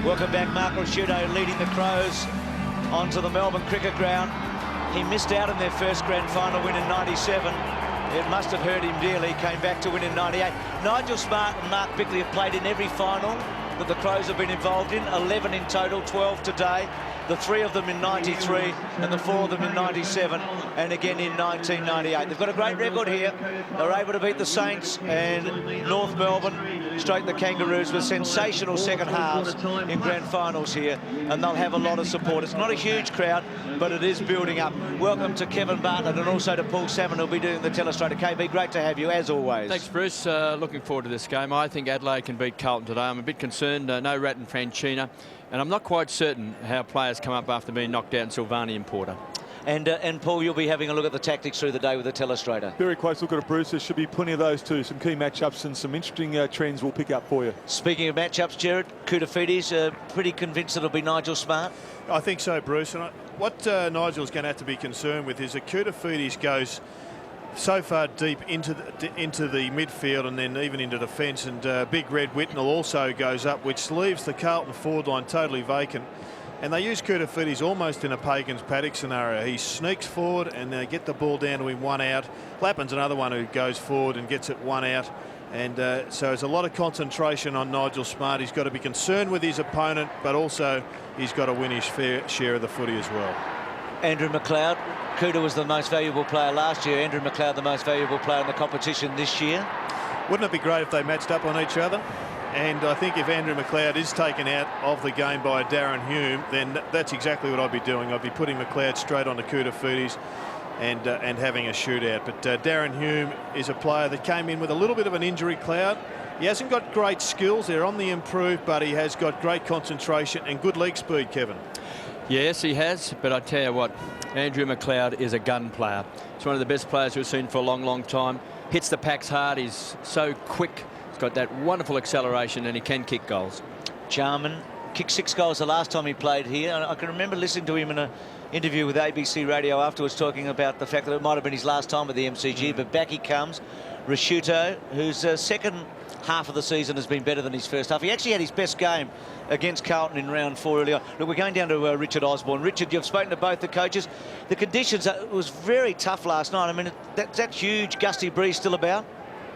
Welcome back, Mark Ricciuto leading the Crows onto the Melbourne Cricket Ground. He missed out in their first grand final win in '97. It must have hurt him dearly. Came back to win in '98. Nigel Smart and Mark Bickley have played in every final that the Crows have been involved in, 11 in total, 12 today. The 3 of them in '93 and the 4 of them in '97 and again in 1998. They've got a great record here. They're able to beat the Saints and North Melbourne, straight the Kangaroos with sensational second halves in grand finals here, and they'll have a lot of support. It's not a huge crowd, but it is building up. Welcome to Kevin Bartlett and also to Paul Salmon, who'll be doing the telestrator. KB, great to have you as always. Thanks, Bruce. Looking forward to this game. I think Adelaide can beat Carlton today. I'm a bit concerned. No Rat and Franchina. And I'm not quite certain how players come up after being knocked out in Silvani and Porter. And Paul, you'll be having a look at the tactics through the day with the telestrator. Very close look at it, Bruce. There should be plenty of those too. Some key matchups and some interesting trends we'll pick up for you. Speaking of matchups, Jared, Koutafidis, pretty convinced it'll be Nigel Smart? I think so, Bruce. And what Nigel's going to have to be concerned with is that Koutafidis goes so far deep into the midfield and then even into defence, and Big Red Whitnell also goes up, which leaves the Carlton forward line totally vacant. And they use Koutafidis almost in a Pagan's paddock scenario. He sneaks forward and they get the ball down to him 1 out. Lappin's another one who goes forward and gets it 1 out. And so there's a lot of concentration on Nigel Smart. He's got to be concerned with his opponent, but also he's got to win his fair share of the footy as well. Andrew McLeod. Cooter was the most valuable player last year. Andrew McLeod the most valuable player in the competition this year. Wouldn't it be great if they matched up on each other? And I think if Andrew McLeod is taken out of the game by Darren Hume, then that's exactly what I'd be doing. I'd be putting McLeod straight onto Koutafidis and having a shootout. But Darren Hume is a player that came in with a little bit of an injury cloud. He hasn't got great skills. They're on the improve, but he has got great concentration and good leg speed, Kevin. Yes, he has, but I tell you what, Andrew McLeod is a gun player. He's one of the best players we've seen for a long, long time. Hits the packs hard. He's so quick. He's got that wonderful acceleration, and he can kick goals. Jarman kicked 6 goals the last time he played here. I can remember listening to him in an interview with ABC Radio afterwards, talking about the fact that it might have been his last time with the MCG, but back he comes. Ricciuto, whose second half of the season has been better than his first half. He actually had his best game against Carlton in round 4 earlier. Look, we're going down to Richard Osborne. Richard, you've spoken to both the coaches. The conditions, it was very tough last night. I mean, that huge gusty breeze still about?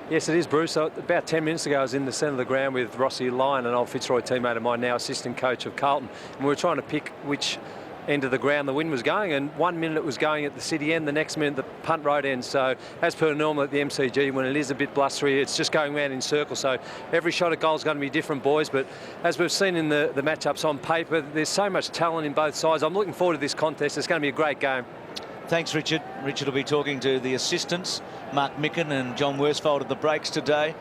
Yes, it is, Bruce. So about 10 minutes ago, I was in the centre of the ground with Rossi Lyon, an old Fitzroy teammate of mine, now assistant coach of Carlton. And we were trying to pick which end of the ground the wind was going, and 1 minute it was going at the city end, the next minute the punt road end. So as per normal at the MCG, when it is a bit blustery, it's just going round in circles. So every shot at goal is going to be different, boys. But as we've seen in the matchups on paper, there's so much talent in both sides. I'm looking forward to this contest. It's going to be a great game. Thanks, Richard. Richard will be talking to the assistants, Mark Micken and John Worsfold, at the breaks today.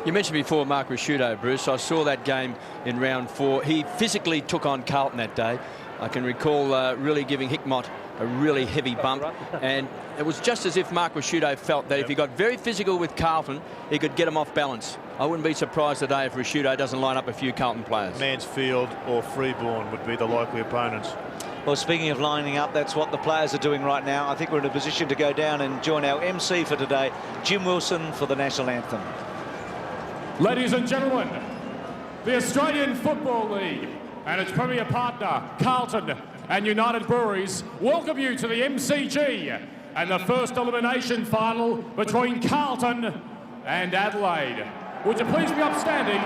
You mentioned before Mark Ricciuto, Bruce. I saw that game in round 4. He physically took on Carlton that day. I can recall really giving Hickmott a really heavy bump, and it was just as if Mark Ricciuto felt that if he got very physical with Carlton, he could get him off balance. I wouldn't be surprised today if Ricciuto doesn't line up a few Carlton players. Mansfield or Freeborn would be the likely opponents. Well, speaking of lining up, that's what the players are doing right now. I think we're in a position to go down and join our MC for today, Jim Wilson, for the National Anthem. Ladies and gentlemen, the Australian Football League and its premier partner, Carlton and United Breweries, welcome you to the MCG and the first elimination final between Carlton and Adelaide. Would you please be upstanding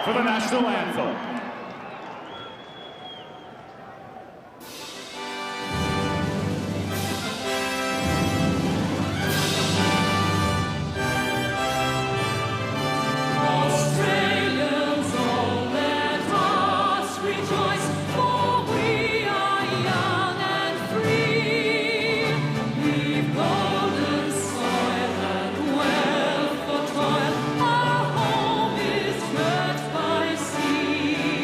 for the National Anthem? Our home is girt by sea.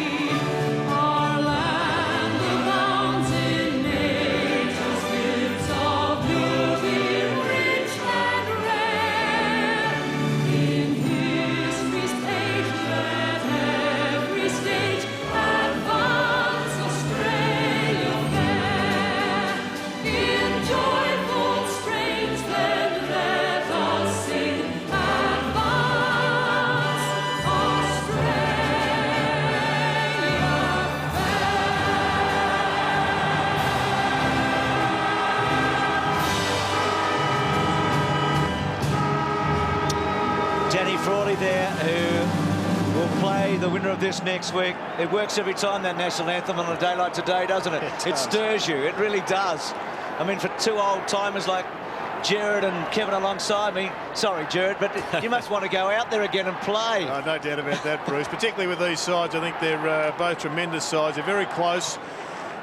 there who will play the winner of this next week. It works every time, that national anthem, on a day like today, doesn't it? It stirs you. It really does. I mean, for two old-timers like Jared and Kevin alongside me, sorry, Jared, but you must want to go out there again and play. Oh, no doubt about that, Bruce, particularly with these sides. I think they're both tremendous sides. They're very close,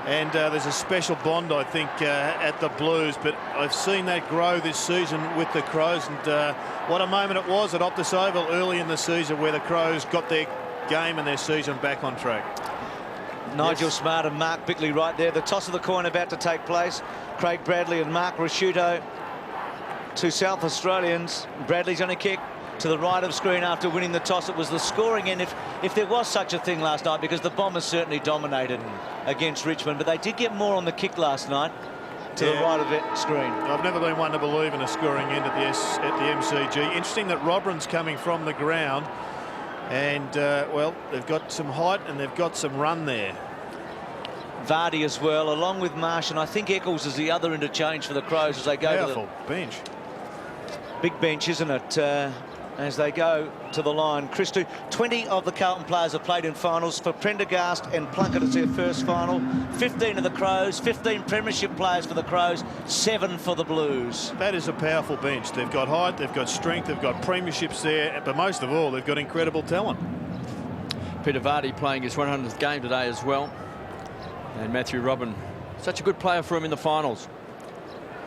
and there's a special bond, I think, at the Blues, but I've seen that grow this season with the Crows, and what a moment it was at Optus Oval early in the season where the Crows got their game and their season back on track. Nigel Smart and Mark Bickley right there. The toss of the coin about to take place. Craig Bradley and Mark Rasciuto, two South Australians. Bradley's on a kick to the right of screen after winning the toss. It was the scoring end, if there was such a thing last night, because the Bombers certainly dominated against Richmond, but they did get more on the kick last night to the right of it screen. I've never been one to believe in a scoring end at the MCG. Interesting that Roberin's coming from the ground, and well, they've got some height and they've got some run there. Vardy as well, along with Marsh, and I think Eccles is the other interchange for the Crows as they go Powerful to the bench. big bench, isn't it? As they go to the line. Christou, 20 of the Carlton players have played in finals. For Prendergast and Plunkett, it's their first final. 15 of the Crows, 15 premiership players for the Crows, 7 for the Blues. That is a powerful bench. They've got height, they've got strength, they've got premierships there, but most of all, they've got incredible talent. Peter Vardy playing his 100th game today as well. And Matthew Robin, such a good player for him in the finals.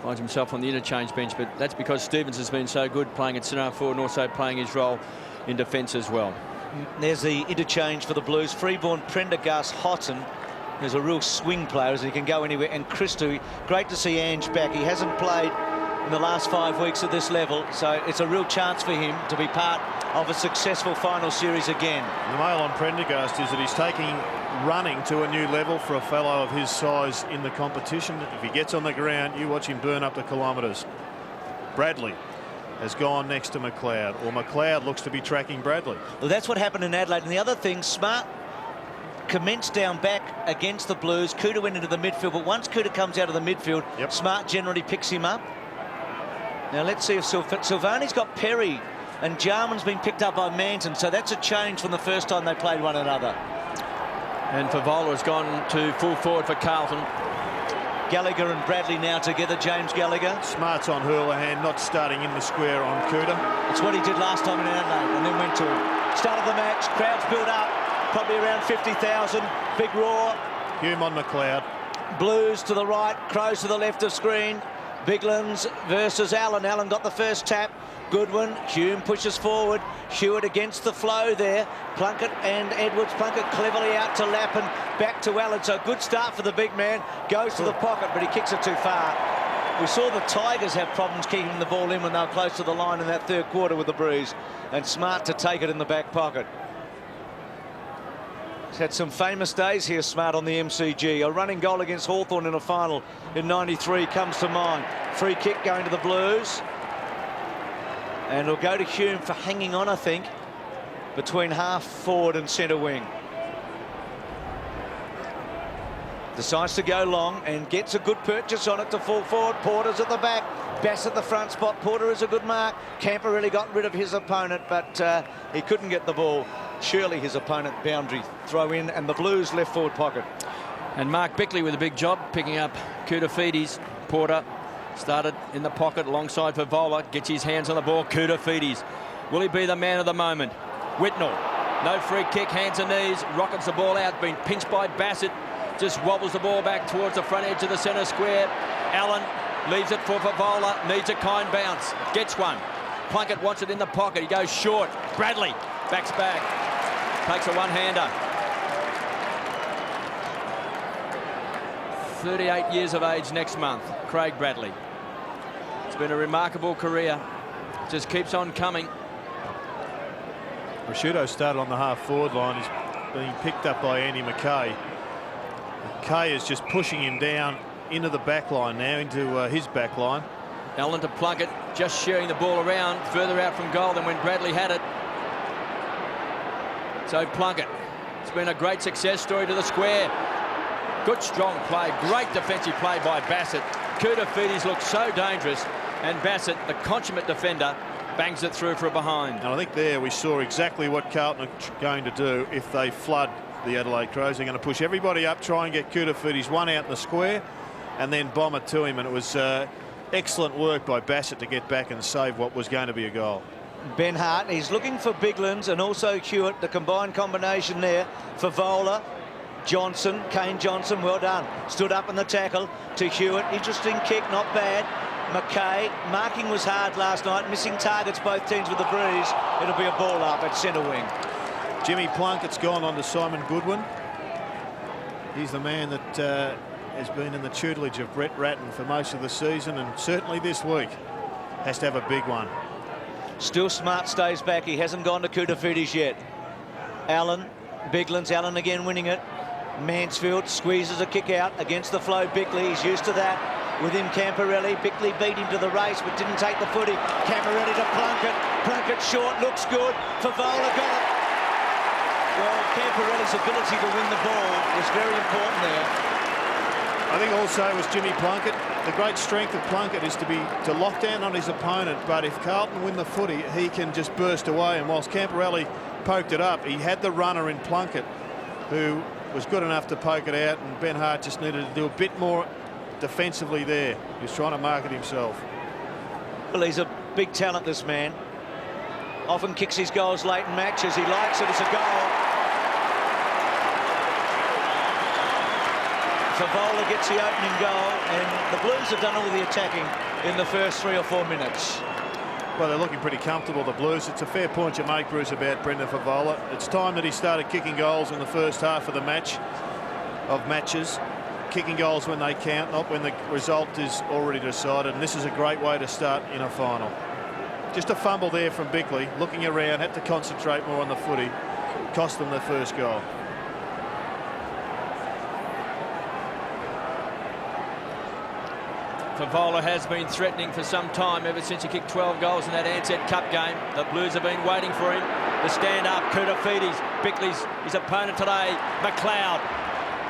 Finds himself on the interchange bench, but that's because Stevens has been so good playing at centre forward and also playing his role in defence as well. There's the interchange for the Blues. Freeborn, Prendergast, Houghton, who's a real swing player as he can go anywhere, and Christou. Great to see Ange back. He hasn't played in the last 5 weeks at this level, so it's a real chance for him to be part of a successful final series again. The mail on Prendergast is that he's taking running to a new level for a fellow of his size in the competition. If he gets on the ground, you watch him burn up the kilometres. Bradley has gone next to McLeod, or McLeod looks to be tracking Bradley. Well, that's what happened in Adelaide. And the other thing, Smart commenced down back against the Blues. Cooter went into the midfield, but once Cooter comes out of the midfield, Smart generally picks him up. Now let's see if Silvani's got Perry, and Jarman's been picked up by Manton, so that's a change from the first time they played one another. And Favola has gone to full forward for Carlton. Gallagher and Bradley now together. James Gallagher. Smart's on Hurlahan, not starting in the square on Cooter. It's what he did last time in Adelaide and then went to him. Started the match, crowds built up, probably around 50,000. Big roar. Hume on McLeod. Blues to the right, Crows to the left of screen. Biglands versus Allen. Allen got the first tap. Goodwin. Hume pushes forward. Hewitt against the flow there. Plunkett and Edwards. Plunkett cleverly out to Lappin. Back to Allen. So good start for the big man. Goes to the pocket, but he kicks it too far. We saw the Tigers have problems keeping the ball in when they were close to the line in that third quarter with the Breeze. And Smart to take it in the back pocket. He's had some famous days here, Smart, on the MCG. A running goal against Hawthorn in a final in '93 comes to mind. Free kick going to the Blues. And it'll go to Hume for hanging on, I think, between half forward and centre wing. Decides to go long and gets a good purchase on it to full forward. Porter's at the back. Bass at the front spot. Porter is a good mark. Camper really got rid of his opponent, but he couldn't get the ball. Surely his opponent boundary throw in, and the Blues left forward pocket. And Mark Bickley with a big job picking up Koutafidis. Porter started in the pocket alongside Favola. Gets his hands on the ball. Koutafidis. Will he be the man of the moment? Whitnell. No free kick. Hands and knees. Rockets the ball out. Been pinched by Bassett. Just wobbles the ball back towards the front edge of the centre square. Allen leaves it for Favola. Needs a kind bounce. Gets one. Plunkett wants it in the pocket. He goes short. Bradley backs back. Takes a one-hander. 38 years of age next month. Craig Bradley. It's been a remarkable career. Just keeps on coming. Rasciuto started on the half-forward line. He's being picked up by Andy McKay. McKay is just pushing him down into the back line now, into his back line. Allen to Plunkett, just sharing the ball around, further out from goal than when Bradley had it. So Plunkett, it's been a great success story to the square. Good strong play, great defensive play by Bassett. Koutafidis looks so dangerous, and Bassett, the consummate defender, bangs it through for a behind. And I think there we saw exactly what Carlton are going to do if they flood the Adelaide Crows. They're going to push everybody up, try and get Koutafidis one out in the square, and then bomb it to him. And it was excellent work by Bassett to get back and save what was going to be a goal. Ben Hart, he's looking for Biglands and also Hewitt, the combined combination there for Vola. Johnson, Kane Johnson, well done. Stood up in the tackle to Hewitt. Interesting kick, not bad. McKay, marking was hard last night, missing targets both teams with the breeze. It'll be a ball up at centre wing. Jimmy Plunkett's gone on to Simon Goodwin. He's the man that has been in the tutelage of Brett Ratton for most of the season, and certainly this week has to have a big one. Still Smart stays back. He hasn't gone to Koutafidis yet. Allen, Biglands, Allen again winning it. Mansfield squeezes a kick out against the flow. Bickley, he's used to that. With him Camporelli. Bickley beat him to the race but didn't take the footy. Camporelli to Plunkett. Plunkett short, looks good. Favola got it. Well, Camporelli's ability to win the ball was very important there. I think also it was Jimmy Plunkett. The great strength of Plunkett is to lock down on his opponent, but if Carlton win the footy, he can just burst away. And whilst Camporelli poked it up, he had the runner in Plunkett, who was good enough to poke it out, and Ben Hart just needed to do a bit more defensively there. He was trying to market himself. Well, he's a big talent, this man. Often kicks his goals late in matches. He likes it as a goal. Favola gets the opening goal, and the Blues have done all the attacking in the first 3 or 4 minutes. Well, they're looking pretty comfortable, the Blues. It's a fair point you make, Bruce, about Brendan Favola. It's time that he started kicking goals in the first half of the matches. Kicking goals when they count, not when the result is already decided. And this is a great way to start in a final. Just a fumble there from Bickley, looking around, had to concentrate more on the footy. Cost them their first goal. Favola has been threatening for some time, ever since he kicked 12 goals in that Ansett Cup game. The Blues have been waiting for him. The stand-up, Koutafidis, Bickley's his opponent today, McLeod.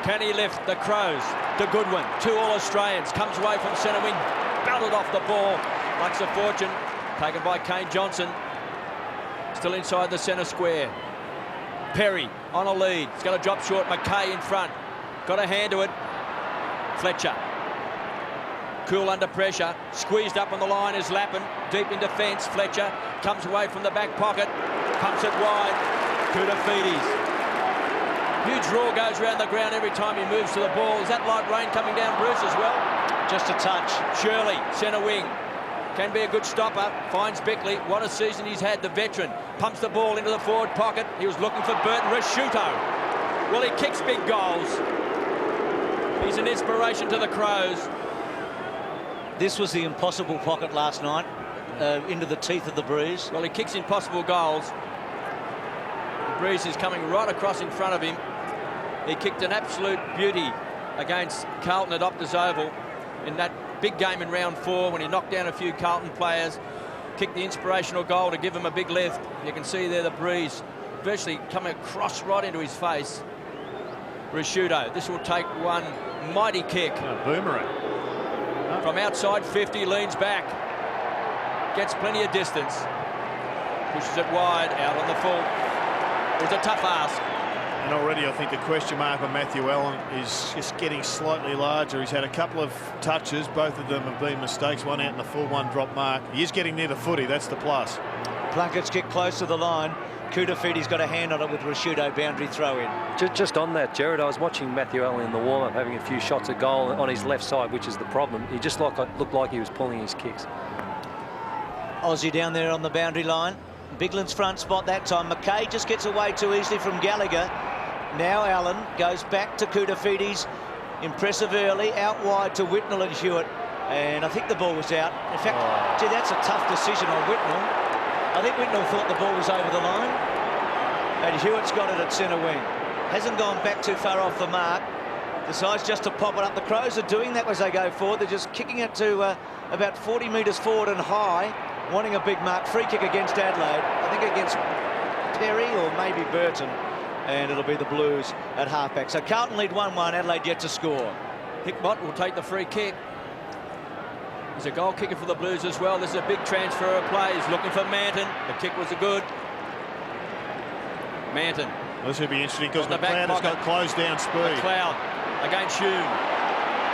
Can he lift the Crows to Goodwin? 2 All-Australians, comes away from centre wing, belted off the ball. Likes a fortune, taken by Kane Johnson. Still inside the centre square. Perry on a lead. He's got a drop short, McKay in front. Got a hand to it. Fletcher. Cool under pressure, squeezed up on the line is Lappin, deep in defence. Fletcher comes away from the back pocket, pumps it wide. Koutafidis. Huge roar goes around the ground every time he moves to the ball. Is that light rain coming down, Bruce, as well? Just a touch. Shirley, centre wing, can be a good stopper. Finds Bickley. What a season he's had, the veteran. Pumps the ball into the forward pocket. He was looking for Burton. Rasciuto. Well, he kicks big goals. He's an inspiration to the Crows. This was the impossible pocket last night, into the teeth of the breeze. Well, he kicks impossible goals. The breeze is coming right across in front of him. He kicked an absolute beauty against Carlton at Optus Oval in that big game in round 4 when he knocked down a few Carlton players. Kicked the inspirational goal to give him a big lift. You can see there the breeze virtually coming across right into his face. Rasciuto, this will take one mighty kick. Boomerang. From outside 50, leans back. Gets plenty of distance. Pushes it wide, out on the full. It was a tough ask. And already I think the question mark on Matthew Allen is just getting slightly larger. He's had a couple of touches. Both of them have been mistakes. One out in the full, one drop mark. He is getting near the footy. That's the plus. Plunkett's kick close to the line. Koutafidis got a hand on it with Rasciuto, boundary throw in. Just on that, Jared, I was watching Matthew Allen in the warm-up having a few shots at goal on his left side, which is the problem. He just looked like he was pulling his kicks. Aussie down there on the boundary line. Bigland's front spot that time. McKay just gets away too easily from Gallagher. Now Allen goes back to Koutafidis. Impressive early, out wide to Whitnell and Hewitt. And I think the ball was out. In fact, gee, that's a tough decision on Whitnell. I think Whitnell thought the ball was over the line. And Hewitt's got it at centre wing. Hasn't gone back too far off the mark. Decides just to pop it up. The Crows are doing that as they go forward. They're just kicking it to about 40 metres forward and high, wanting a big mark. Free kick against Adelaide. I think against Perry or maybe Burton. And it'll be the Blues at halfback. So Carlton lead 1-1. Adelaide yet to score. Hickmott will take the free kick. He's a goal kicker for the Blues as well. This is a big transfer of plays. Looking for Manton. The kick was good. Manton. This would be interesting because the McLeod has got closed down speed. McLeod against Hume.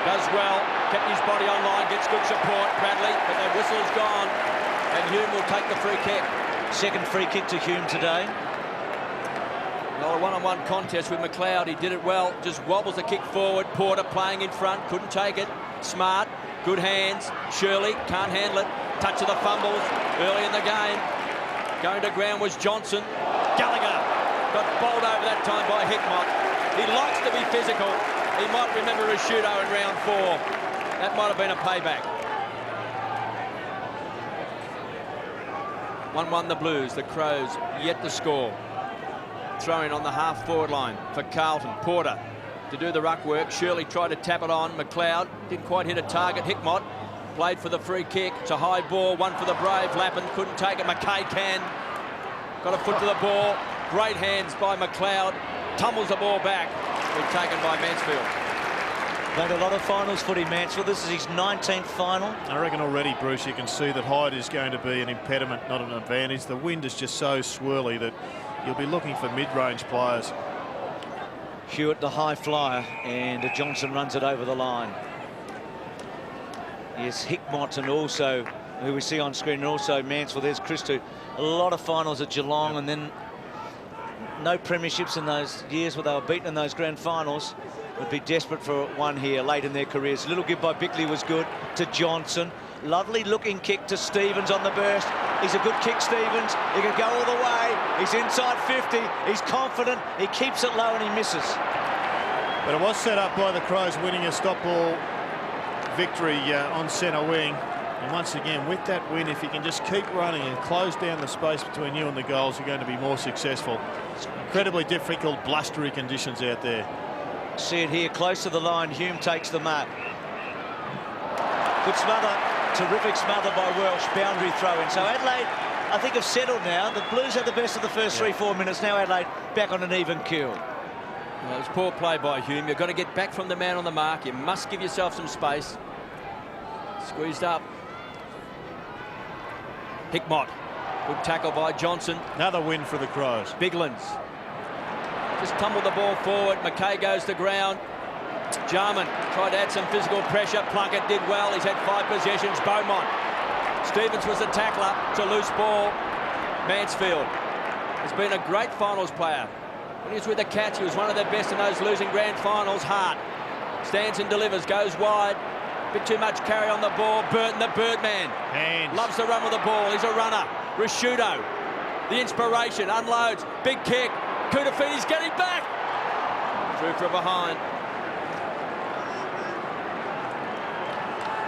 Does well. Kept his body on line. Gets good support. Bradley. But the whistle's gone. And Hume will take the free kick. Second free kick to Hume today. Well, a one-on-one contest with McLeod. He did it well. Just wobbles the kick forward. Porter playing in front. Couldn't take it. Smart. Good hands. Shirley can't handle it. Touch of the fumbles early in the game. Going to ground was Johnson. Gallagher got bowled over that time by Hickmott. He likes to be physical. He might remember Rashudo in round 4. That might have been a payback. 1-1 the Blues. The Crows yet to score. Throw-in on the half-forward line for Carlton. Porter to do the ruck work. Shirley tried to tap it on. McLeod didn't quite hit a target. Hickmott played for the free kick. It's a high ball. One for the Brave. Lappin couldn't take it. McKay can. Got a foot to the ball. Great hands by McLeod. Tumbles the ball back. Been taken by Mansfield. Played a lot of finals footy, Mansfield. This is his 19th final. I reckon already, Bruce, you can see that height is going to be an impediment, not an advantage. The wind is just so swirly that you'll be looking for mid-range players. Hewitt, the high flyer, and Johnson runs it over the line. Yes, Hickmott, and also, who we see on screen, and also Mansfield. There's Christo. A lot of finals at Geelong, and then no premierships in those years where they were beaten in those grand finals. Would be desperate for one here late in their careers. A little give by Bickley was good to Johnson. Lovely looking kick to Stevens on the burst. He's a good kick, Stevens. He can go all the way. He's inside 50. He's confident. He keeps it low and he misses. But it was set up by the Crows winning a stop ball victory on centre wing. And once again, with that win, if you can just keep running and close down the space between you and the goals, you're going to be more successful. Incredibly difficult, blustery conditions out there. See it here, close to the line. Hume takes the mark. Good smother. Terrific smother by Welsh. Boundary throw-in. So Adelaide, I think, have settled now. The Blues had the best of the first 3-4 minutes. Now Adelaide back on an even keel. Well, it's poor play by Hume. You've got to get back from the man on the mark. You must give yourself some space. Squeezed up. Hickmott. Good tackle by Johnson. Another win for the Crows. Biglands. Just tumbled the ball forward. McKay goes to ground. Jarman tried to add some physical pressure. Plunkett did well. He's had 5 possessions. Beaumont. Stevens was the tackler. It's a loose ball. Mansfield has been a great finals player. When he was with the Cats, he was one of their best in those losing grand finals. Hart stands and delivers. Goes wide. Bit too much carry on the ball. Burton, the Birdman. Hands. Loves to run with the ball. He's a runner. Rashudo, the inspiration, unloads. Big kick. Kudafini's getting back. Through from behind.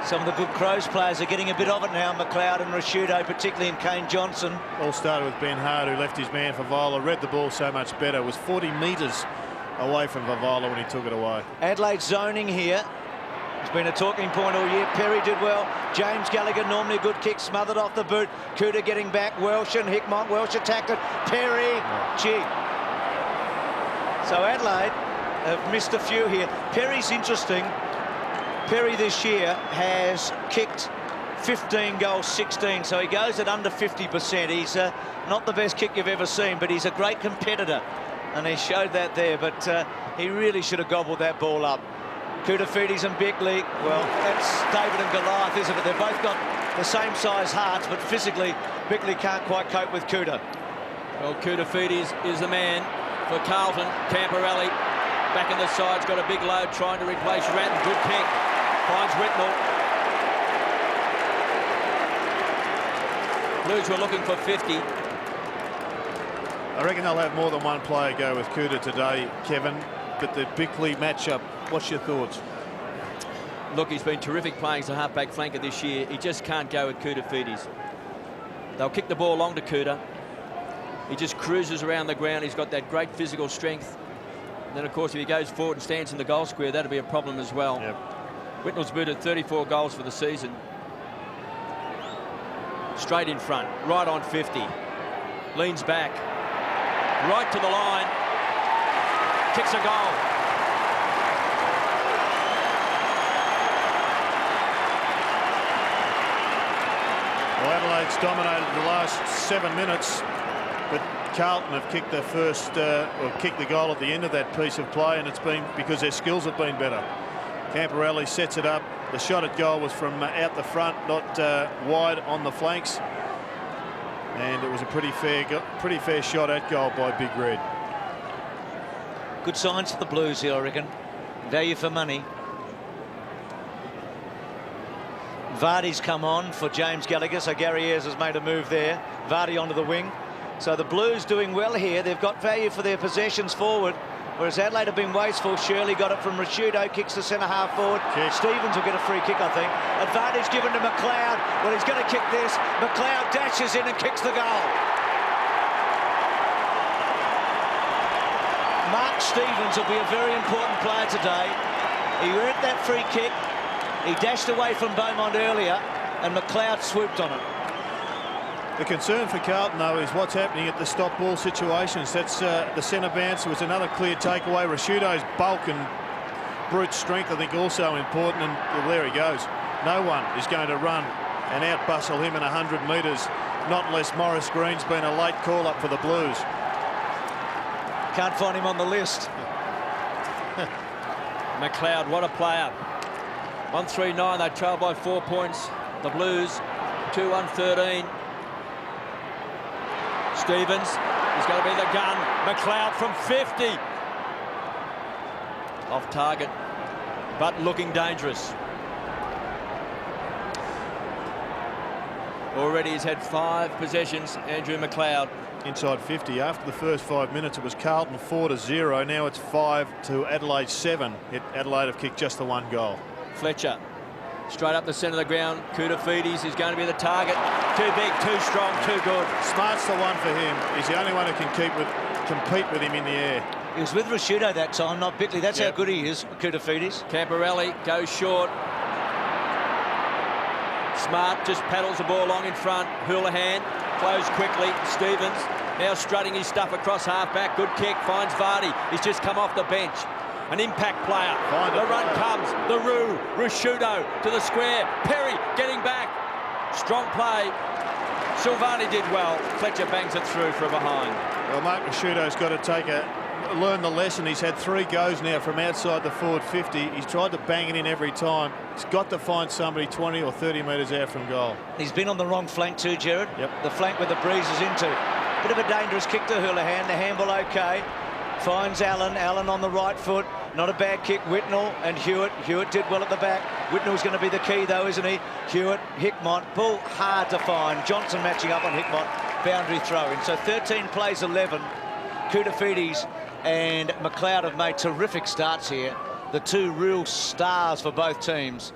Some of the good Crows players are getting a bit of it now. McLeod and Rashudo, particularly in Kane Johnson. All started with Ben Hart, who left his man for Viola. Read the ball so much better. Was 40 metres away from Vavola when he took it away. Adelaide zoning here. It's been a talking point all year. Perry did well. James Gallagher, normally a good kick, smothered off the boot. Cooter getting back. Welsh and Hickmott. Welsh attacked it. Perry. Gee. So Adelaide have missed a few here. Perry's interesting. Perry this year has kicked 15 goals, 16, so he goes at under 50%. He's not the best kick you've ever seen, but he's a great competitor, and he showed that there, but he really should have gobbled that ball up. Kudafidis and Bickley, well, that's David and Goliath, isn't it? They've both got the same size hearts, but physically, Bickley can't quite cope with Kuda. Well, Kudafidis is the man for Carlton. Camporelli back in the side's got a big load, trying to replace Ratton. Good kick. Finds Whitnell. Blues were looking for 50. I reckon they'll have more than one player go with Kuda today, Kevin. But the Bickley matchup, what's your thoughts? Look, he's been terrific playing as a half-back flanker this year. He just can't go with Kudafidis. They'll kick the ball long to Kuda. He just cruises around the ground. He's got that great physical strength. And then, of course, if he goes forward and stands in the goal square, that'll be a problem as well. Yep. Whitnell's booted 34 goals for the season. Straight in front, right on 50. Leans back, right to the line. Kicks a goal. Well, Adelaide's dominated the last 7 minutes, but Carlton have kicked their first, or kicked the goal at the end of that piece of play, and it's been because their skills have been better. Camporelli sets it up. The shot at goal was from out the front, not wide on the flanks, and it was a pretty fair shot at goal by Big Red. Good signs for the Blues here, I reckon. Value for money. Vardy's come on for James Gallagher, so Gary Ayres has made a move there. Vardy onto the wing. So the Blues doing well here. They've got value for their possessions forward, whereas Adelaide have been wasteful. Shirley got it from Rashudo, kicks the centre half forward. Kick. Stevens will get a free kick, I think. Advantage given to McLeod. Well, he's going to kick this. McLeod dashes in and kicks the goal. Mark Stevens will be a very important player today. He earned that free kick. He dashed away from Beaumont earlier, and McLeod swooped on it. The concern for Carlton, though, is what's happening at the stop ball situations. That's the centre bounce was another clear takeaway. Rashudo's bulk and brute strength, I think, also important. And well, there he goes. No one is going to run and out-bustle him in 100 metres, not unless Morris Green's been a late call-up for the Blues. Can't find him on the list. McLeod, what a player. 139, they trail by 4 points. The Blues, 2-1-13. Stevens is going to be the gun. McLeod from 50. Off target, but looking dangerous. Already he's had 5 possessions, Andrew McLeod. Inside 50. After the first 5 minutes, it was Carlton 4-0. Now it's 5 Adelaide 7. Adelaide have kicked just the 1 goal. Fletcher, straight up the centre of the ground. Koutoufides is going to be the target. Too big, too strong, too good. Smart's the one for him. He's the only one who can compete with him in the air. He was with Rashudo that time, not Bickley. That's Yep. how good he is, Koutoufides. Camporelli goes short. Smart just paddles the ball along in front. Houlihan flows quickly. Stevens now strutting his stuff across half-back. Good kick, finds Vardy. He's just come off the bench. An impact player. The run comes. The Roo. Rashudo to the square. Perry getting back. Strong play. Silvani did well. Fletcher bangs it through from behind. Well, Mark Rashudo's got to learn the lesson. He's had 3 goes now from outside the forward 50. He's tried to bang it in every time. He's got to find somebody 20 or 30 metres out from goal. He's been on the wrong flank too, Gerard. Yep. The flank where the breeze is into. Bit of a dangerous kick to Houlihan. The handball okay. Finds Allen. Allen on the right foot. Not a bad kick. Whitnell and Hewitt. Hewitt did well at the back. Whitnell's going to be the key, though, isn't he? Hewitt, Hickmott. Ball hard to find. Johnson matching up on Hickmott. Boundary throw-in. So 13 plays 11. Koutoufides and McLeod have made terrific starts here. The 2 real stars for both teams.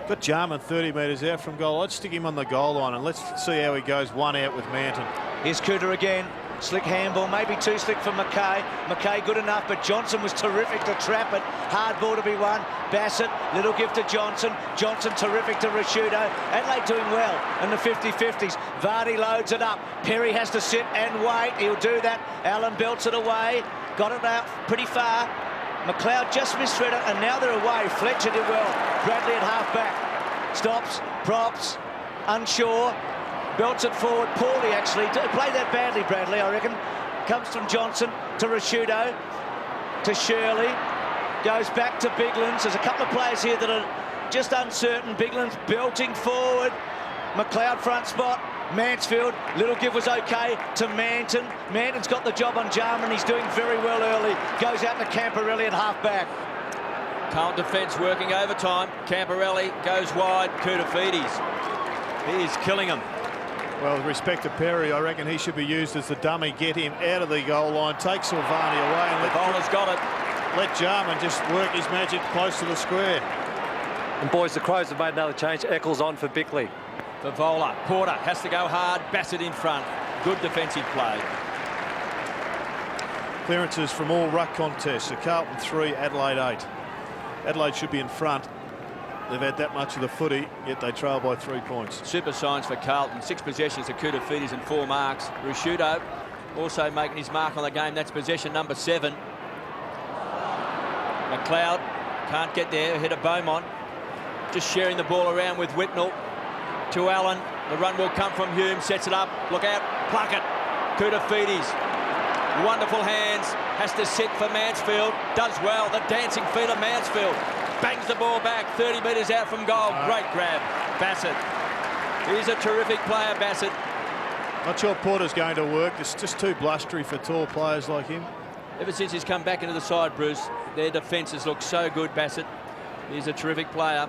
Got Jarman 30 metres out from goal. I'd stick him on the goal line and let's see how he goes 1 out with Manton. Here's Cooter again. Slick handball, maybe too slick for Mackay. Mackay good enough, but Johnson was terrific to trap it. Hard ball to be won. Bassett, little gift to Johnson. Johnson terrific to Rashudo. Adelaide doing well in the 50-50s. Vardy loads it up. Perry has to sit and wait. He'll do that. Allen belts it away. Got it out pretty far. McLeod just misread it, and now they're away. Fletcher did well. Bradley at half-back. Stops, props, unsure. Belts it forward poorly, actually. Played that badly, Bradley, I reckon. Comes from Johnson to Rashudo, to Shirley. Goes back to Biglands. There's a couple of players here that are just uncertain. Biglands belting forward. McLeod front spot. Mansfield, little give was okay to Manton. Manton's got the job on Jarman. He's doing very well early. Goes out to Camporelli at half-back. Carlton defence working overtime. Camporelli goes wide. Koutoufides. He is killing him. Well, with respect to Perry, I reckon he should be used as the dummy. Get him out of the goal line. Take Silvani away and Bowler's got it. let Jarman just work his magic close to the square. And boys, the Crows have made another change. Eccles on for Bickley. Favola. Porter has to go hard. Bassett in front. Good defensive play. Clearances from all ruck contests. So Carlton 3, Adelaide 8. Adelaide should be in front. They've had that much of the footy, yet they trail by 3 points. Super signs for Carlton. 6 possessions to Koutoufides and 4 marks. Rashudo also making his mark on the game. That's possession number 7. McLeod can't get there ahead of Beaumont. Just sharing the ball around with Whitnell. to Allen. The run will come from Hume. Sets it up. Look out. Plunkett. Koutafidis. Wonderful hands. Has to sit for Mansfield. Does well. The dancing feet of Mansfield. Bangs the ball back. 30 metres out from goal. Great grab. Bassett. He's a terrific player, Bassett. Not sure Porter's going to work. It's just too blustery for tall players like him. Ever since he's come back into the side, Bruce, their defences look so good, Bassett. He's a terrific player.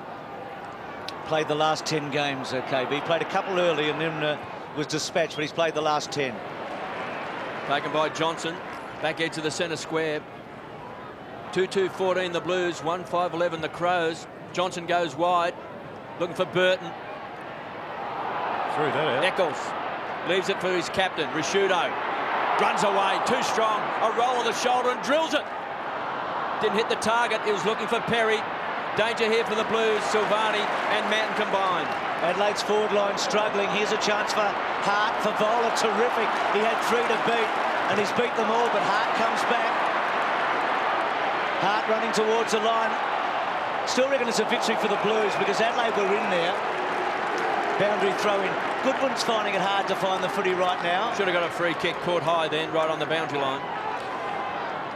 Played the last 10 games, KB. He played a couple early and then was dispatched, but he's played the last 10. Taken by Johnson. Back edge of the centre square. 2-2-14 the Blues, 1-5-11 the Crows. Johnson goes wide, looking for Burton. Threw that out. Eccles leaves it for his captain, Risciuto. Runs away, too strong. A roll of the shoulder and drills it. Didn't hit the target. He was looking for Perry. Danger here for the Blues. Silvani and Manton combined. Adelaide's forward line struggling. Here's a chance for Hart. For Vola, terrific. He had 3 to beat, and he's beat them all, but Hart comes back. Hart running towards the line. Still reckon it's a victory for the Blues because Adelaide were in there. Boundary throw in. Goodwin's finding it hard to find the footy right now. Should have got a free kick, caught high then, right on the boundary line.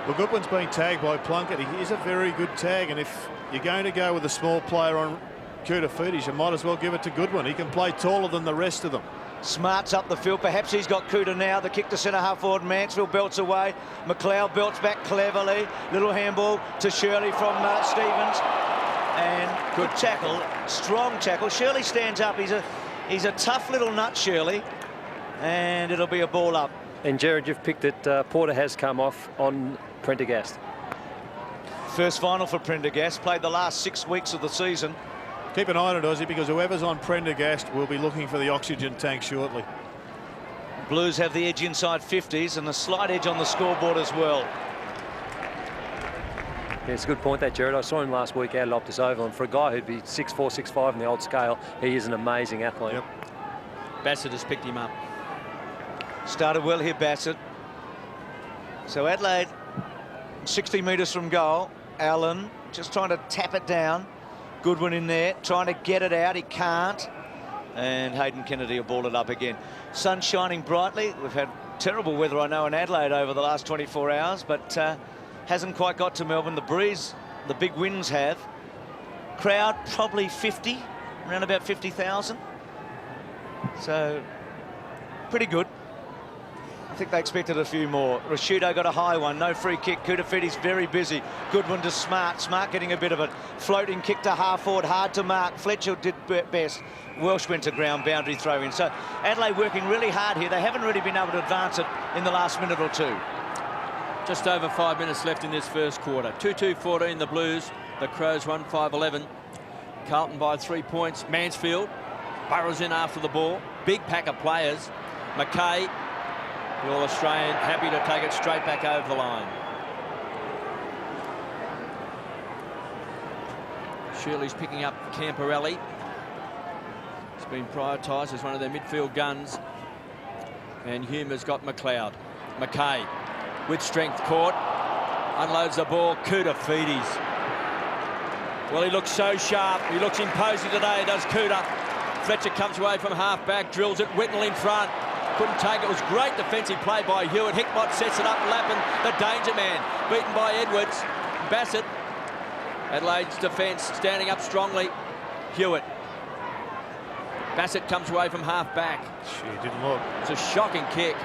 Well, Goodwin's been tagged by Plunkett. He is a very good tag, and if you're going to go with a small player on Koutafidis, you might as well give it to Goodwin. He can play taller than the rest of them. Smart's up the field. Perhaps he's got Kuta now. The kick to centre half forward. Mansfield belts away. McLeod belts back cleverly. Little handball to Shirley from Stevens. And good tackle, strong tackle. Shirley stands up. He's a tough little nut, Shirley. And it'll be a ball up. And Jared, you've picked that Porter has come off on Prendergast. First final for Prendergast. Played the last 6 weeks of the season. Keep an eye on it, Ozzy, because whoever's on Prendergast will be looking for the oxygen tank shortly. Blues have the edge inside 50s and a slight edge on the scoreboard as well. Yeah, it's a good point, that, Jared. I saw him last week out at Optus Oval, and for a guy who'd be 6'4", 6'5" in the old scale, he is an amazing athlete. Yep. Bassett has picked him up. Started well here, Bassett. So Adelaide, 60 metres from goal. Allen just trying to tap it down. Goodwin in there, trying to get it out. He can't. And Hayden Kennedy will ball it up again. Sun shining brightly. We've had terrible weather, I know, in Adelaide over the last 24 hours, but hasn't quite got to Melbourne. The breeze, the big winds have. Crowd probably 50, around about 50,000. So pretty good. I think they expected a few more. Risciuto got a high one, no free kick. Koutafidis very busy. Goodwin to Smart. Smart getting a bit of a floating kick to half forward, hard to mark. Fletcher did best. Welsh went to ground, boundary throw in. So Adelaide working really hard here. They haven't really been able to advance it in the last minute or two. Just over 5 minutes left in this first quarter. 2-2-14 the Blues. The Crows 1-5-11. Carlton by 3 points. Mansfield burrows in after the ball. Big pack of players. McKay, the All-Australian, happy to take it straight back over the line. Shirley's picking up Camporelli. It's been prioritised as one of their midfield guns. And Hume has got McLeod. McKay with strength caught. Unloads the ball. Koutafidis. Well, he looks so sharp. He looks imposing today, does Kouta. Fletcher comes away from half-back, drills it. Whitnell in front. Couldn't take it. It was great defensive play by Hewitt. Hickmott sets it up. Lappin, the danger man, beaten by Edwards. Bassett. Adelaide's defence standing up strongly. Hewitt. Bassett comes away from half-back. She didn't look. It's a shocking kick.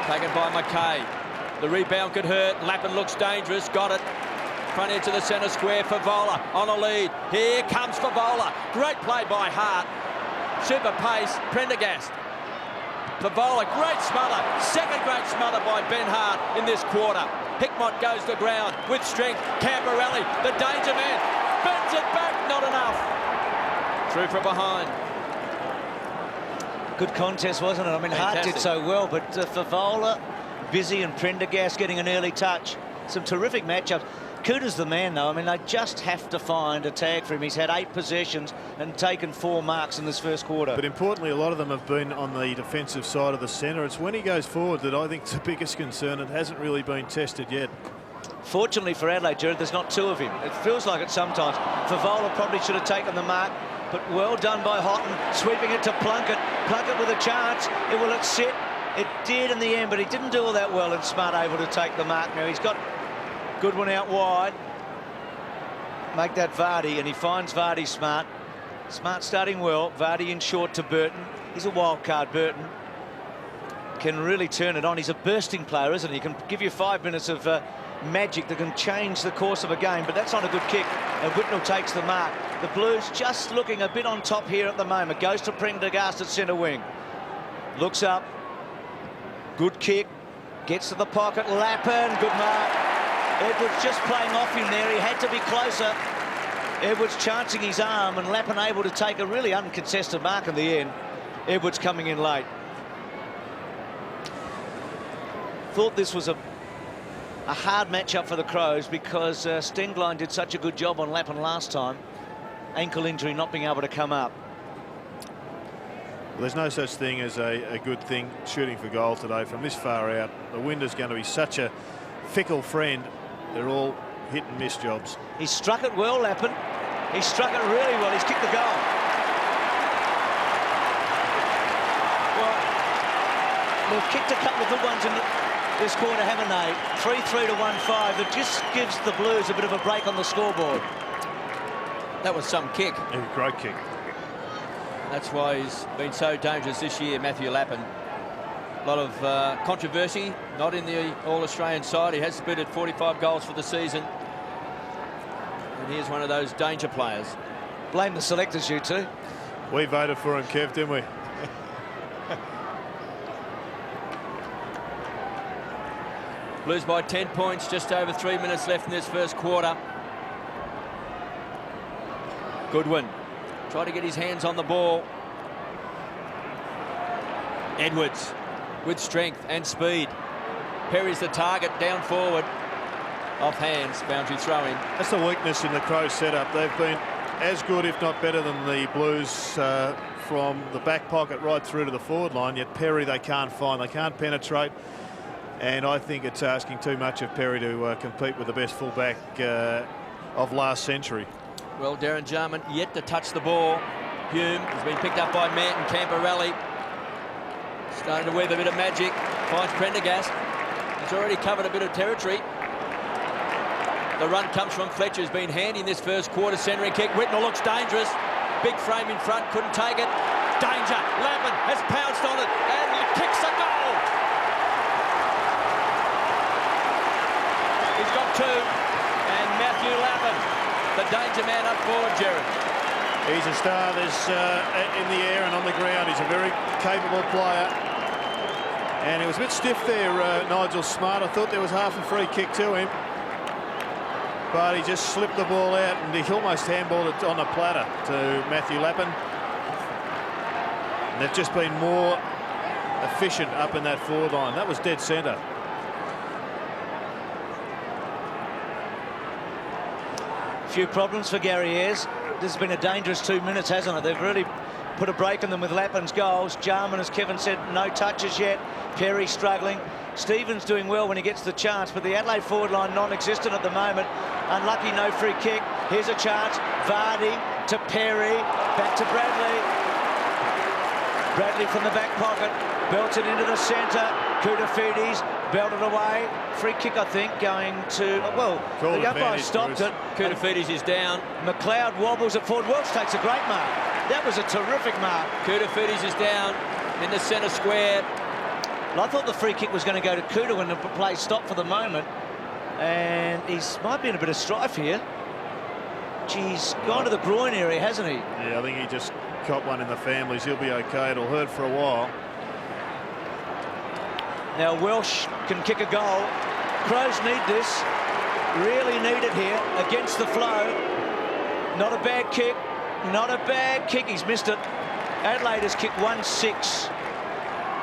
Taken by McKay. The rebound could hurt. Lappin looks dangerous. Got it. Front edge to the centre square. Favola on a lead. Here comes Favola. Great play by Hart. Super pace. Prendergast. Favola, great smother. Second great smother by Ben Hart in this quarter. Hickmott goes to ground with strength. Camporelli, the danger man. Bends it back. Not enough. Through from behind. Good contest, wasn't it? I mean, Hart did so well, but Favola, busy, and Prendergast getting an early touch. Some terrific matchups. Kouta's the man, though. I mean, they just have to find a tag for him. He's had 8 possessions and taken 4 marks in this first quarter. But importantly, a lot of them have been on the defensive side of the centre. It's when he goes forward that I think is the biggest concern. It hasn't really been tested yet. Fortunately for Adelaide, Jared, there's not 2 of him. It feels like it sometimes. Favola probably should have taken the mark. But well done by Houghton, sweeping it to Plunkett. Plunkett with a chance. Will it sit? It did in the end, but he didn't do all that well, and Smart able to take the mark. Now he's got Goodwin out wide. Make that Vardy, and he finds Vardy Smart. Smart starting well. Vardy in short to Burton. He's a wild card, Burton. Can really turn it on. He's a bursting player, isn't he? He can give you 5 minutes of magic that can change the course of a game, but that's not a good kick, and Whitnell takes the mark. The Blues just looking a bit on top here at the moment. Goes to Prendergast at centre wing. Looks up. Good kick. Gets to the pocket. Lappin. Good mark. Edwards just playing off him there. He had to be closer. Edwards chancing his arm, and Lappin able to take a really uncontested mark in the end. Edwards coming in late. Thought this was a hard matchup for the Crows because Stenglein did such a good job on Lappin last time. Ankle injury, not being able to come up. Well, there's no such thing as a good thing shooting for goal today from this far out. The wind is going to be such a fickle friend. They're all hit and miss jobs. He struck it well, Lappin. He struck it really well. He's kicked the goal. Well, they've kicked a couple of good ones in this quarter, haven't they? 3-3 to 1-5. It just gives the Blues a bit of a break on the scoreboard. That was some kick. Yeah, great kick. That's why he's been so dangerous this year, Matthew Lappin. A lot of controversy, not in the All-Australian side. He has split 45 goals for the season. And here's one of those danger players. Blame the selectors, you two. We voted for him, Kev, didn't we? Blues by 10 points, just over 3 minutes left in this first quarter. Goodwin try to get his hands on the ball. Edwards with strength and speed. Perry's the target down forward. Off hands, boundary throw in. That's the weakness in the Crows setup. They've been as good, if not better, than the Blues from the back pocket right through to the forward line. Yet Perry they can't find. They can't penetrate. And I think it's asking too much of Perry to compete with the best fullback of last century. Well, Darren Jarman yet to touch the ball. Hume has been picked up by Manton. Camperelli starting to weave a bit of magic. Finds Prendergast. He's already covered a bit of territory. The run comes from Fletcher, who's been handy in this first quarter. Centering kick. Whitnell looks dangerous. Big frame in front. Couldn't take it. Danger. Lappin has pounced on it and kicks a goal. He's got two. And Matthew Lappin, the danger man up forward, Gerard. He's a star. There's in the air and on the ground. He's a very capable player. And it was a bit stiff there, Nigel Smart. I thought there was half a free kick to him. But he just slipped the ball out and he almost handballed it on a platter to Matthew Lappin. And they've just been more efficient up in that forward line. That was dead centre. Few problems for Gary Ayres. This has been a dangerous 2 minutes, hasn't it? They've really put a break on them with Lappin's goals. Jarman, as Kevin said, no touches yet. Perry struggling. Stevens doing well when he gets the chance, but the Adelaide forward line non-existent at the moment. Unlucky, no free kick. Here's a chance. Vardy to Perry. Back to Bradley. Bradley from the back pocket. Belts it into the centre. Koutafidis belted away. Free kick, I think, going to... Well, the umpire stopped it. Koutafidis is down. McLeod wobbles it forward. Welch takes a great mark. That was a terrific mark. Koutafidis is down in the centre square. Well, I thought the free kick was going to go to Kuta when the play stopped for the moment. And might be in a bit of strife here. He's gone to the groin area, hasn't he? Yeah, I think he just caught one in the families. He'll be okay. It'll hurt for a while. Now Welsh can kick a goal. Crows need this. Really need it here against the flow. Not a bad kick. Not a bad kick. He's missed it. Adelaide has kicked 1-6.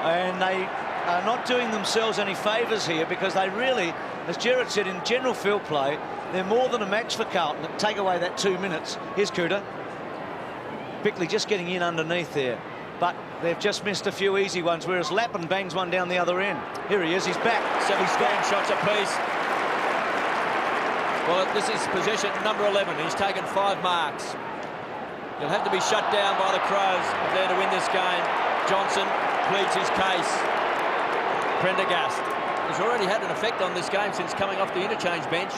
And they are not doing themselves any favours here because they really, as Gerard said, in general field play, they're more than a match for Carlton. Take away that 2 minutes. Here's Kuta. Bickley just getting in underneath there. But they've just missed a few easy ones, whereas Lappin bangs one down the other end. Here he is, he's back. 7 shots apiece. Well, this is possession number 11. He's taken 5 marks. You'll have to be shut down by the Crows if they're to win this game. Johnson pleads his case. Prendergast has already had an effect on this game since coming off the interchange bench.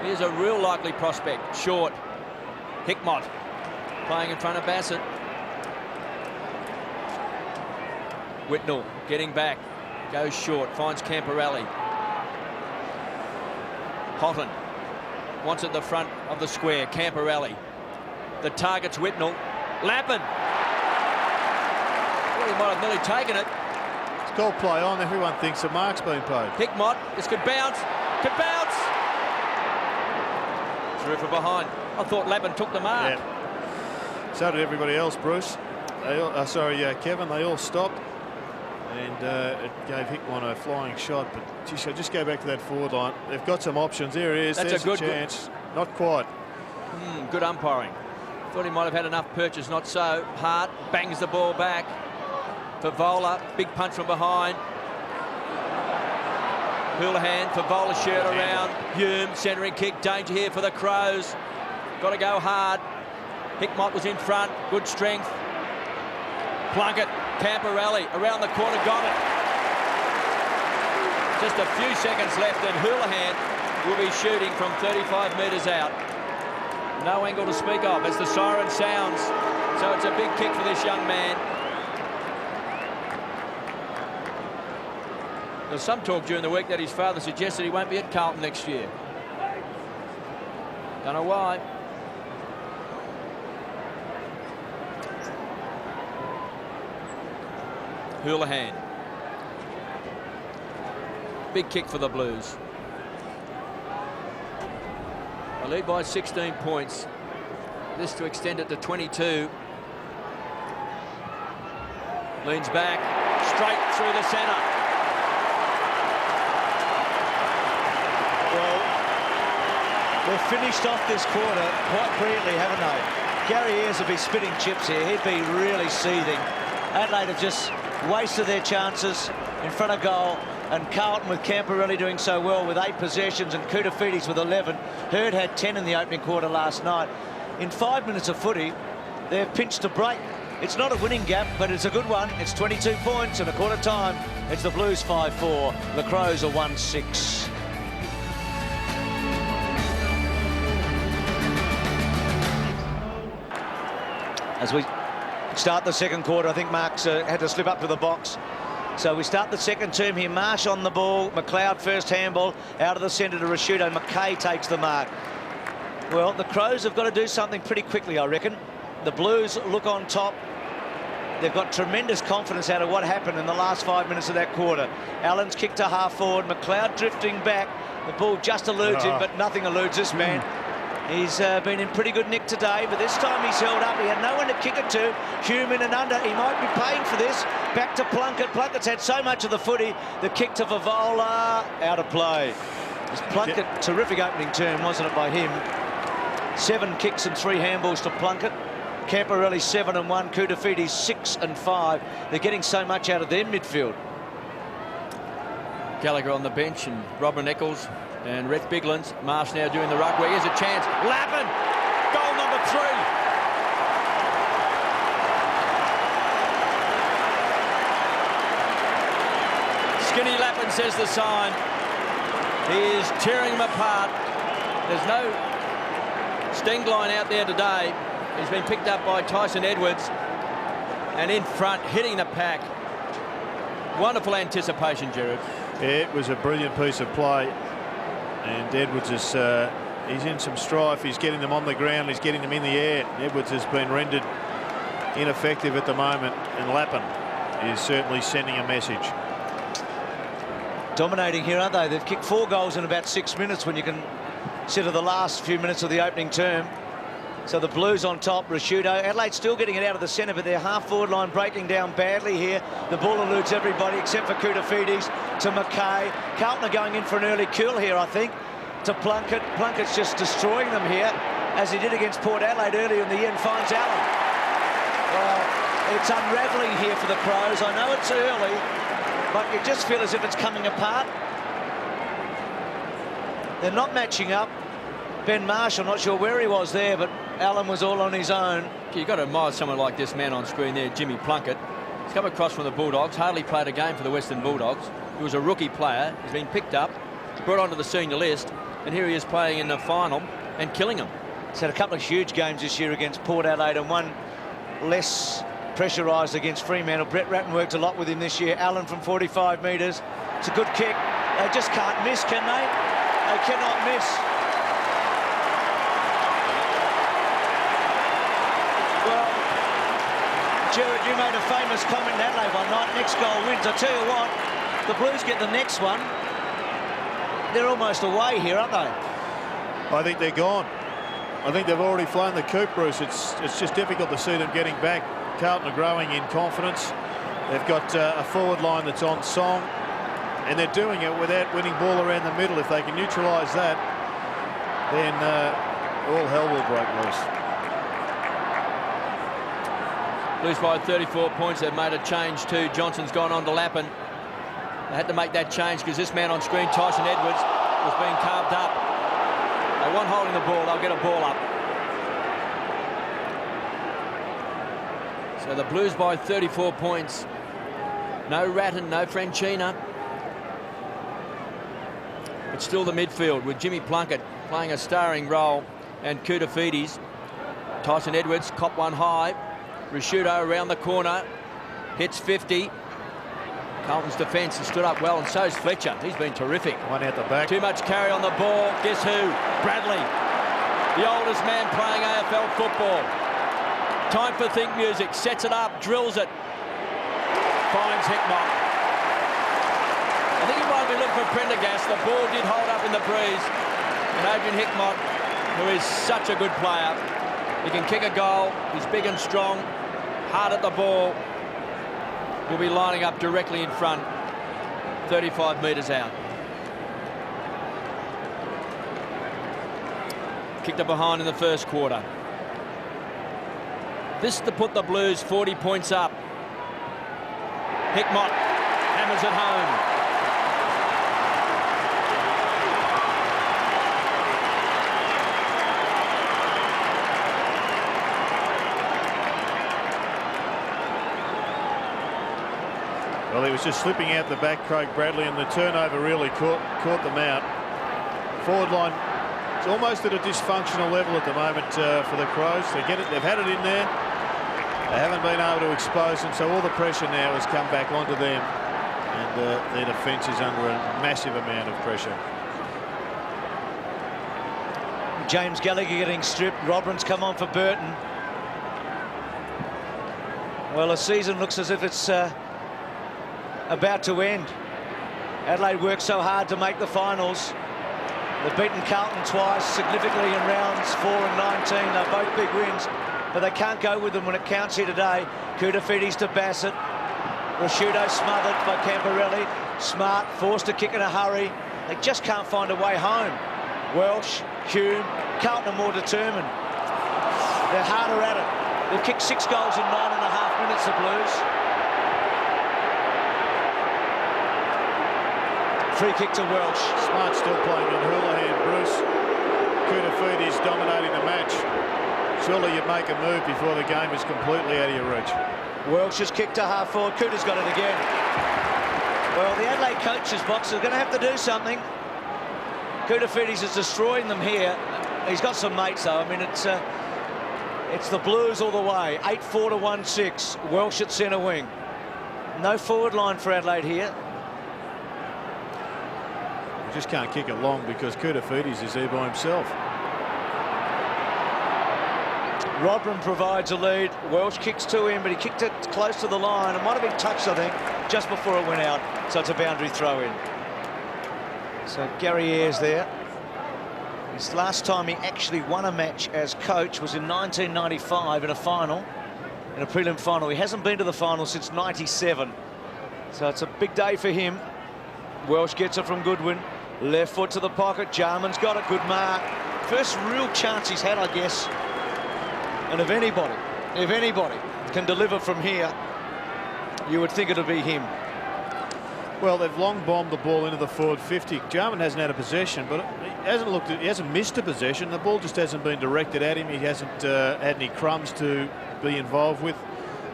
Here's a real likely prospect. Short. Hickmott playing in front of Bassett. Whitnell getting back. Goes short. Finds Camporelli. Houghton wants at the front of the square. Camporelli. The target's Whitnell. Lappin. Well, he might have nearly taken it. It's called play on. Everyone thinks the mark's been paid. Hickmott. This could bounce. Could bounce. Through for behind. I thought Lappin took the mark. Yeah. So did everybody else, Bruce. They all, Kevin. They all stopped. And it gave Hickmott a flying shot. But geez, I'll just go back to that forward line. They've got some options. There it is. There's a chance. Not quite. Good umpiring. Thought he might have had enough purchase. Not so. Hart bangs the ball back. Favola. Big punch from behind. Houlihan. Favola shirt around. Hume. Centering kick. Danger here for the Crows. Got to go hard. Hickmott was in front. Good strength. Plunkett. Camporelli around the corner, got it. Just a few seconds left and Houlihan will be shooting from 35 metres out. No angle to speak of as the siren sounds. So it's a big kick for this young man. There's some talk during the week that his father suggested he won't be at Carlton next year. Don't know why. Houlihan. Big kick for the Blues. They lead by 16 points. This to extend it to 22. Leans back, straight through the centre. Well, they've finished off this quarter quite brilliantly, haven't they? Gary Ayres will be spitting chips here. He'd be really seething. Adelaide have just wasted their chances in front of goal, and Carlton with Camporelli doing so well with 8 possessions and Koutafidis with 11. Hurd had 10 in the opening quarter last night. In 5 minutes of footy, they've pinched a break. It's not a winning gap, but it's a good one. It's 22 points and a quarter time. It's the Blues 5-4. The Crows are 1-6. As we start the second quarter, I think Mark's had to slip up to the box. So we start the second term here. Marsh on the ball. McLeod first handball out of the centre to Rashudo. McKay takes the mark. Well, the Crows have got to do something pretty quickly, I reckon. The Blues look on top. They've got tremendous confidence out of what happened in the last 5 minutes of that quarter. Allen's kicked to half forward. McLeod drifting back. The ball just eludes him, but nothing eludes this man. He's been in pretty good nick today, but this time he's held up. He had no one to kick it to. Hume in and under. He might be paying for this. Back to Plunkett. Plunkett's had so much of the footy. The kick to Favola. Out of play. It's Plunkett. Terrific opening term, wasn't it, by him? 7 kicks and 3 handballs to Plunkett. Camporelli 7 and 1. Koutafidis 6 and 5. They're getting so much out of their midfield. Gallagher on the bench and Robin Eccles. And Rhett Biglands. Marsh now doing the ruck where here's a chance. Lappin! Goal number 3. Skinny Lappin, says the sign. He is tearing them apart. There's no Stengline out there today. He's been picked up by Tyson Edwards. And in front, hitting the pack. Wonderful anticipation, Gerard. Yeah, it was a brilliant piece of play. And Edwards is he's in some strife. He's getting them on the ground. He's getting them in the air. Edwards has been rendered ineffective at the moment. And Lappin is certainly sending a message. Dominating here, aren't they? They've kicked 4 goals in about 6 minutes when you consider the last few minutes of the opening term. So the Blues on top. Rashudo. Adelaide still getting it out of the centre, but their half-forward line breaking down badly here. The ball eludes everybody except for Koutafidis to McKay. Carlton are going in for an early kill here, I think, to Plunkett. Plunkett's just destroying them here, as he did against Port Adelaide earlier in the year, and finds Allen. Well, it's unravelling here for the Crows. I know it's early, but you just feel as if it's coming apart. They're not matching up. Ben Marsh, I'm not sure where he was there, but Allen was all on his own. you've got to admire someone like this man on screen there, Jimmy Plunkett. He's come across from the Bulldogs, hardly played a game for the Western Bulldogs. He was a rookie player. He's been picked up, brought onto the senior list, and here he is playing in the final and killing them. He's had a couple of huge games this year against Port Adelaide and one less pressurised against Fremantle. Brett Ratton worked a lot with him this year. Allen from 45 metres. It's a good kick. They just can't miss, can they? They cannot miss. Well, Gerard, you made a famous comment in Adelaide one night. Next goal wins. I tell you what, the Blues get the next one. They're almost away here, aren't they? I think they're gone. I think they've already flown the coop, Bruce. It's just difficult to see them getting back. Carlton are growing in confidence. They've got a forward line that's on song, and they're doing it without winning ball around the middle. If they can neutralise that, then all hell will break loose. Blues by 34 points. They've made a change too. Johnson's gone on to Lappin. They had to make that change because this man on screen, Tyson Edwards, was being carved up. They want holding the ball. They'll get a ball up. So the Blues by 34 points. No Ratton, no Franchina. But still the midfield with Jimmy Plunkett playing a starring role and Koutafidis. Tyson Edwards, cop one high. Rashudo around the corner. Hits 50. Carlton's defence has stood up well, and so's Fletcher. He's been terrific. One out the back. Too much carry on the ball. Guess who? Bradley. The oldest man playing AFL football. Time for think music. Sets it up, drills it. Finds Hickmott. I think he might be looking for Prendergast. The ball did hold up in the breeze. And Adrian Hickmott, who is such a good player, he can kick a goal. He's big and strong, hard at the ball. Will be lining up directly in front, 35 metres out. Kicked it behind in the first quarter. This to put the Blues 40 points up. Hickmott hammers it home. Well, he was just slipping out the back, Craig Bradley, and the turnover really caught them out. Forward line, it's almost at a dysfunctional level at the moment for the Crows. They've had it in there. They haven't been able to expose them, so all the pressure now has come back onto them, and their defence is under a massive amount of pressure. James Gallagher getting stripped. Robin's come on for Burton. Well, the season looks as if it's about to end. Adelaide worked so hard to make the finals. They've beaten Carlton twice, significantly in rounds 4 and 19. They're both big wins, but they can't go with them when it counts here today. Koutafidis to Bassett. Rashudo smothered by Camporelli. Smart forced to kick in a hurry. They just can't find a way home. Welsh, Hume, Carlton are more determined. They're harder at it. They've kicked 6 goals in 9.5 minutes, the Blues. Free kick to Welsh. Smart still playing in Houlihan, Bruce. Koutafidis dominating the match. Surely you'd make a move before the game is completely out of your reach. Welsh has kicked to half forward. Kouta's got it again. Well, the Adelaide coach's box are going to have to do something. Koutafidis is destroying them here. He's got some mates, though. I mean, it's the Blues all the way. 8-4 to 1-6. Welsh at centre wing. No forward line for Adelaide here. Just can't kick it long because Koutafidis is there by himself. Rodman provides a lead. Welsh kicks to him, but he kicked it close to the line. It might have been touched, I think, just before it went out. So it's a boundary throw in. So Gary Ayres there. His last time he actually won a match as coach was in 1995 in a final, in a prelim final. He hasn't been to the final since '97. So it's a big day for him. Welsh gets it from Goodwin. Left foot to the pocket. Jarman's got a good mark. First real chance he's had, I guess. And if anybody can deliver from here, you would think it'll be him. Well, they've long bombed the ball into the forward 50. Jarman hasn't had a possession, but he hasn't missed a possession. The ball just hasn't been directed at him. He hasn't had any crumbs to be involved with.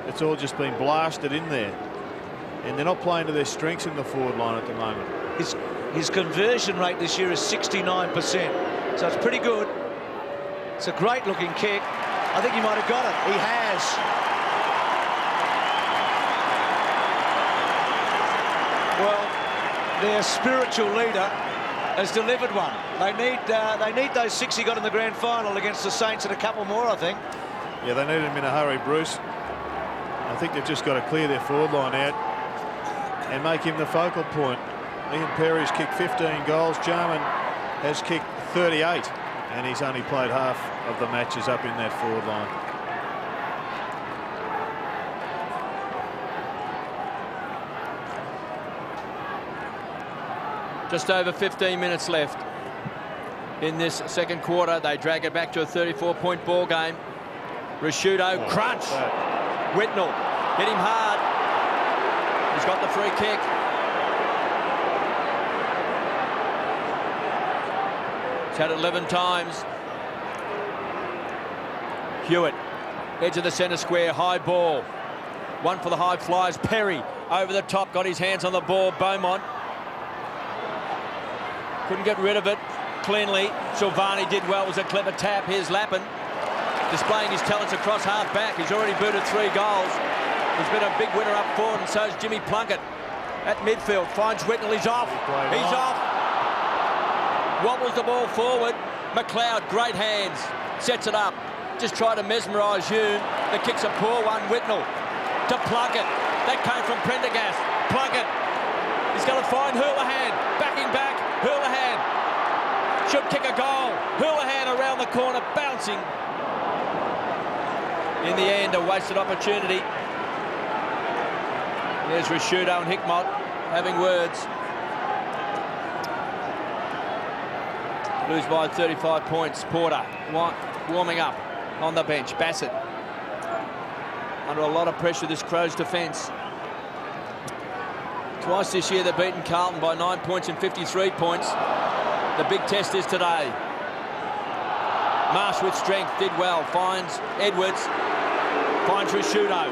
It's all just been blasted in there. And they're not playing to their strengths in the forward line at the moment. His conversion rate this year is 69%, so it's pretty good. It's a great looking kick. I think he might have got it. He has. Well, their spiritual leader has delivered one. They need those 6 he got in the grand final against the Saints and a couple more, I think. Yeah, they need him in a hurry, Bruce. I think they've just got to clear their forward line out and make him the focal point. Ian Perry's kicked 15 goals. Jarman has kicked 38, and he's only played half of the matches up in that forward line. Just over 15 minutes left in this second quarter. They drag it back to a 34-point ball game. Rashudo, crunch. Whitnell, hit him hard. He's got the free kick. He's had it 11 times. Hewitt, edge of the centre square, high ball. One for the high flyers. Perry over the top, got his hands on the ball. Beaumont couldn't get rid of it cleanly. Silvani did well. It was a clever tap. Here's Lappin displaying his talents across half back. He's already booted 3 goals. He's been a big winner up forward, and so's Jimmy Plunkett at midfield. Finds Whitnell. He's off. He's off. Wobbles the ball forward. McLeod, great hands. Sets it up. Just try to mesmerise Hume. The kick's a poor one. Whitnell to Plunkett. That came from Prendergast. Plunkett. He's going to find Houlihan. Backing back. Houlihan should kick a goal. Houlihan around the corner, bouncing. In the end, a wasted opportunity. There's Rashudo and Hickmott having words. Lose by 35 points. Porter warming up on the bench. Bassett under a lot of pressure, this Crows defence. Twice this year they've beaten Carlton by 9 points and 53 points. The big test is today. Marsh with strength, did well. Finds Edwards. Finds Rashudo.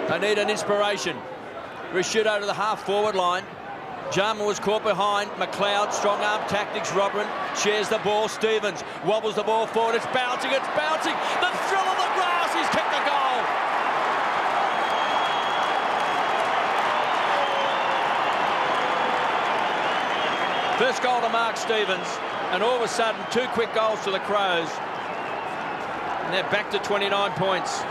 They need an inspiration. Rashudo to the half-forward line. Jarman was caught behind. McLeod, strong-arm tactics. Robin shares the ball. Stevens wobbles the ball forward. It's bouncing, it's bouncing. The thrill of the grass. He's kicked the goal. First goal to Mark Stevens, and all of a sudden 2 quick goals to the Crows, and they're back to 29 points.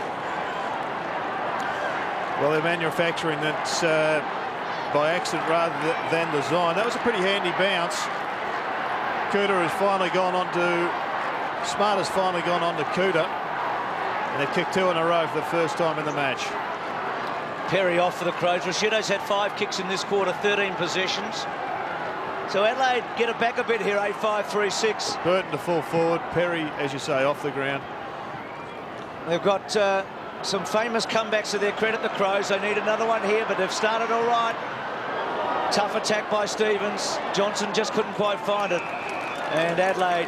Well, they're manufacturing that by accident rather than design. That was a pretty handy bounce. Cooter has finally gone on to Smart has finally gone on to Cooter, and they've kicked 2 in a row for the first time in the match. Perry off for the Crows. Rashudo's had 5 kicks in this quarter, 13 possessions. So Adelaide get it back a bit here, 8-5-3-6. Burton to full forward. Perry, as you say, off the ground. They've got some famous comebacks to their credit, the Crows. They need another one here, but they've started all right. Tough attack by Stevens. Johnson just couldn't quite find it. And Adelaide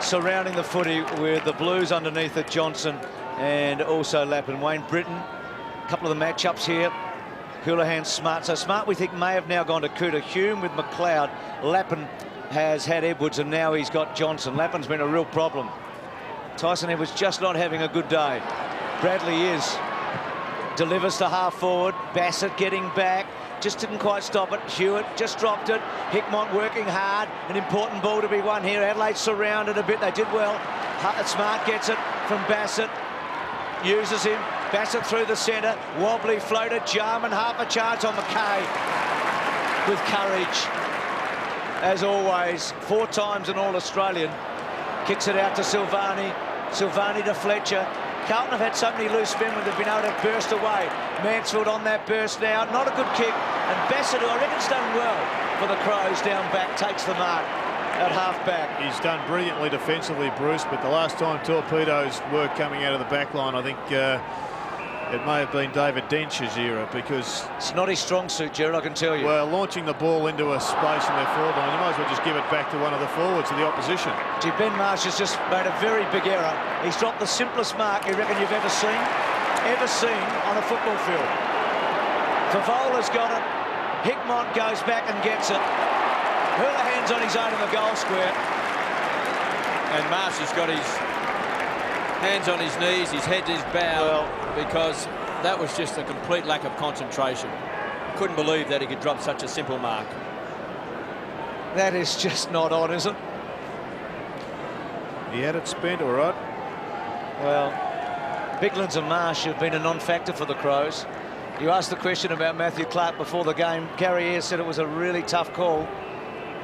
surrounding the footy with the Blues underneath it, Johnson and also Lappin. Wayne Britton, a couple of the matchups here. Houlihan, Smart. So Smart, we think, may have now gone to Cooter. Hume with McLeod. Lappin has had Edwards, and now he's got Johnson. Lappin's been a real problem. Tyson Edwards just not having a good day. Bradley is. Delivers to half forward. Bassett getting back. Just didn't quite stop it. Hewitt just dropped it. Hickmott working hard. An important ball to be won here. Adelaide surrounded a bit. They did well. Smart gets it from Bassett. Uses him. Bassett through the centre. Wobbly floater. Jarman half a chance on McKay. With courage. As always. 4 times an All-Australian. Kicks it out to Silvani. Silvani to Fletcher. Carlton have had so many loose men when they've been able to burst away. Mansfield on that burst now. Not a good kick. And Bassett, who I reckon's done well for the Crows down back, takes the mark at half-back. He's done brilliantly defensively, Bruce, but the last time torpedoes were coming out of the back line, I think It may have been David Dench's era, because It's not his strong suit, Gerard, I can tell you. well, launching the ball into a space in their forward line, you might as well just give it back to one of the forwards of the opposition. Gee, Ben Marsh has just made a very big error. He's dropped the simplest mark you reckon you've ever seen on a football field. Favola's got it. Hickmott goes back and gets it. Hurley's on his own in the goal square. And Marsh has got his hands on his knees, his head is bowed, because that was just a complete lack of concentration. Couldn't believe that he could drop such a simple mark. That is just not on, is it? He had it spent, all right. Well, Biglands and Marsh have been a non-factor for the Crows. You asked the question about Matthew Clark before the game. Gary Ayres said it was a really tough call,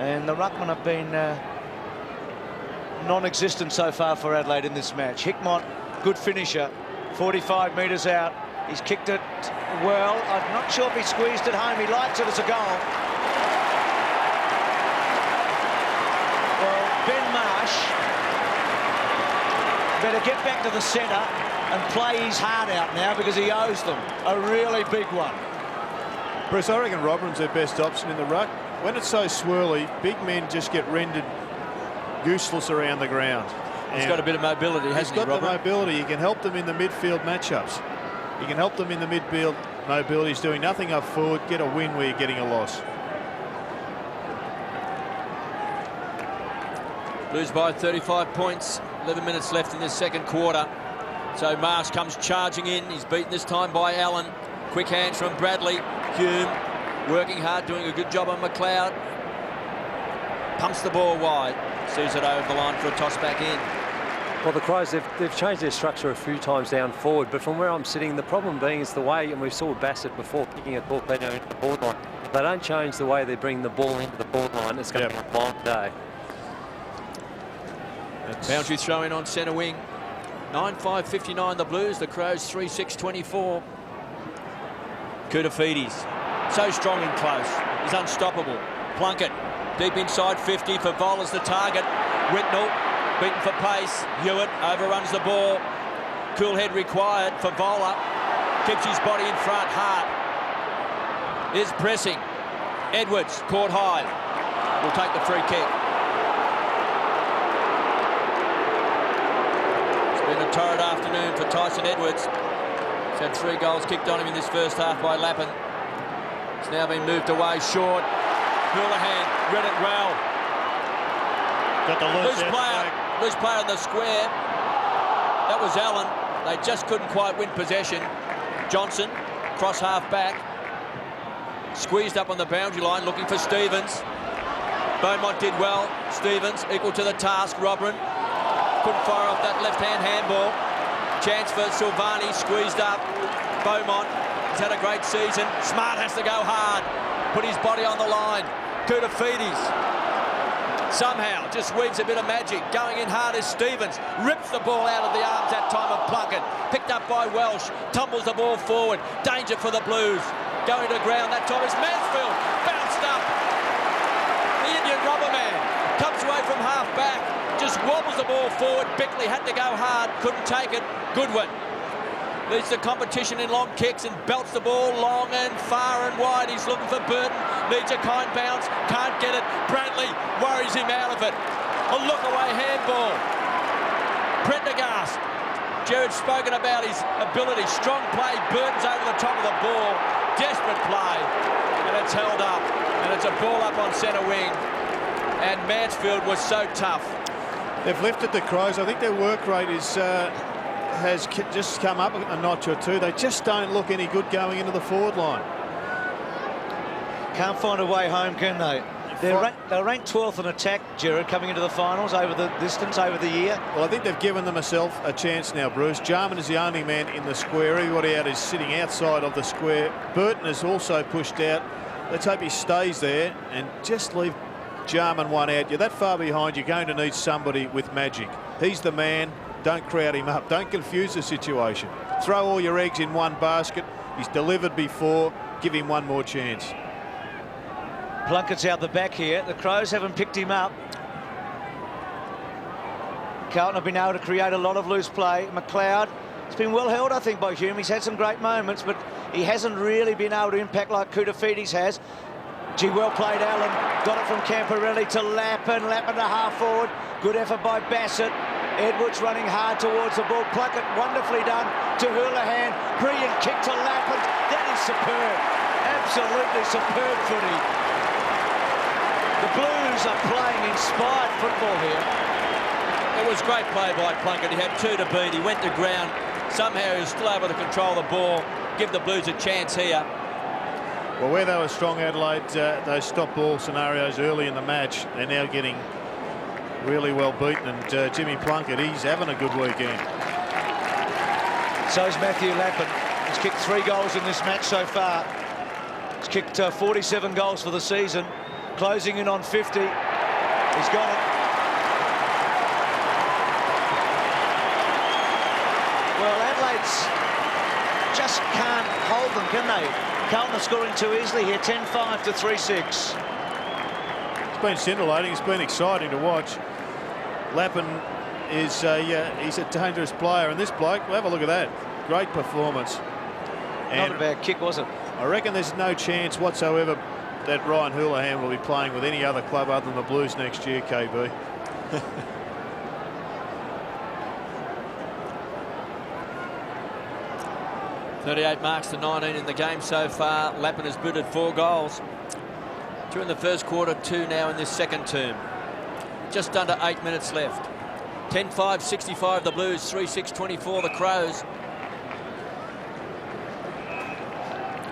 and the ruckmen have been non-existent so far for Adelaide in this match. Hickmott, good finisher, 45 metres out. He's kicked it well. I'm not sure if he squeezed it home. He likes it as a goal. Well, Ben Marsh better get back to the centre and play his heart out now, because he owes them a really big one. Bruce, I reckon Robin's their best option in the ruck. When it's so swirly, big men just get rendered useless around the ground. He's got a bit of mobility, hasn't he, He's got Robert? the mobility. He can help them in the midfield matchups. He can help them in the midfield mobility. He's doing nothing up forward. Get a win where you're getting a loss. Blues by 35 points. 11 minutes left in the second quarter. So Marsh comes charging in. He's beaten this time by Allen. Quick hands from Bradley. Hume working hard, doing a good job on McLeod. Pumps the ball wide. Sees it over the line for a toss back in. Well, the Crows, they've changed their structure a few times down forward, but from where I'm sitting, the problem being is the way, and we saw Bassett before picking a torpedo into the forward line. If they don't change the way they bring the ball into the forward line, it's going to be a long day. Boundary throw in on centre wing. 9-5-59 the Blues. The Crows 3-6-24. Koutafidis, so strong and close. He's unstoppable. Plunkett deep inside 50. Favola's the target. Whitnell beaten for pace. Hewitt overruns the ball. Cool head required. Favola keeps his body in front. Hart is pressing. Edwards caught high. Will take the free kick. It's been a torrid afternoon for Tyson Edwards. He's had 3 goals kicked on him in this first half by Lappin. It's now been moved away short. Houlihan read it well. Got the Loose player in the square. That was Allen. They just couldn't quite win possession. Johnson, cross half back. Squeezed up on the boundary line, looking for Stevens. Beaumont did well. Stevens equal to the task. Robin couldn't fire off that left-hand handball. Chance for Silvani, squeezed up. Beaumont has had a great season. Smart has to go hard. Put his body on the line. Koutafidis somehow just weaves a bit of magic. Going in hard is Stevens. Rips the ball out of the arms that time of Plunkett. Picked up by Welsh. Tumbles the ball forward. Danger for the Blues. Going to ground. That time is Mansfield. Bounced up. The Indian rubber man comes away from half back. Just wobbles the ball forward. Bickley had to go hard. Couldn't take it. Goodwin leads the competition in long kicks and belts the ball long and far and wide. He's looking for Burton. Needs a kind bounce. Can't get it. Bradley worries him out of it. A look away handball. Prendergast. Jared's spoken about his ability. Strong play. Burton's over the top of the ball. Desperate play. And it's held up. And it's a ball up on centre wing. And Mansfield was so tough. They've lifted the Crows. I think their work rate is has just come up a notch or two. They just don't look any good going into the forward line. Can't find a way home, can they? They're ranked 12th in attack, Gerard, coming into the finals over the distance, over the year. Well, I think they've given themselves a chance now, Bruce. Jarman is the only man in the square. Everybody out is sitting outside of the square. Burton is also pushed out. Let's hope he stays there and just leave Jarman one out. You're that far behind, you're going to need somebody with magic. He's the man. Don't crowd him up. Don't confuse the situation. Throw all your eggs in one basket. He's delivered before. Give him one more chance. Plunkett's out the back here. The Crows haven't picked him up. Carlton have been able to create a lot of loose play. McLeod It's been well held, I think, by Hume. He's had some great moments, but he hasn't really been able to impact like Koutafidis has. Gee, well played, Allen. Got it from Camporelli to Lappin. Lappin to half forward. Good effort by Bassett. Edwards running hard towards the ball. Plunkett, wonderfully done to Houlihan. Brilliant kick to Lappin. That is superb. Absolutely superb footy. The Blues are playing inspired football here. It was great play by Plunkett. He had 2 to beat. He went to ground. Somehow he was still able to control the ball. Give the Blues a chance here. Well, where they were strong, Adelaide, those stop ball scenarios early in the match, they're now getting really well beaten. And Jimmy Plunkett, he's having a good weekend. So is Matthew Lappin. He's kicked 3 goals in this match so far. He's kicked 47 goals for the season. Closing in on 50. He's got it. Well, Adelaide's just can't hold them, can they? Carlton are scoring too easily here, 10-5 to 3-6. It's been scintillating. It's been exciting to watch. Lappin is he's a dangerous player, and this bloke, well, have a look at that. Great performance. Not a bad kick, was it? I reckon there's no chance whatsoever that Ryan Houlihan will be playing with any other club other than the Blues next year, KB. 38 marks to 19 in the game so far. Lappin has booted 4 goals. 2 in the first quarter, 2 now in this second term. Just under 8 minutes left. 10-5, 65 the Blues, 3-6, 24 the Crows.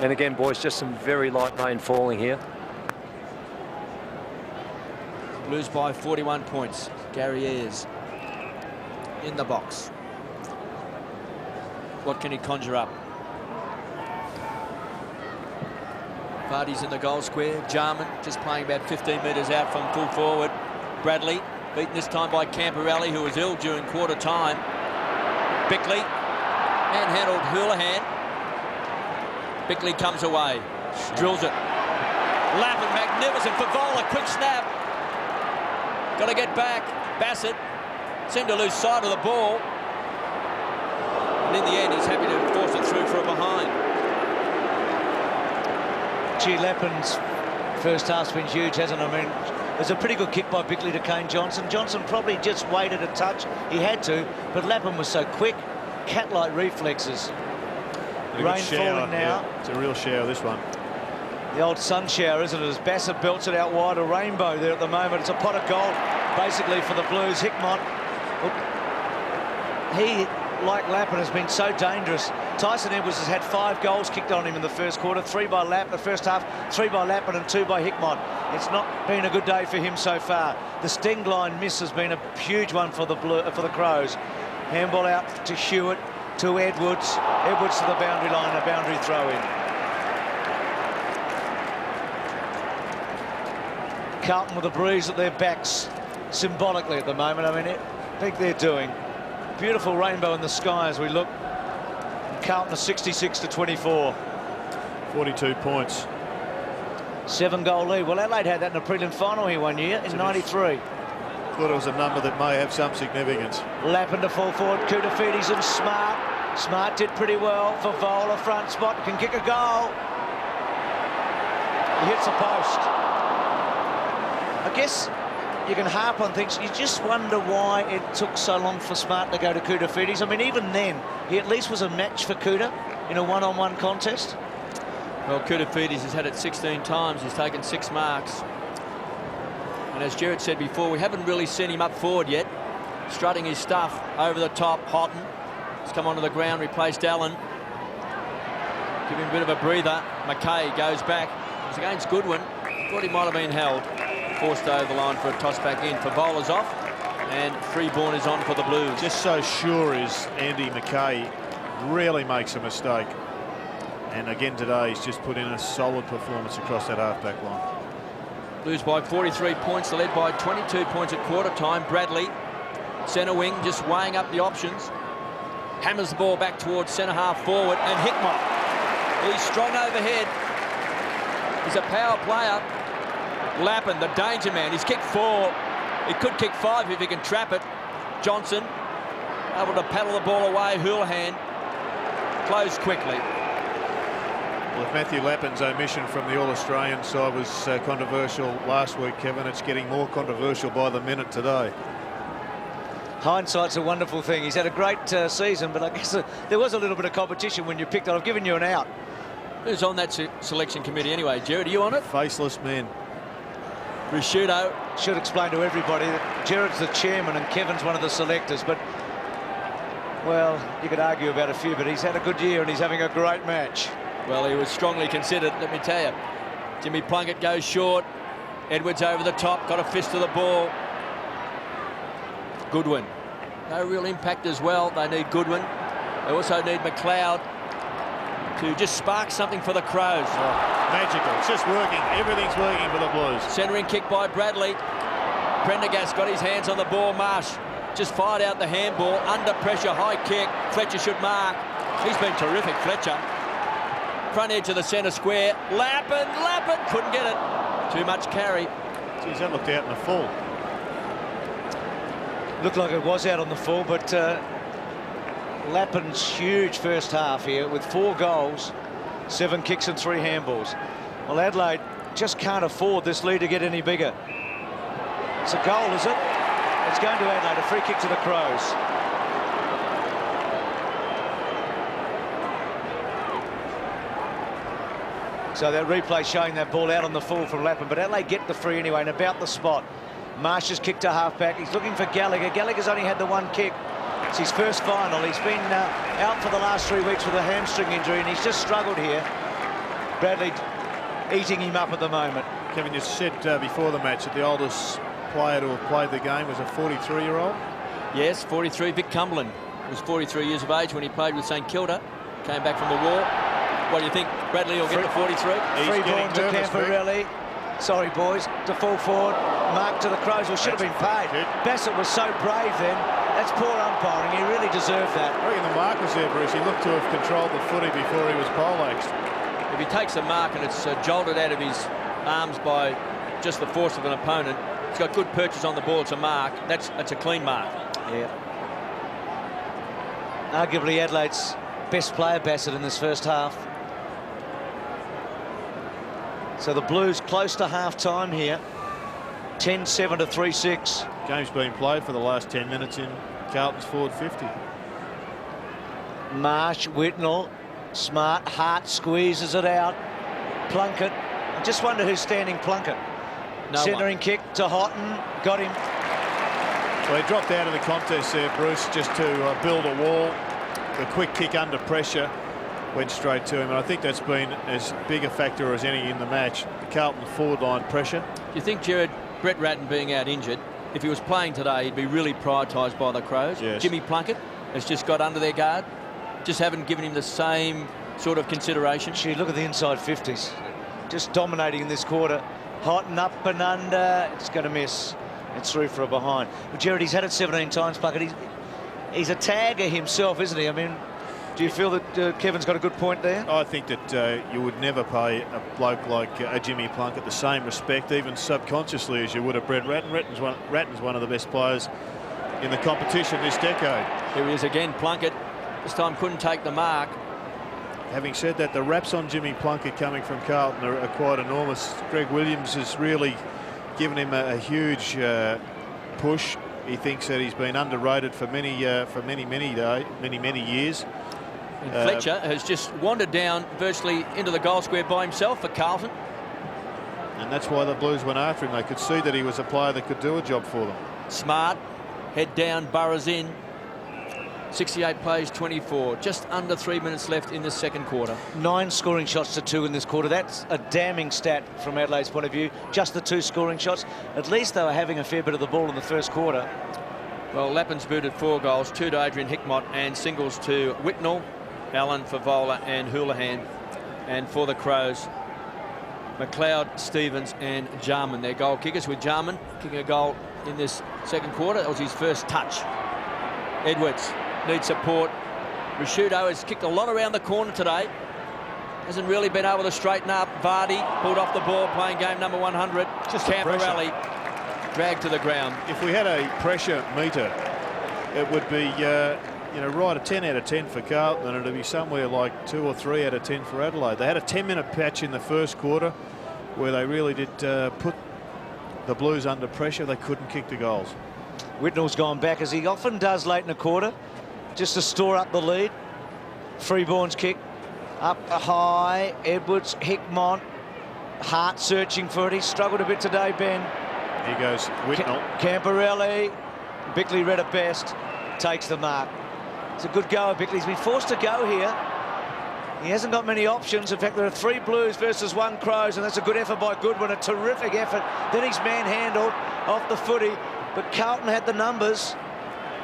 And again, boys, just some very light rain falling here. Blues by 41 points. Gary Ayres in the box. What can he conjure up? Vardy's in the goal square. Jarman just playing about 15 metres out from full forward. Bradley beaten this time by Camporelli, who was ill during quarter time. Bickley manhandled Houlihan. Bickley comes away, drills it. Lappin, magnificent for Vola, quick snap. Got to get back. Bassett seemed to lose sight of the ball. And in the end, he's happy to force it through for a behind. Gee, Lappin's first half's been huge, hasn't it? I mean, there's a pretty good kick by Bickley to Kane Johnson. Johnson probably just waited a touch. He had to, but Lappin was so quick. Cat-like reflexes. Rain falling now. Yeah, it's a real shower, this one. The old sun shower, isn't it? As Bassett belts it out wide, a rainbow there at the moment. It's a pot of gold, basically, for the Blues. Hickmott, he, like Lappin, has been so dangerous. Tyson Edwards has had 5 goals kicked on him in the first quarter, 3 by Lappin, the first half, 3 by Lappin and 2 by Hickmott. It's not been a good day for him so far. The sting line miss has been a huge one for the Crows. Handball out to Hewitt, to Edwards. Edwards to the boundary line, a boundary throw in. Carlton with a breeze at their backs symbolically at the moment. I mean, I think they're doing beautiful rainbow in the sky as we look. Carlton are 66 to 24. 42 points. 7-goal lead. Well, Adelaide had that in a prelim final here one year in '93. Thought it was a number that may have some significance. Lappin to fall forward. Koutafidis and Smart. Smart did pretty well for Vola. Front spot, can kick a goal. He hits a post. I guess you can harp on things. You just wonder why it took so long for Smart to go to Koutafidis. I mean, even then, he at least was a match for Kouta in a one-on-one contest. Well, Koutafidis has had it 16 times. He's taken 6 marks. And as Gerard said before, we haven't really seen him up forward yet. Strutting his stuff over the top. Houghton has come onto the ground, replaced Allen. Give him a bit of a breather. McKay goes back. It was against Goodwin. Thought he might have been held. Forced over the line for a toss back in. Favola's off. And Freeborn is on for the Blues. Just so sure is Andy McKay. Rarely makes a mistake. And again today, he's just put in a solid performance across that half-back line. Blues by 43 points. They're led by 22 points at quarter time. Bradley, centre wing, just weighing up the options. Hammers the ball back towards centre half forward. And Hickmott, he's strong overhead. He's a power player. Lappin, the danger man. He's kicked 4. He could kick 5 if he can trap it. Johnson able to paddle the ball away. Houlihan closed quickly. Well, if Matthew Lappin's omission from the All-Australian side was controversial last week, Kevin, it's getting more controversial by the minute today. Hindsight's a wonderful thing. He's had a great season, but I guess there was a little bit of competition when you picked it. I've given you an out. Who's on that selection committee anyway? Jared, are you on it? Faceless men. Prosciutto should explain to everybody that Jared's the chairman and Kevin's one of the selectors, but, well, you could argue about a few, but he's had a good year and he's having a great match. Well, he was strongly considered, let me tell you. Jimmy Plunkett goes short. Edwards over the top, got a fist of the ball. Goodwin. No real impact as well. They need Goodwin. They also need McLeod to just spark something for the Crows. Oh, magical. It's just working. Everything's working for the Blues. Centering kick by Bradley. Prendergast got his hands on the ball. Marsh just fired out the handball. Under pressure, high kick. Fletcher should mark. He's been terrific, Fletcher. Front edge of the centre square. Lappin couldn't get it. Too much carry. Geez, that looked out in the full. Looked like it was out on the full, but Lappin's huge first half here with 4 goals, 7 kicks and 3 handballs. Well, Adelaide just can't afford this lead to get any bigger. It's a goal, is it? It's going to Adelaide, a free kick to the Crows. So that replay showing that ball out on the full from Lappin, but Adelaide get the free anyway and about the spot. Marsh has kicked to half-back. He's looking for Gallagher. Gallagher's only had the 1 kick. It's his first final. He's been out for the last 3 weeks with a hamstring injury, and he's just struggled here. Bradley eating him up at the moment. Kevin, you said before the match that the oldest player to have played the game was a 43-year-old. Yes, 43. Vic Cumberland was 43 years of age when he played with St Kilda. Came back from the war. What do you think? Bradley will get to 43? Free ball to Camporelli. Sorry, boys, to full forward. Mark to the Crows. Well, should have been paid. Bassett was so brave then. That's poor umpiring. He really deserved that. I reckon the mark was there, Bruce. He looked to have controlled the footy before he was poleaxed. If he takes a mark and it's jolted out of his arms by just the force of an opponent, he's got good purchase on the ball. It's a mark. That's a clean mark. Yeah. Arguably Adelaide's best player, Bassett, in this first half. So the Blues close to half-time here. 10-7 to 3-6. Game's been played for the last 10 minutes in Carlton's forward 50. Marsh, Whitnell, Smart, Hart squeezes it out. Plunkett. I just wonder who's standing Plunkett. Centering kick to Houghton. Got him. Well, he dropped out of the contest there, Bruce, just to build a wall. The quick kick under pressure went straight to him, and I think that's been as big a factor as any in the match. The Carlton forward line pressure. Do you think, Jared, Brett Ratton being out injured, if he was playing today, he'd be really prioritised by the Crows? Yes. Jimmy Plunkett has just got under their guard. Just haven't given him the same sort of consideration. Gee, look at the inside 50s. Just dominating in this quarter. Houghton up and under. It's going to miss. It's through for a behind. But Jared, he's had it 17 times, Plunkett. He's a tagger himself, isn't he? I mean, do you feel that Kevin's got a good point there? I think that you would never pay a bloke like a Jimmy Plunkett the same respect, even subconsciously, as you would have Brett Ratton. Ratton's one of the best players in the competition this decade. Here he is again, Plunkett. This time couldn't take the mark. Having said that, the raps on Jimmy Plunkett coming from Carlton are quite enormous. Greg Williams has really given him a huge push. He thinks that he's been underrated for many years. And Fletcher has just wandered down virtually into the goal square by himself for Carlton. And that's why the Blues went after him. They could see that he was a player that could do a job for them. Smart, head down, Burrows in. 68 plays, 24. Just under 3 minutes left in the second quarter. 9 scoring shots to 2 in this quarter. That's a damning stat from Adelaide's point of view. Just the 2 scoring shots. At least they were having a fair bit of the ball in the first quarter. Well, Lappin's booted 4 goals, 2 to Adrian Hickmott and singles to Whitnell, Allen, Favola and Houlihan. And for the Crows, McLeod, Stevens and Jarman. Their goal kickers, with Jarman kicking a goal in this second quarter. That was his first touch. Edwards needs support. Prosciutto has kicked a lot around the corner today. Hasn't really been able to straighten up. Vardy pulled off the ball, playing game number 100. Just Camporelli dragged to the ground. If we had a pressure meter it would be right, a 10 out of 10 for Carlton, and it'd be somewhere like 2 or 3 out of 10 for Adelaide. They had a 10-minute patch in the first quarter where they really did put the Blues under pressure. They couldn't kick the goals. Whitnall's gone back, as he often does late in the quarter, just to store up the lead. Freeborn's kick up high. Edwards, Hickmott, Hart searching for it. He struggled a bit today, Ben. Here goes Whitnall. Camporelli, Bickley read it best, takes the mark. It's a good go of Bickley. He's been forced to go here. He hasn't got many options. In fact, there are 3 Blues versus 1 Crows, and that's a good effort by Goodwin, a terrific effort. Then he's manhandled off the footy, but Carlton had the numbers,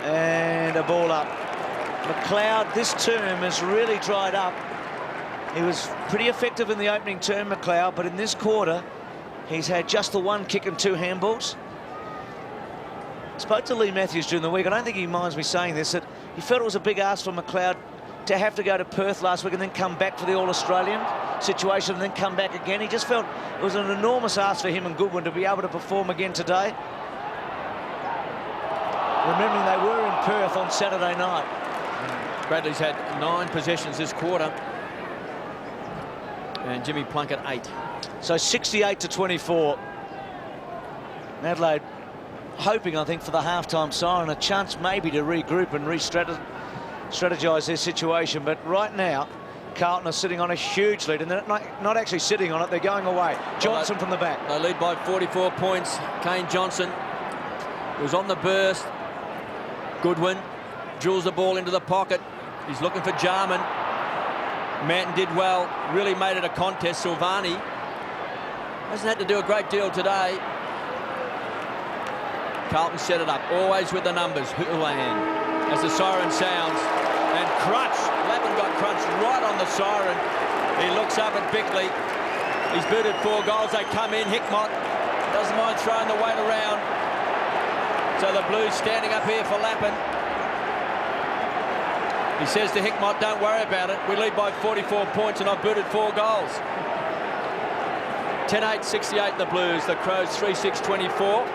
and a ball up. McLeod this term has really dried up. He was pretty effective in the opening term, McLeod, but in this quarter, he's had just the 1 kick and 2 handballs. I spoke to Lee Matthews during the week. I don't think he minds me saying this, that he felt it was a big ask for McLeod to have to go to Perth last week and then come back for the All-Australian situation and then come back again. He just felt it was an enormous ask for him and Goodwin to be able to perform again today. Remembering they were in Perth on Saturday night. Bradley's had 9 possessions this quarter, and Jimmy Plunkett 8. So 68-24. Adelaide hoping, I think, for the halftime siren, a chance maybe to regroup and strategise their situation. But right now, Carlton are sitting on a huge lead, and they're not actually sitting on it, they're going away. Johnson from the back. They lead by 44 points. Kane Johnson was on the burst. Goodwin drills the ball into the pocket. He's looking for Jarman. Manton did well, really made it a contest. Silvani hasn't had to do a great deal today. Carlton set it up, always with the numbers. Houlihan as the siren sounds, and Crunch. Lappin got crunched right on the siren. He looks up at Bickley. He's booted 4 goals. They come in. Hickmott doesn't mind throwing the weight around. So the Blues standing up here for Lappin. He says to Hickmott, don't worry about it. We lead by 44 points and I've booted 4 goals. 10-8, 68 the Blues. The Crows 3-6-24.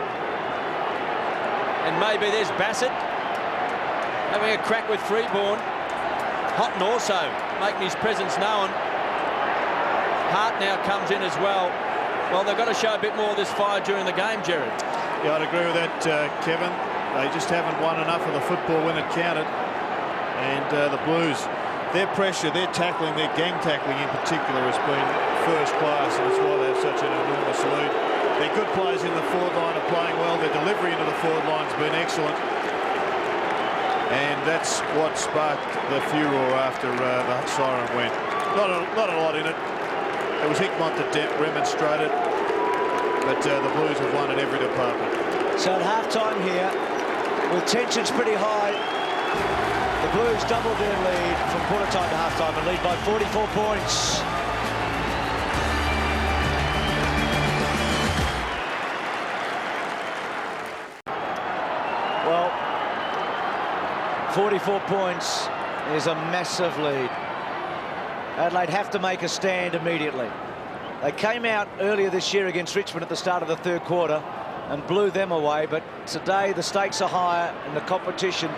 And maybe there's Bassett having a crack with Freeborn. Houghton also making his presence known. Hart now comes in as well. Well, they've got to show a bit more of this fire during the game, Jared. Yeah, I'd agree with that, Kevin. They just haven't won enough of the football when it counted. And the Blues, their pressure, their tackling, their gang tackling in particular has been first class, and that's why they have such an enormous lead. Their good players in the forward line are playing well. Their delivery into the forward line has been excellent. And that's what sparked the furor after the siren went. Not a lot in it. It was Hickmott that remonstrated, but the Blues have won in every department. So at half-time here, with tensions pretty high, the Blues doubled their lead from quarter time to half-time and lead by 44 points. Well, 44 points is a massive lead. Adelaide have to make a stand immediately. They came out earlier this year against Richmond at the start of the 3rd quarter and blew them away, but today the stakes are higher and the competition,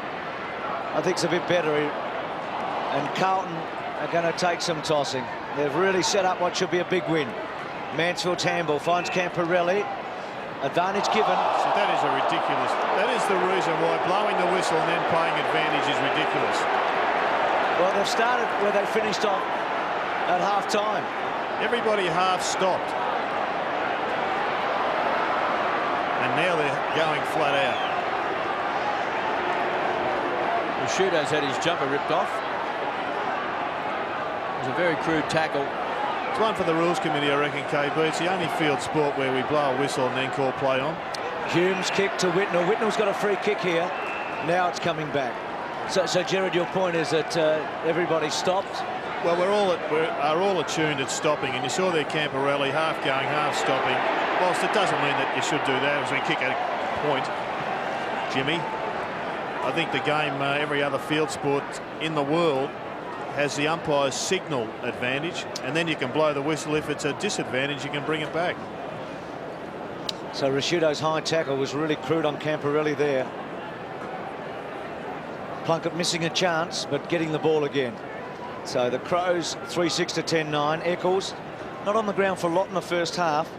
I think, is a bit better. And Carlton are going to take some tossing. They've really set up what should be a big win. Mansfield's handball finds Camporelli. Advantage given. So that is a ridiculous. That is the reason why blowing the whistle and then playing advantage is ridiculous. Well, they've started where they finished off at half-time. Everybody half stopped. And now they're going flat out. The Shooter's had his jumper ripped off. It was a very crude tackle. It's one for the Rules Committee, I reckon, KB. It's the only field sport where we blow a whistle and then call play on. Hume's kick to Whitnall. Whitnall's got a free kick here. Now it's coming back. So Jared, your point is that everybody stopped? Well, we're all attuned at stopping, and you saw there Camporelli half going, half stopping. Whilst it doesn't mean that you should do that as we kick a point, Jimmy, I think the game, every other field sport in the world, has the umpire's signal advantage, and then you can blow the whistle. If it's a disadvantage, you can bring it back. So Rashido's high tackle was really crude on Camporelli there. Plunkett missing a chance, but getting the ball again. So the Crows 3-6 to 10-9. Eccles not on the ground for a lot in the first half.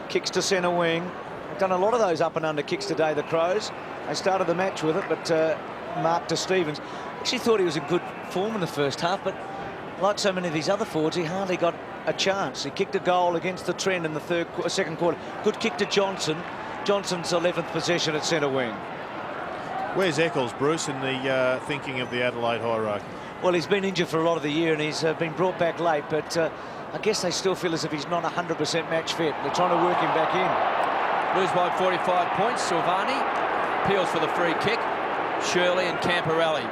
Kicks to centre wing. They've done a lot of those up and under kicks today, the Crows. They started the match with it, but Mark to Stevens. Actually thought he was in good form in the first half, but like so many of these other forwards, he hardly got a chance. He kicked a goal against the Trent in the second quarter. Good kick to Johnson. Johnson's 11th possession at centre wing. Where's Eccles, Bruce, in the thinking of the Adelaide hierarchy? Well, he's been injured for a lot of the year and he's been brought back late, but I guess they still feel as if he's not 100% match fit. They're trying to work him back in. Lose by 45 points. Silvani appeals for the free kick. Shirley and Camporelli.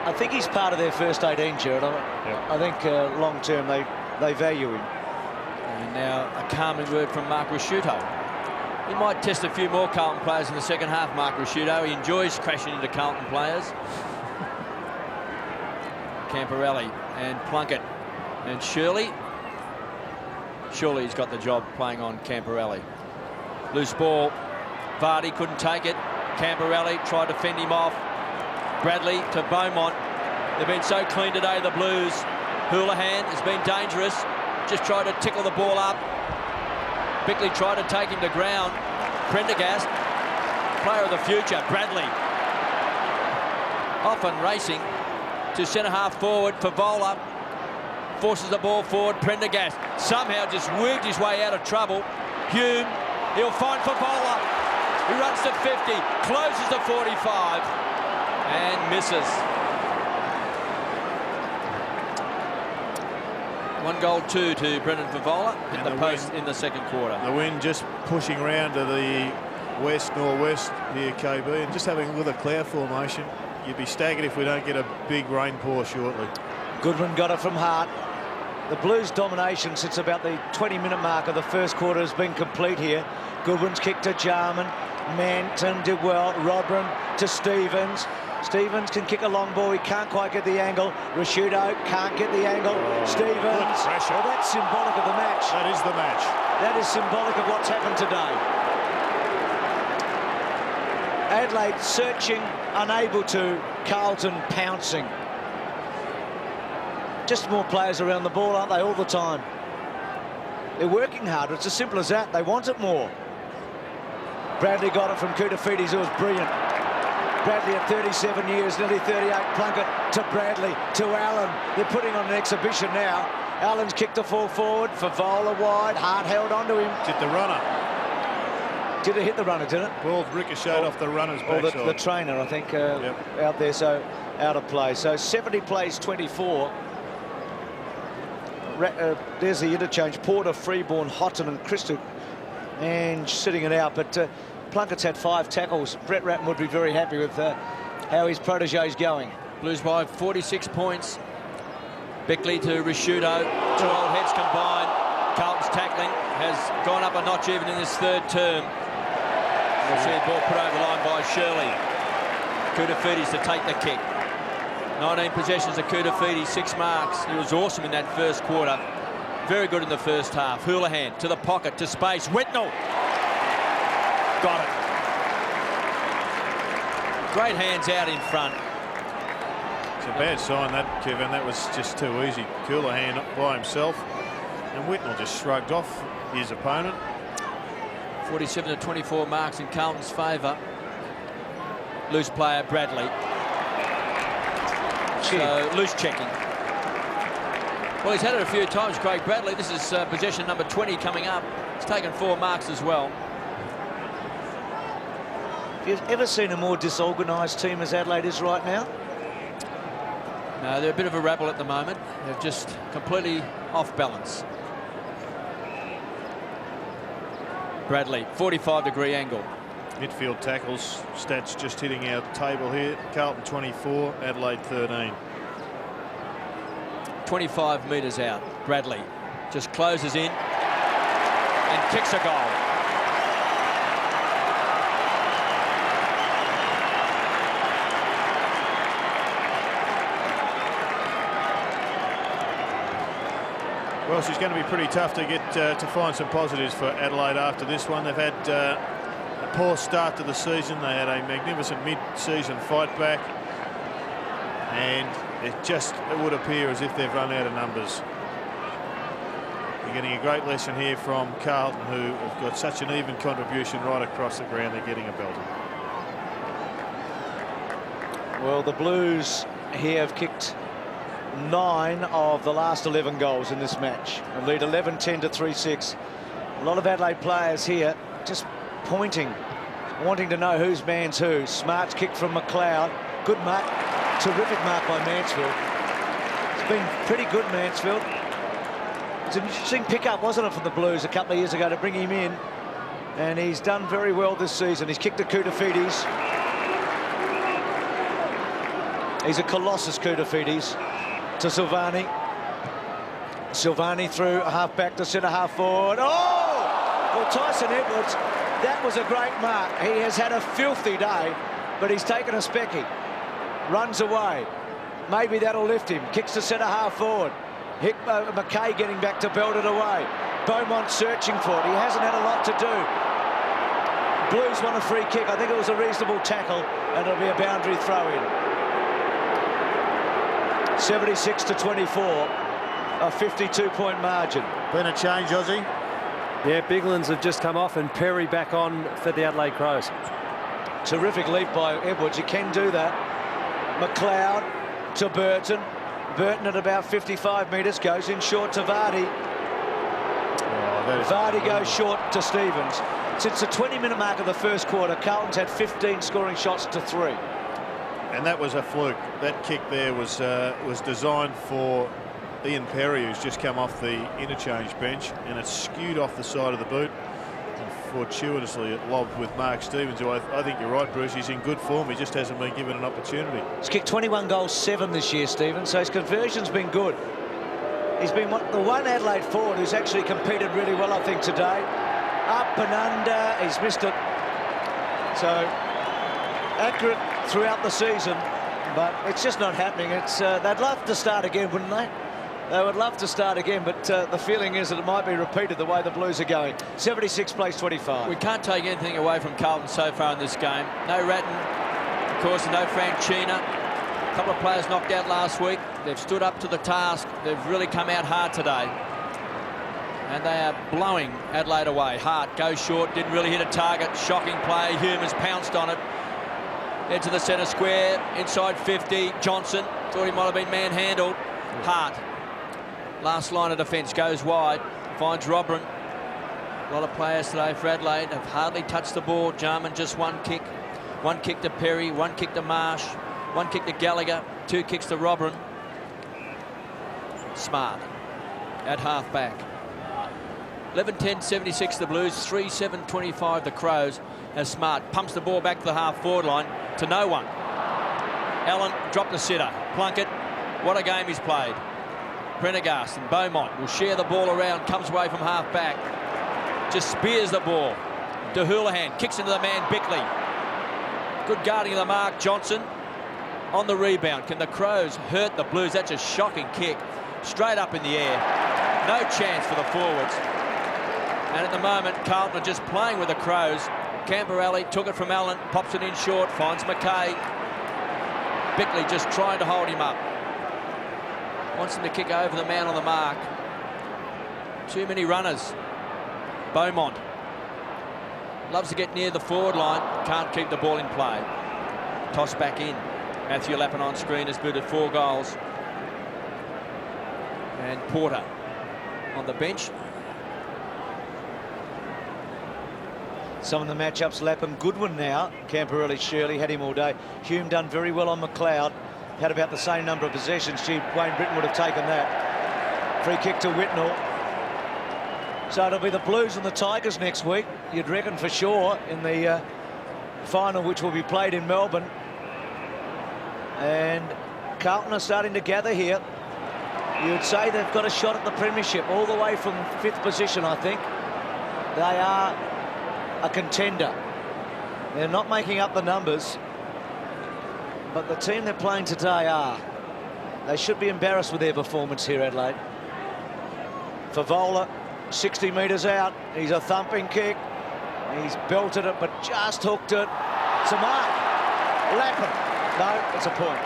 I think he's part of their first 18, Jared. I think long term they value him. And now a calming word from Mark Rasciuto. He might test a few more Carlton players in the second half, Mark Rasciuto. He enjoys crashing into Carlton players. Camporelli and Plunkett and Shirley. Surely he's got the job playing on Camporelli. Loose ball. Vardy couldn't take it. Camporelli tried to fend him off. Bradley to Beaumont. They've been so clean today, the Blues. Houlihan has been dangerous. Just tried to tickle the ball up. Bickley tried to take him to ground. Prendergast, player of the future, Bradley. Off and racing to centre-half forward. Favola forces the ball forward. Prendergast somehow just worked his way out of trouble. Hume, he'll find Favola. He runs to 50, closes to 45, and misses. 1-2 to Brendan Favola at the post in the second quarter. The wind just pushing around to the west-northwest here, KB, and just having a look at the cloud formation. You'd be staggered if we don't get a big rain pour shortly. Goodwin got it from Hart. The Blues' domination since about the 20-minute mark of the first quarter has been complete here. Goodwin's kick to Jarman. Manton did well. Rodram to Stevens. Stevens can kick a long ball. He can't quite get the angle. Rasciuto can't get the angle. Stevens. Well, that's symbolic of the match. That is the match. That is symbolic of what's happened today. Adelaide searching, unable to. Carlton pouncing. Just more players around the ball, aren't they, all the time? They're working harder. It's as simple as that. They want it more. Bradley got it from Koutafidis, who was brilliant. Bradley at 37 years, nearly 38. Plunkett to Bradley, to Allen. They're putting on an exhibition now. Allen's kicked the ball forward. Favola wide. Hart held onto him. Did the runner. Did it hit the runner, didn't it? Ball ricocheted off the runner's backside. The trainer, I think, out there, so out of play. So 70 plays 24. There's the interchange. Porter, Freeborn, Houghton and Christou. And sitting it out, but Plunkett's had 5 tackles. Brett Ratten would be very happy with how his protege's going. Blues by 46 points. Bickley to Rasciuto. 2 old heads combined. Carlton's tackling has gone up a notch even in this third term. We'll see the ball put over the line by Shirley. Koutafidis to take the kick. 19 possessions of Koutafidis, 6 marks. He was awesome in that first quarter. Very good in the first half. Houlihan to the pocket, to space. Whitnell. Got it. Great hands out in front. It's a bad sign, that, Kevin. That was just too easy. Houlihan by himself. And Whitnell just shrugged off his opponent. 47 to 24 marks in Carlton's favour. Loose player, Bradley. So, loose checking. Well, he's had it a few times, Craig Bradley. This is possession number 20 coming up. He's taken 4 marks as well. Have you ever seen a more disorganised team as Adelaide is right now? No, they're a bit of a rabble at the moment. They're just completely off balance. Bradley, 45-degree angle. Midfield tackles, stats just hitting our table here. Carlton 24, Adelaide 13. 25 metres out. Bradley just closes in and kicks a goal. Well, she's going to be pretty tough to get to find some positives for Adelaide after this one. They've had a poor start to the season. They had a magnificent mid-season fight back. And it would appear as if they've run out of numbers. You're getting a great lesson here from Carlton, who have got such an even contribution right across the ground. They're getting a belter. Well, the Blues here have kicked 9 of the last 11 goals in this match and lead 11-10 to 3-6. A lot of Adelaide players here just pointing, wanting to know whose man's who. Smart's kick from McLeod. Good mark. Terrific mark by Mansfield. It's been pretty good, Mansfield. It's an interesting pickup, wasn't it, from the Blues a couple of years ago to bring him in. And he's done very well this season. He's kicked a Koutafidis. He's a colossus, Koutafidis, to Silvani. Silvani through a half-back to centre-half forward. Oh! Well, Tyson Edwards, that was a great mark. He has had a filthy day, but he's taken a specky. Runs away. Maybe that'll lift him. Kicks to centre-half forward. McKay getting back to belt it away. Beaumont searching for it. He hasn't had a lot to do. Blues won a free kick. I think it was a reasonable tackle, and it'll be a boundary throw-in. 76 to 24, a 52-point margin. Been a change, Ozzy. Yeah, Biglands have just come off and Perry back on for the Adelaide Crows. Terrific leap by Edwards. He can do that. McLeod to Burton. Burton at about 55 metres goes in short to Vardy. Vardy goes short to Stevens. Since the 20-minute mark of the first quarter, Carlton's had 15 scoring shots to 3. And that was a fluke. That kick there was designed for Ian Perry, who's just come off the interchange bench, and it's skewed off the side of the boot. And fortuitously, it lobbed with Mark Stevens, who I think you're right, Bruce. He's in good form. He just hasn't been given an opportunity. He's kicked 21 goals, 7 this year, Stevens, so his conversion's been good. He's been the one Adelaide forward who's actually competed really well, I think, today. Up and under, he's missed it. So, accurate throughout the season, but it's just not happening. They'd love to start again, wouldn't they? They would love to start again, but the feeling is that it might be repeated the way the Blues are going. 76 plays 25. We can't take anything away from Carlton so far in this game. No Ratton, of course, no Franchina. A couple of players knocked out last week. They've stood up to the task. They've really come out hard today. And they are blowing Adelaide away. Hart goes short, didn't really hit a target. Shocking play. Hume has pounced on it. Edge of the centre square, inside 50. Johnson thought he might have been manhandled. Hart, last line of defence, goes wide, finds Robran. A lot of players today for Adelaide have hardly touched the ball. Jarman just one kick to Perry, one kick to Marsh, one kick to Gallagher, 2 kicks to Robran. Smart at half back. 11-10, 76 the Blues, 3-7, 25 the Crows, as Smart pumps the ball back to the half-forward line to no one. Allen dropped the sitter. Plunkett, what a game he's played. Prendergast and Beaumont will share the ball around, comes away from half-back. Just spears the ball to Houlihan, kicks into the man Bickley. Good guarding of the mark, Johnson on the rebound. Can the Crows hurt the Blues? That's a shocking kick. Straight up in the air. No chance for the forwards. And at the moment, Carlton are just playing with the Crows. Camperelli took it from Allen, pops it in short, finds McKay. Bickley just trying to hold him up. Wants him to kick over the man on the mark. Too many runners. Beaumont loves to get near the forward line, can't keep the ball in play. Toss back in. Matthew Lappin on screen has booted 4 goals. And Porter on the bench. Some of the matchups, Lapham, Goodwin now. Camperelli, Shirley, had him all day. Hume done very well on McLeod. Had about the same number of possessions. Gee, Wayne Britton would have taken that. Free kick to Whitnell. So it'll be the Blues and the Tigers next week, you'd reckon for sure, in the final, which will be played in Melbourne. And Carlton are starting to gather here. You'd say they've got a shot at the premiership, all the way from 5th position, I think. They are a contender. They're not making up the numbers, but the team they're playing today are. They should be embarrassed with their performance here, Adelaide. Favola, 60 metres out. He's a thumping kick. He's belted it, but just hooked it. It's a mark. Lapham. No, it's a point.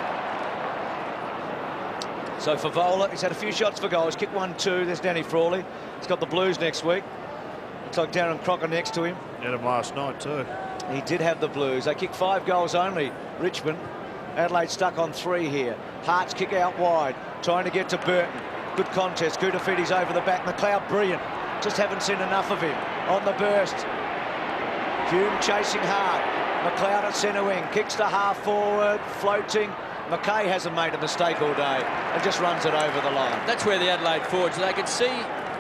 So for Vola, he's had a few shots for goal. He's kicked 1-2. There's Danny Frawley. He's got the Blues next week. Looks like Darren Crocker next to him. Had him last night too. He did have the Blues. They kicked 5 goals only, Richmond. Adelaide stuck on 3 here. Hart's kick out wide, trying to get to Burton. Good contest. Kudafidi's over the back. McLeod, brilliant. Just haven't seen enough of him. On the burst. Hume chasing hard. McLeod at centre wing. Kicks to half forward. Floating. McKay hasn't made a mistake all day and just runs it over the line. That's where the Adelaide forwards, they could see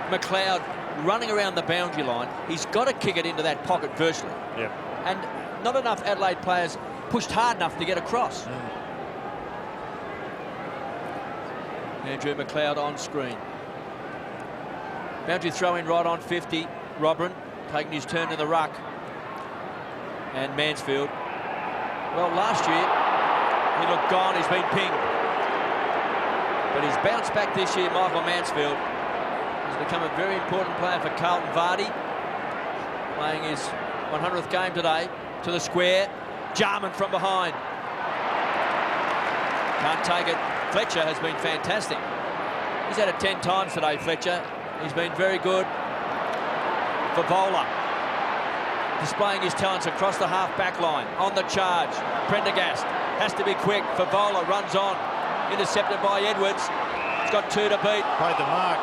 McLeod running around the boundary line. He's got to kick it into that pocket virtually. Yep. And not enough Adelaide players pushed hard enough to get across. Andrew McLeod on screen. Boundary throw in right on 50. Robrin taking his turn in the ruck. And Mansfield. Well, last year he looked gone. He's been pinged. But he's bounced back this year, Michael Mansfield. He's become a very important player for Carlton. Vardy playing his 100th game today. To the square. Jarman from behind. Can't take it. Fletcher has been fantastic. He's had it 10 times today, Fletcher. He's been very good. For Vola. Displaying his talents across the half-back line. On the charge. Prendergast has to be quick. For Vola runs on. Intercepted by Edwards. He's got 2 to beat. Played the mark.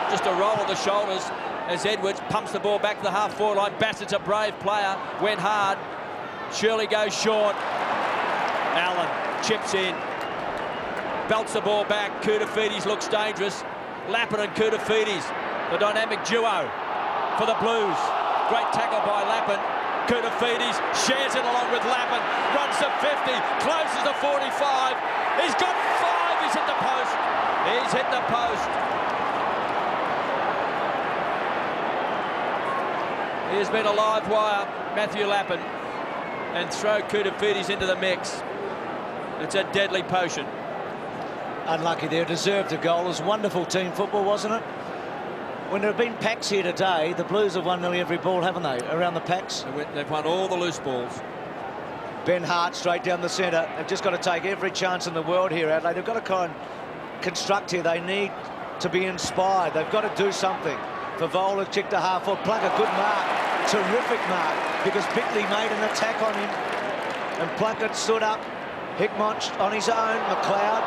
Just a roll of the shoulders as Edwards pumps the ball back to the half-forward line. Bassett's a brave player. Went hard. Shirley goes short. Allen chips in. Belts the ball back. Kudafides looks dangerous. Lappin and Kudafides, the dynamic duo for the Blues. Great tackle by Lappin. Kudafides shares it along with Lappin. Runs to 50. Closes to 45. He's got 5. He's hit the post. He's hit the post. He has been a live wire, Matthew Lappin, and throw Kudafides into the mix. It's a deadly potion. Unlucky there, deserved a goal. It was wonderful team football, wasn't it? When there have been packs here today, the Blues have won nearly every ball, haven't they, around the packs? They've won all the loose balls. Ben Hart straight down the centre. They've just got to take every chance in the world here, Adelaide. They've got to kind of construct here. They need to be inspired. They've got to do something. For Vola, kick to half forward. Plunkett, good mark. Terrific mark, because Bickley made an attack on him. And Plunkett stood up. Hickmott on his own. McLeod.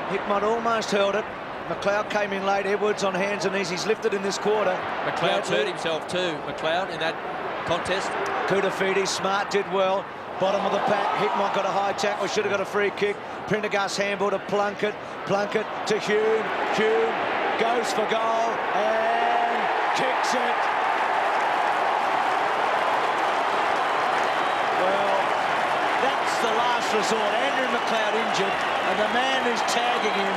Hickmott almost held it. McLeod came in late. Edwards on hands and knees. He's lifted in this quarter. McLeod's hurt himself too. McLeod in that contest. Kudafides, Smart did well. Bottom of the pack. Hickmott got a high tackle. Should have got a free kick. Prendergast handball to Plunkett. Plunkett to Hume. Hume goes for goal and kicks it. Well, that's the last resort. Andrew McLeod injured, and the man who's tagging him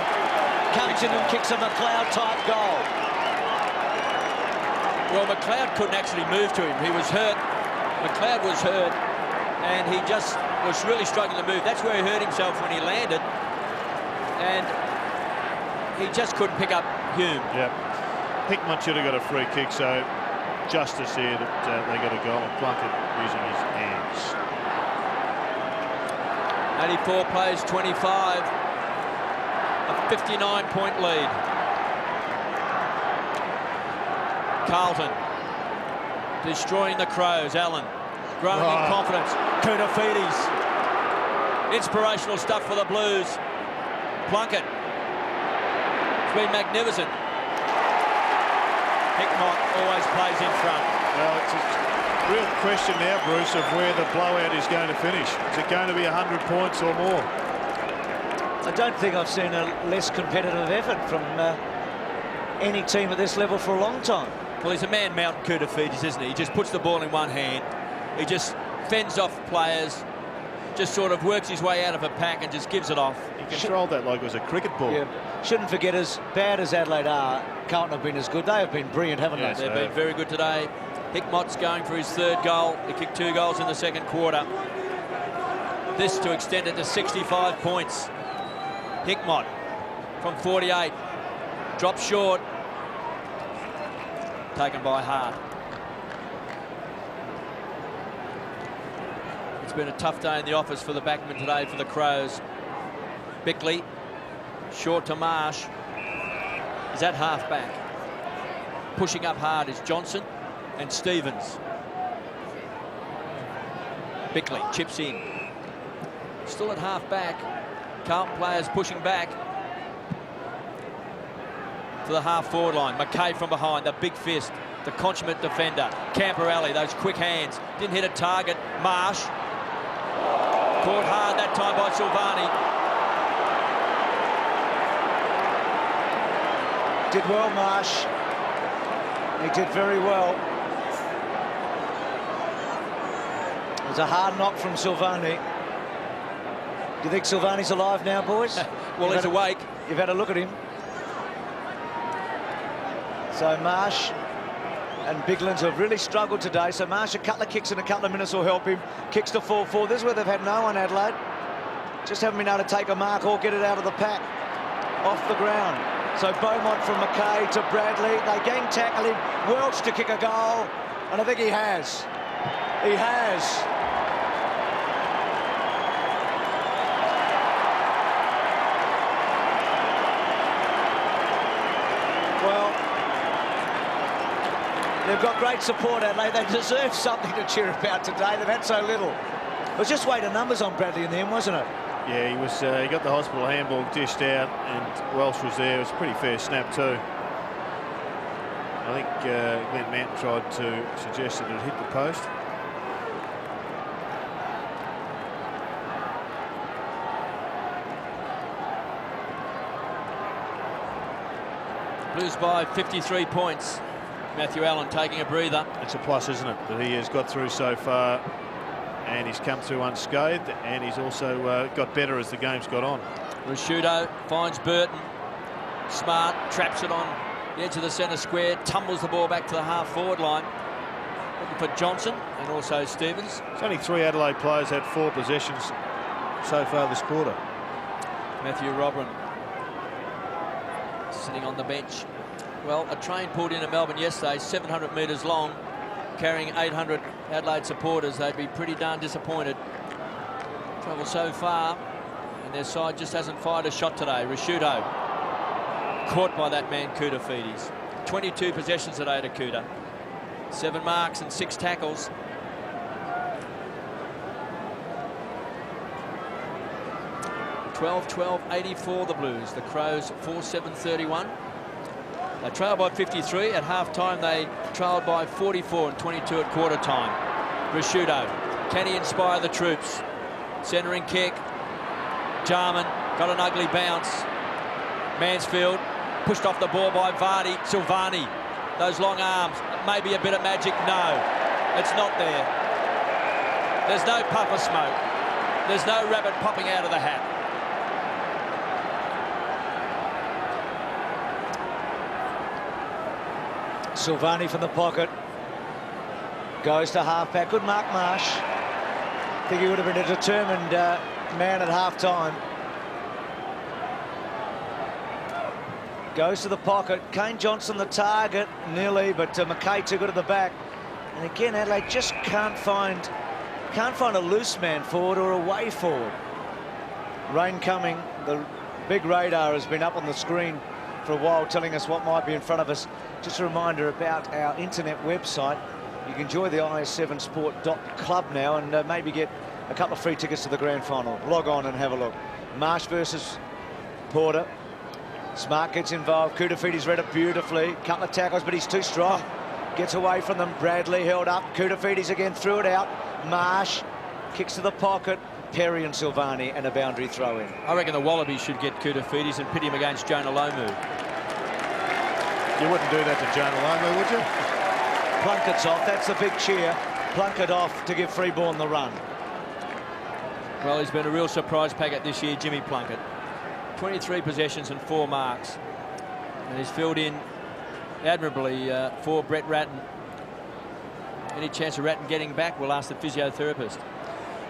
comes in and kicks a McLeod-type goal. Well, McLeod couldn't actually move to him. He was hurt. McLeod was hurt, and he just was really struggling to move. That's where he hurt himself when he landed, and he just couldn't pick up Hume. Yep. Hickmott should have got a free kick, so justice here that they got a goal. And Plunkett using his hands. 84 plays 25. A 59-point lead. Carlton destroying the Crows. Allen growing in confidence. Kudafides. Inspirational stuff for the Blues. Plunkett. It's been magnificent. Hickmott always plays in front. Well, it's a real question now, Bruce, of where the blowout is going to finish. Is it going to be 100 points or more? I don't think I've seen a less competitive effort from any team at this level for a long time. Well, he's a man mountain Kudafides, isn't he? He just puts the ball in one hand. He just fends off players, just sort of works his way out of a pack and just gives it off. He controlled that like it was a cricket ball. Yeah. Shouldn't forget, as bad as Adelaide are, Carlton have been as good. They have been brilliant, haven't Yes, they? They've been very good today. Hickmott's going for his 3rd goal. He kicked 2 goals in the 2nd quarter. This to extend it to 65 points. Hickmott from 48. Drops short. Taken by Hart. It's been a tough day in the office for the backman today for the Crows. Bickley Short to Marsh. Is that half back? Pushing up hard is Johnson and Stevens. Bickley chips in. Still at half back. Carlton players pushing back to the half-forward line. McKay from behind, the big fist, the consummate defender. Camperelli, those quick hands. Didn't hit a target. Marsh. Caught hard that time by Silvani. Did well, Marsh. He did very well. It was a hard knock from Silvani. Do you think Silvani's alive now, boys? Well, he's awake. You've had a look at him. So Marsh and Biglands have really struggled today. So Marsh, a couple of kicks in a couple of minutes will help him. Kicks to fall forward. This is where they've had no one, Adelaide. Just haven't been able to take a mark or get it out of the pack. Off the ground. So Beaumont from McKay to Bradley. They gang tackle him. Welch to kick a goal. And I think he has. He has. Well, they've got great support, Adelaide. They deserve something to cheer about today. They've had so little. It was just weight of numbers on Bradley in the end, wasn't it? Yeah, he was. He got the hospital handball dished out, and Welsh was there. It was a pretty fair snap too. I think Glenn Manton tried to suggest that it hit the post. Blues by 53 points. Matthew Allen taking a breather. It's a plus, isn't it, that he has got through so far, and he's come through unscathed, and he's also got better as the game's got on. Rashudo finds Burton. Smart traps it on the edge of the centre square, tumbles the ball back to the half-forward line. Looking for Johnson and also Stevens. It's only 3 Adelaide players had 4 possessions so far this quarter. Matthew Robran sitting on the bench. Well, a train pulled into Melbourne yesterday, 700 metres long, carrying 800 Adelaide supporters. They'd be pretty darn disappointed. Travel so far, and their side just hasn't fired a shot today. Rashudo caught by that man Koutafidis. 22 possessions today to Kouta. 7 marks and 6 tackles. $12-12-84 the Blues. The Crows 4-7-31. They trailed by 53. At half-time, they trailed by 44 and 22 at quarter-time. Rashudo, can he inspire the troops? Centering kick. Jarman got an ugly bounce. Mansfield pushed off the ball by Vardy. Silvani, those long arms. Maybe a bit of magic. No, it's not there. There's no puff of smoke. There's no rabbit popping out of the hat. Silvani from the pocket. Goes to half-back. Good mark, Marsh. I think he would have been a determined man at half-time. Goes to the pocket. Kane Johnson the target. Nearly, but McKay too good at the back. And again, Adelaide just can't find a loose man forward or a way forward. Rain coming. The big radar has been up on the screen for a while, telling us what might be in front of us. Just a reminder about our internet website. You can join the is7sport.club now and maybe get a couple of free tickets to the grand final. Log on and have a look. Marsh versus Porter. Smart gets involved. Koutafidis read it beautifully. Couple of tackles, but he's too strong. Gets away from them. Bradley held up. Koutafidis again threw it out. Marsh kicks to the pocket. Perry and Silvani and a boundary throw in. I reckon the Wallabies should get Koutafidis and pit him against Jonah Lomu. You wouldn't do that to Jonah Lomu, would you? Plunkett's off. That's the big cheer. Plunkett off to give Freeborn the run. Well, he's been a real surprise packet this year, Jimmy Plunkett. 23 possessions and 4 marks. And he's filled in admirably for Brett Ratton. Any chance of Ratton getting back? We'll ask the physiotherapist.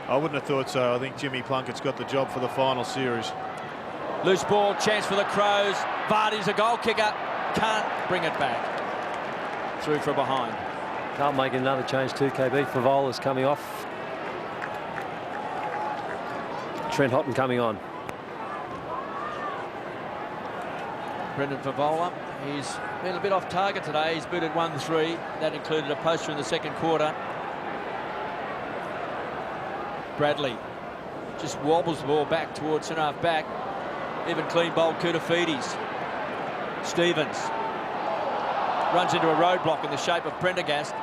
I wouldn't have thought so. I think Jimmy Plunkett's got the job for the final series. Loose ball, chance for the Crows. Vardy's a goal kicker. Can't bring it back. Through from behind. Can't make another change too, KB. Favola's coming off. Trent Houghton coming on. Brendan Favola, he's been a bit off target today. He's booted 1-3. That included a poster in the second quarter. Bradley just wobbles the ball back towards centre-half back. Even clean bowled Koutafidis. Stevens runs into a roadblock in the shape of Prendergast.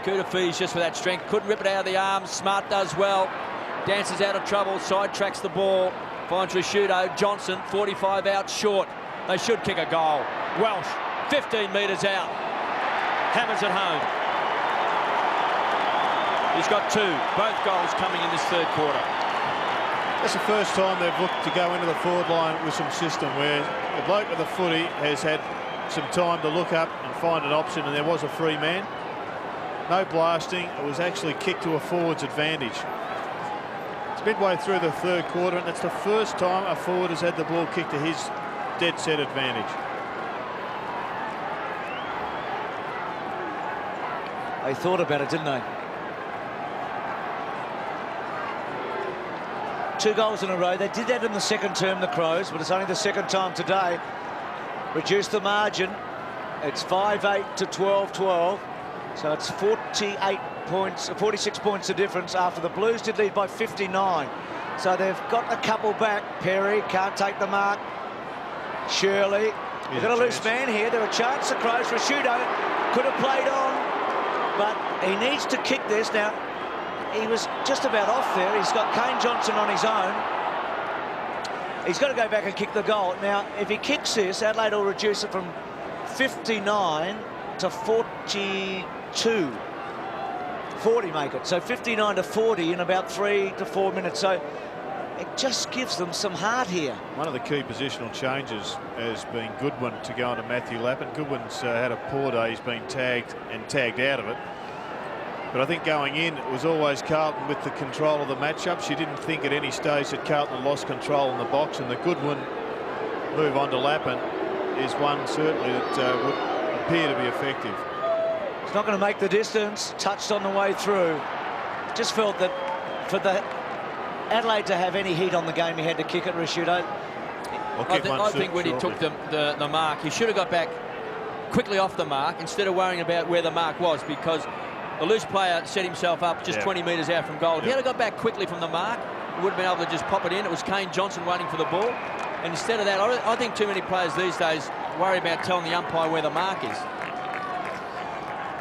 Koutafidis just for that strength. Couldn't rip it out of the arms. Smart does well. Dances out of trouble. Sidetracks the ball. Finds Rashudo. Johnson, 45 out short. They should kick a goal. Welsh, 15 metres out. Hammers it home. He's got 2. Both goals coming in this third quarter. That's the first time they've looked to go into the forward line with some system, where the bloke with the footy has had some time to look up and find an option, and there was a free man. No blasting. It was actually kicked to a forward's advantage. It's midway through the third quarter, and it's the first time a forward has had the ball kicked to his dead set advantage. They thought about it, didn't they? 2 goals in a row. They did that in the second term, the Crows, but it's only the second time today. Reduced the margin. It's 5-8 to 12-12. So it's 48 points, 46 points the difference after the Blues did lead by 59. So they've got a couple back. Perry can't take the mark. Shirley. They've got a loose man here. There are a chance the Crows. Rashudo could have played on, but he needs to kick this. Now, he was just about off there. He's got Kane Johnson on his own. He's got to go back and kick the goal. Now, if he kicks this, Adelaide will reduce it from 59 to 42. 40 make it. So 59 to 40 in about 3 to 4 minutes. So it just gives them some heart here. One of the key positional changes has been Goodwin to go into Matthew Lappin. Goodwin's had a poor day. He's been tagged and tagged out of it. But I think going in, it was always Carlton with the control of the matchup. She didn't think at any stage that Carlton lost control in the box, and the Goodwin move on to Lappin is one certainly that would appear to be effective. It's not going to make the distance. Touched on the way through. Just felt that for the Adelaide to have any heat on the game, he had to kick it, Rashudo. I think when he took the mark, he should have got back quickly off the mark instead of worrying about where the mark was, because the loose player set himself up just 20 metres out from goal. If he had got back quickly from the mark, he would have been able to just pop it in. It was Kane Johnson waiting for the ball. And instead of that, I think too many players these days worry about telling the umpire where the mark is.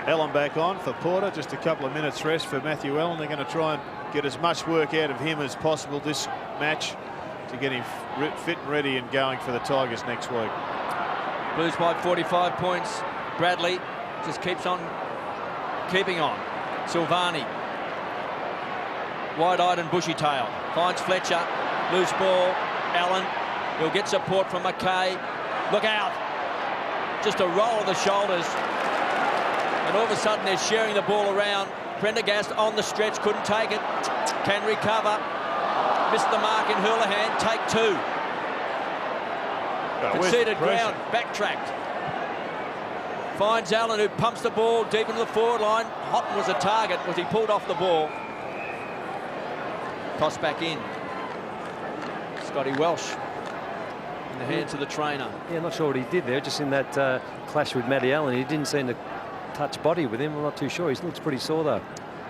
Allen back on for Porter. Just a couple of minutes rest for Matthew Allen. They're going to try and get as much work out of him as possible this match to get him fit and ready and going for the Tigers next week. Blues by 45 points. Bradley just keeps on keeping on. Silvani, wide-eyed and bushy-tailed, finds Fletcher. Loose ball. Allen, he'll get support from McKay. Look out! Just a roll of the shoulders, and all of a sudden they're sharing the ball around. Prendergast on the stretch, couldn't take it. Can recover. Missed the mark in Houlihan. Take 2. Conceded ground. Backtracked. Finds Allen, who pumps the ball deep into the forward line. Houghton was a target. Was he pulled off the ball? Toss back in. Scotty Welsh in the hands of the trainer. Yeah, not sure what he did there. Just in that clash with Matty Allen, he didn't seem to touch body with him. I'm not too sure. He looks pretty sore though.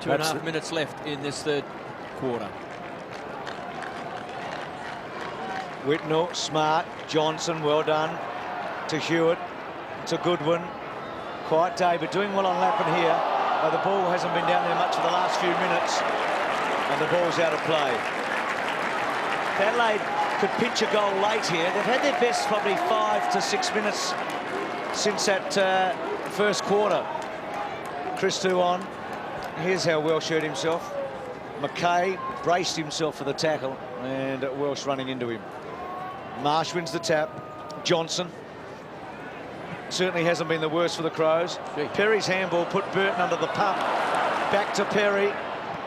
2.5 minutes left in this third quarter. Whitnell, Smart, Johnson, well done. To Hewitt, to Goodwin. Quiet day, but doing well on Lappin here. The ball hasn't been down there much for the last few minutes, and the ball's out of play. Adelaide could pinch a goal late here. They've had their best probably 5 to 6 minutes since that first quarter. Christou on. Here's how Welsh hurt himself. McKay braced himself for the tackle, and Welsh running into him. Marsh wins the tap. Johnson certainly hasn't been the worst for the Crows. Perry's handball put Burton under the pump. Back to Perry.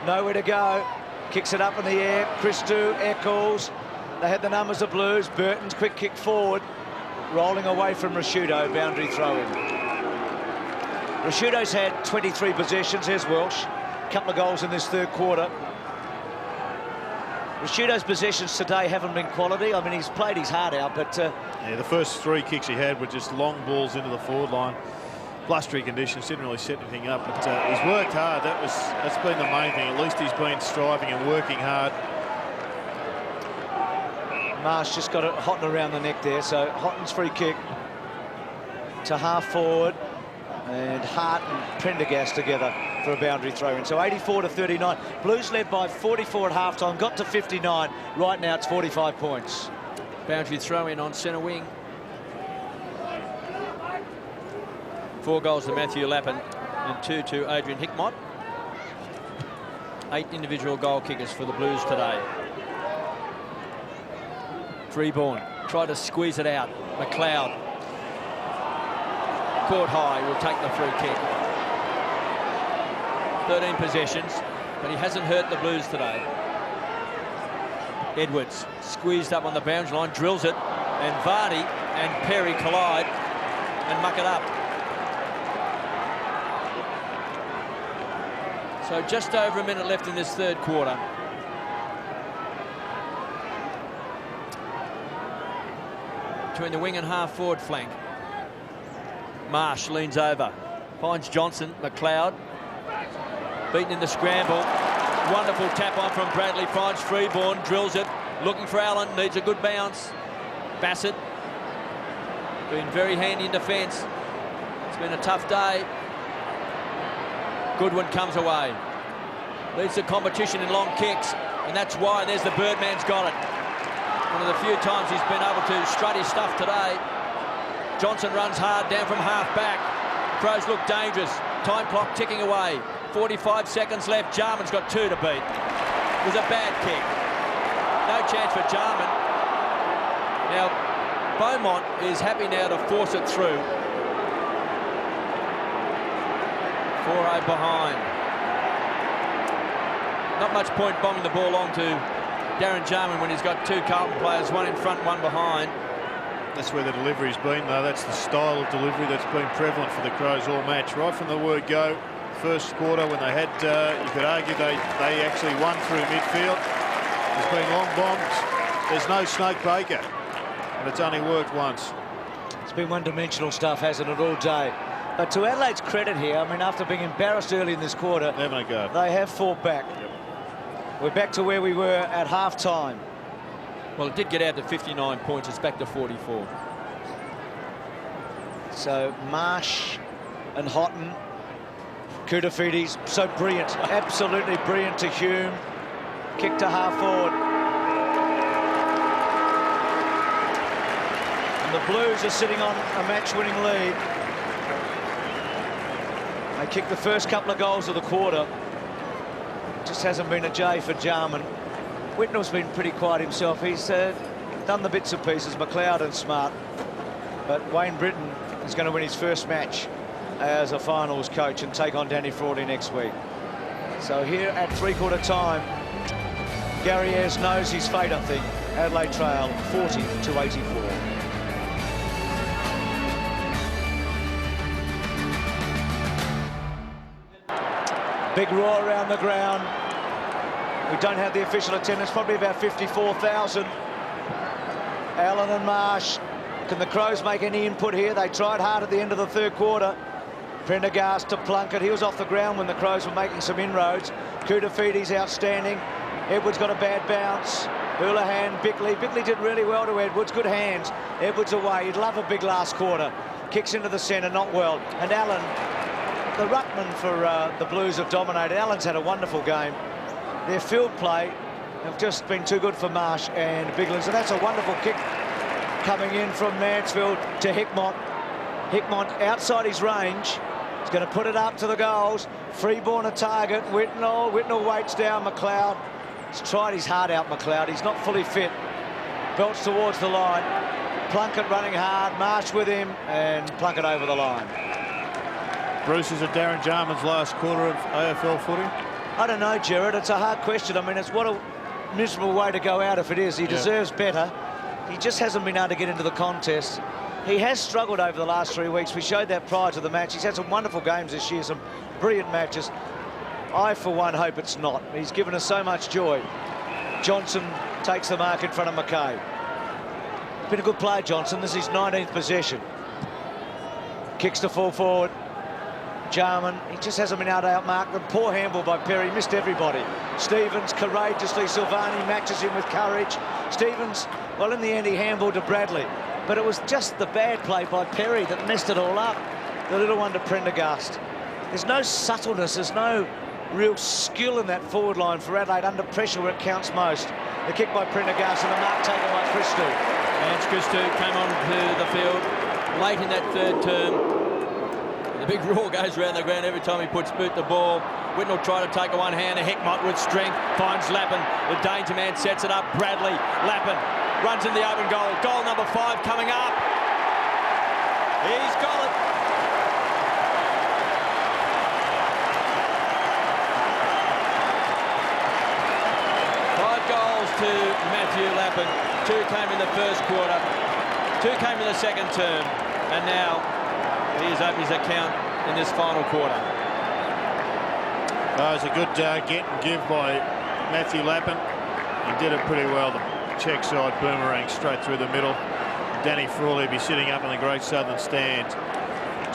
Nowhere to go. Kicks it up in the air. Christou, Eccles. They had the numbers of Blues. Burton's quick kick forward. Rolling away from Rashudo. Boundary throw in. Rashudo's had 23 possessions. Here's Welsh. A couple of goals in this third quarter. Prosciutto's possessions today haven't been quality. I mean, he's played his heart out, but... yeah, the first 3 kicks he had were just long balls into the forward line. Blustery conditions, didn't really set anything up, but he's worked hard. That's been the main thing. At least he's been striving and working hard. Marsh just got it Houghton around the neck there, so Houghton's free kick to half forward, and Hart and Prendergast together for a boundary throw in. So 84-39. Blues led by 44 at half-time, got to 59. Right now it's 45 points. Boundary throw in on centre wing. 4 goals to Matthew Lappin and 2 to Adrian Hickmott. 8 individual goal kickers for the Blues today. Freeborn tried to squeeze it out. McLeod caught high, will take the free kick. 13 possessions, but he hasn't hurt the Blues today. Edwards squeezed up on the boundary line, drills it, and Vardy and Perry collide and muck it up. So just over a minute left in this third quarter. Between the wing and half forward flank. Marsh leans over, finds Johnson. McLeod beaten in the scramble. Wonderful tap on from Bradley, finds Freeborn, drills it, looking for Allen, needs a good bounce. Bassett been very handy in defence. It's been a tough day. Goodwin comes away, leads the competition in long kicks, and that's why there's the Birdman's got it. One of the few times he's been able to strut his stuff today. Johnson runs hard down from half back. Crows look dangerous. Time clock ticking away. 45 seconds left. Jarman's got 2 to beat. It was a bad kick. No chance for Jarman. Now, Beaumont is happy now to force it through. 4-0 behind. Not much point bombing the ball on to Darren Jarman when he's got 2 Carlton players, 1 in front, 1 behind. That's where the delivery's been, though. That's the style of delivery that's been prevalent for the Crows all match. Right from the word go, first quarter, when they had, you could argue they actually won through midfield. There's been long bombs. There's no Snake Baker, and it's only worked once. It's been one-dimensional stuff, hasn't it, all day? But to Adelaide's credit here, I mean, after being embarrassed early in this quarter, Never go. they have fought back. Yep. We're back to where we were at half-time. Well, it did get out to 59 points. It's back to 44. So Marsh and Houghton, Koutafidis, so brilliant, absolutely brilliant to Hume. Kick to half forward. And the Blues are sitting on a match-winning lead. They kicked the first couple of goals of the quarter. Just hasn't been a J for Jarman. Whitnell's been pretty quiet himself. He's done the bits and pieces, McLeod and Smart. But Wayne Britton is going to win his first match as a finals coach and take on Danny Frawley next week. So here at three-quarter time, Gary Ayres knows his fate, I think. Adelaide trail 40-84. Big roar around the ground. We don't have the official attendance, probably about 54,000. Allen and Marsh. Can the Crows make any input here? They tried hard at the end of the third quarter. Prendergast to Plunkett. He was off the ground when the Crows were making some inroads. Koutafidis outstanding. Edwards got a bad bounce. Houlihan, Bickley. Bickley did really well to Edwards. Good hands. Edwards away. He'd love a big last quarter. Kicks into the centre, not well. And Allen, the ruckman for the Blues have dominated. Allen's had a wonderful game. Their field play have just been too good for Marsh and Bigland. So that's a wonderful kick coming in from Mansfield to Hickmott. Hickmott outside his range. He's going to put it up to the goals. Freeborn a target. Whitnell waits down McLeod. He's tried his heart out, McLeod. He's not fully fit. Belts towards the line. Plunkett running hard. Marsh with him, and Plunkett over the line. Bruce, is it Darren Jarman's last quarter of AFL footy? I don't know, Gerard. It's a hard question. I mean, it's what a miserable way to go out if it is. He deserves better. He just hasn't been able to get into the contest. He has struggled over the last 3 weeks. We showed that prior to the match. He's had some wonderful games this year, some brilliant matches. I, for one, hope it's not. He's given us so much joy. Johnson takes the mark in front of McKay. Been a good play, Johnson. This is his 19th possession. Kicks to full forward. Jarman, he just hasn't been able to outmark them. Poor handball by Perry, missed everybody. Stevens courageously, Silvani matches him with courage. Stevens, well, in the end he handballed to Bradley, but it was just the bad play by Perry that messed it all up. The little one to Prendergast. There's no subtleness, there's no real skill in that forward line for Adelaide under pressure where it counts most. The kick by Prendergast and the mark taken by Christou. And Christou came onto the field late in that third term. The big roar goes around the ground every time he puts boot the ball. Whitnell tried to take a one-hander. Hickmott with strength finds Lappin. The danger man sets it up. Bradley, Lappin runs in the open goal. Goal number 5 coming up. He's got it. To Matthew Lappin. 2 came in the first quarter, 2 came in the second term, and now he has opened his account in this final quarter. It was a good get and give by Matthew Lappin. He did it pretty well. The check side boomerang straight through the middle. Danny Frawley will be sitting up in the Great Southern Stand,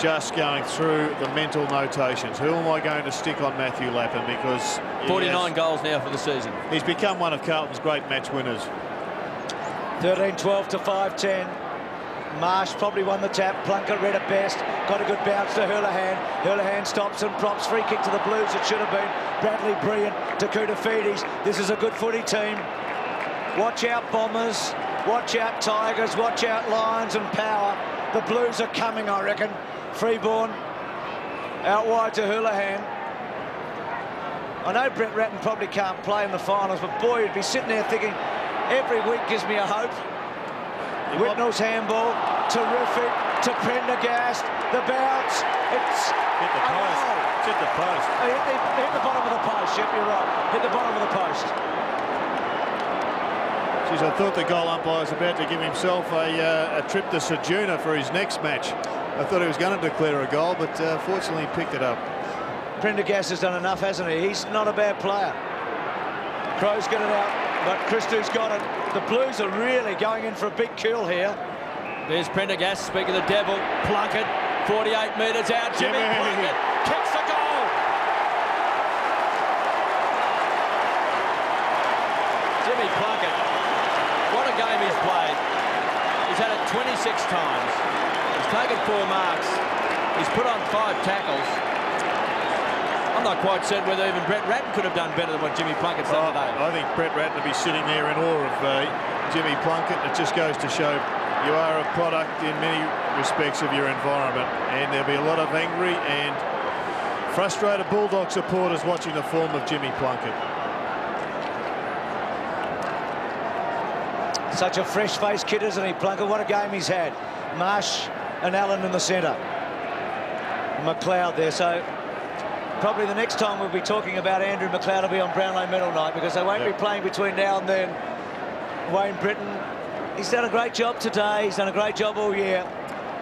just going through the mental notations. Who am I going to stick on Matthew Lappin? Because 49 goals now for the season. He's become one of Carlton's great match winners. 13-12 to 5-10. Marsh probably won the tap. Plunkett read it best. Got a good bounce to Hurlihan. Hurlihan stops and props. Free kick to the Blues. It should have been. Bradley brilliant to Koutafidis. This is a good footy team. Watch out, Bombers. Watch out, Tigers. Watch out, Lions and Power. The Blues are coming, I reckon. Freeborn out wide to Hurlihan. I know Brett Ratton probably can't play in the finals, but boy, you'd be sitting there thinking, every week gives me a hope. Whitnell's handball, terrific, to Prendergast, the bounce, it's... Hit the post, it's hit the post. Hit the bottom of the post, yep, you're right. Hit the bottom of the post. Geez, I thought the goal umpire was about to give himself a trip to Ceduna for his next match. I thought he was going to declare a goal, but fortunately he picked it up. Prendergast has done enough, hasn't he? He's not a bad player. Crows get it out, but Christou's got it. The Blues are really going in for a big kill here. There's Prendergast, speaking of the devil. Plunkett, 48 metres out. Jimmy Plunkett kicks the goal. Jimmy Plunkett, what a game he's played. He's had it 26 times. He's taken 4 marks. He's put on 5 tackles. I'm not quite certain whether even Brett Ratton could have done better than what Jimmy Plunkett's done today. I think Brett Ratton would be sitting there in awe of Jimmy Plunkett. It just goes to show you are a product in many respects of your environment, and there'll be a lot of angry and frustrated Bulldog supporters watching the form of Jimmy Plunkett. Such a fresh-faced kid, isn't he, Plunkett? What a game he's had. Marsh and Allen in the centre. McLeod there, so probably the next time we'll be talking about Andrew McLeod will be on Brownlow Medal night, because they won't be playing between now and then. Wayne Britton, he's done a great job today. He's done a great job all year.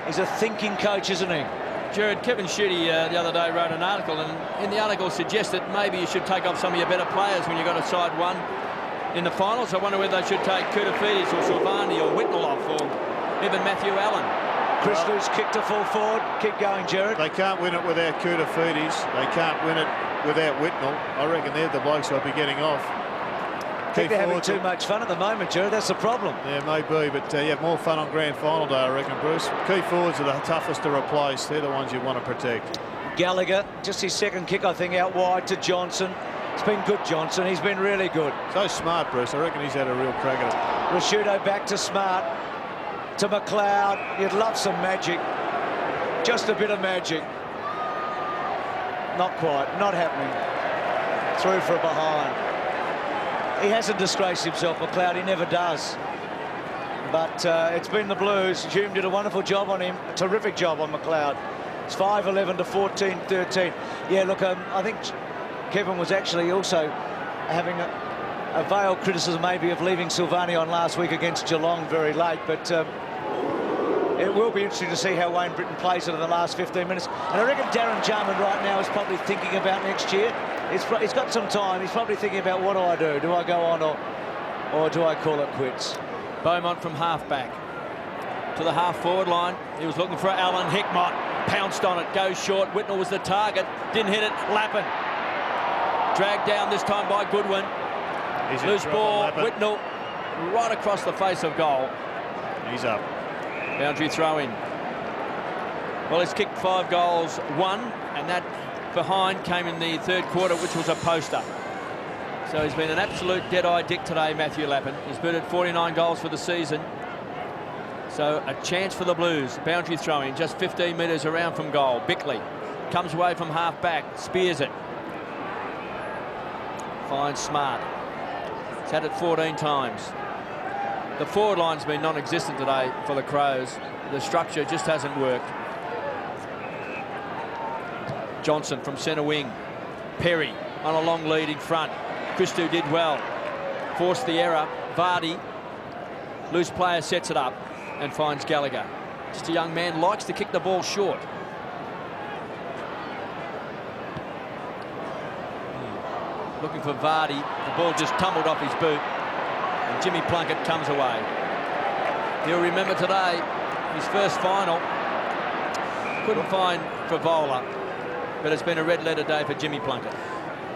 He's a thinking coach, isn't he? Jared, Kevin Sheedy the other day wrote an article, and in the article suggested maybe you should take off some of your better players when you've got a side one in the finals. I wonder whether they should take Koutafidis or Silvani or Whitnell off, or even Matthew Allen. Christou's kick to full forward. Keep going, Jared. They can't win it without Koutafidis. They can't win it without Whitnell. I reckon they're the blokes I'll be getting off. I think they're having too much fun at the moment, Jared. That's the problem. Yeah, maybe, but you have more fun on grand final day, I reckon, Bruce. Key forwards are the toughest to replace. They're the ones you want to protect. Gallagher, just his second kick, I think, out wide to Johnson. It's been good, Johnson. He's been really good. So smart, Bruce. I reckon he's had a real crack at it. Rashudo back to Smart. To McLeod. You'd love some magic. Just a bit of magic. Not quite. Not happening. Through for a behind. He hasn't disgraced himself, McLeod. He never does. But it's been the Blues. Hume did a wonderful job on him. A terrific job on McLeod. It's 5-11 to 14-13. Yeah, look, I think Kevin was actually also having a veiled criticism maybe of leaving Silvani on last week against Geelong very late, but it will be interesting to see how Wayne Britton plays it in the last 15 minutes. And I reckon Darren Jarman right now is probably thinking about next year. He's got some time. He's probably thinking about, what do I do? Do I go on or or do I call it quits? Beaumont from half-back to the half-forward line. He was looking for Alan Hickmott. Pounced on it, goes short. Whitnell was the target. Didn't hit it. Lappin. Dragged down this time by Goodwin. Loose ball. Whitnell right across the face of goal. He's up. Boundary throw in. Well, he's kicked 5 goals, 1, and that behind came in the third quarter, which was a poster. So he's been an absolute dead-eye dick today, Matthew Lappin. He's booted 49 goals for the season. So a chance for the Blues. Boundary throw in, just 15 metres around from goal. Bickley comes away from half-back, spears it. Finds Smart. He's had it 14 times. The forward line's been non-existent today for the Crows. The structure just hasn't worked. Johnson from centre wing. Perry on a long lead in front. Christou did well. Forced the error. Vardy, loose player, sets it up and finds Gallagher. Just a young man, likes to kick the ball short. Looking for Vardy. The ball just tumbled off his boot. And Jimmy Plunkett comes away. He'll remember today, his first final. Couldn't find Frivola, but it's been a red-letter day for Jimmy Plunkett.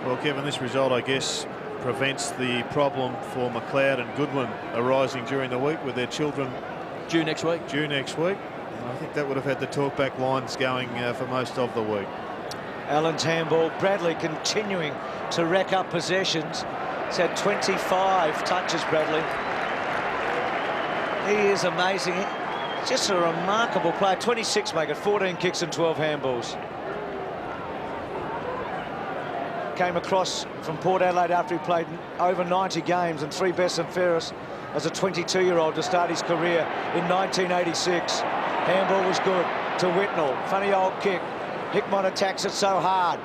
Well, Kevin, this result, I guess, prevents the problem for McLeod and Goodwin arising during the week with their children Due next week. Due next week. And I think that would have had the talkback lines going for most of the week. Allen's handball. Bradley continuing to rack up possessions. He's had 25 touches, Bradley. He is amazing. Just a remarkable player. 26 make it, 14 kicks and 12 handballs. Came across from Port Adelaide after he played over 90 games and 3 best and fairest as a 22-year-old to start his career in 1986. Handball was good to Whitnell. Funny old kick. Hickmott attacks it so hard.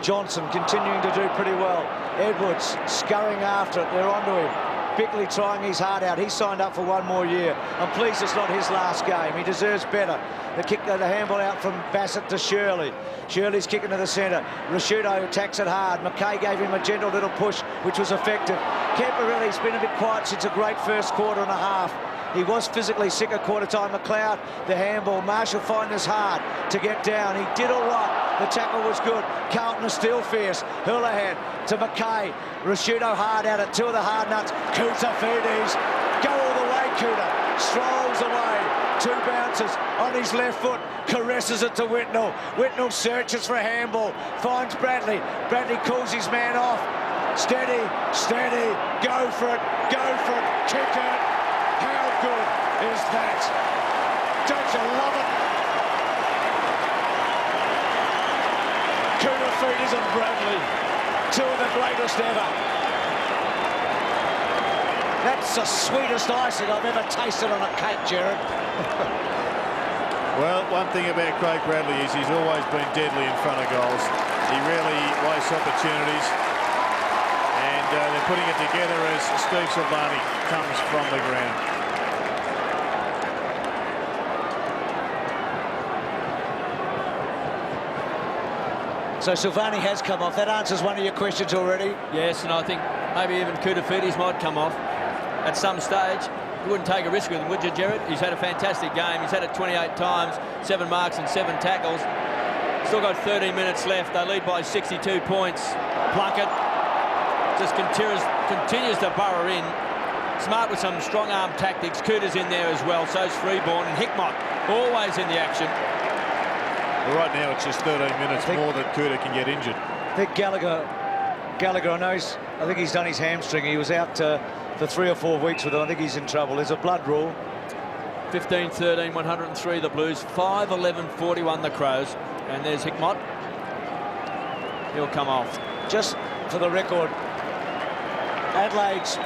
Johnson continuing to do pretty well. Edwards scurrying after it. They're onto him. Bickley trying his heart out. He signed up for 1 more year. I'm pleased it's not his last game. He deserves better. The handball out from Bassett to Shirley. Shirley's kicking to the centre. Rashudo attacks it hard. McKay gave him a gentle little push, which was effective. Kemperelli's been a bit quiet since a great first quarter and a half. He was physically sick at quarter time. McLeod, the handball. Marshall find this hard to get down. He did all right. The tackle was good. Carlton is still fierce. Houlihan to McKay. Rashudo hard at it. 2 of the hard nuts. Kuta Fides. Go all the way, Kuta. Strolls away. 2 bounces on his left foot. Caresses it to Whitnell. Whitnell searches for a handball. Finds Bradley. Bradley calls his man off. Steady, steady. Go for it. Go for it. Kick it. How good is that? Don't you love it? Kuta Fides and Bradley. 2 of the greatest ever. That's the sweetest icing I've ever tasted on a cake, Jared. Well, one thing about Craig Bradley is he's always been deadly in front of goals. He rarely wastes opportunities. And they're putting it together as Steve Silvani comes from the ground. So Silvani has come off. That answers one of your questions already. Yes, and I think maybe even Kuta Fides might come off at some stage. You wouldn't take a risk with him, would you, Jared? He's had a fantastic game. He's had it 28 times, 7 marks and 7 tackles. Still got 13 minutes left. They lead by 62 points. Plunkett just continues to burrow in. Smart with some strong arm tactics. Kuta's in there as well. So's Freeborn and Hickmott always in the action. Well, right now it's just 13 minutes more that Kuta can get injured. I think Gallagher, I think he's done his hamstring. He was out for 3 or 4 weeks with it. I think he's in trouble. There's a blood rule. 15-13, 103 the Blues. 5-11-41 the Crows. And there's Hickmott. He'll come off. Just for the record, Adelaide's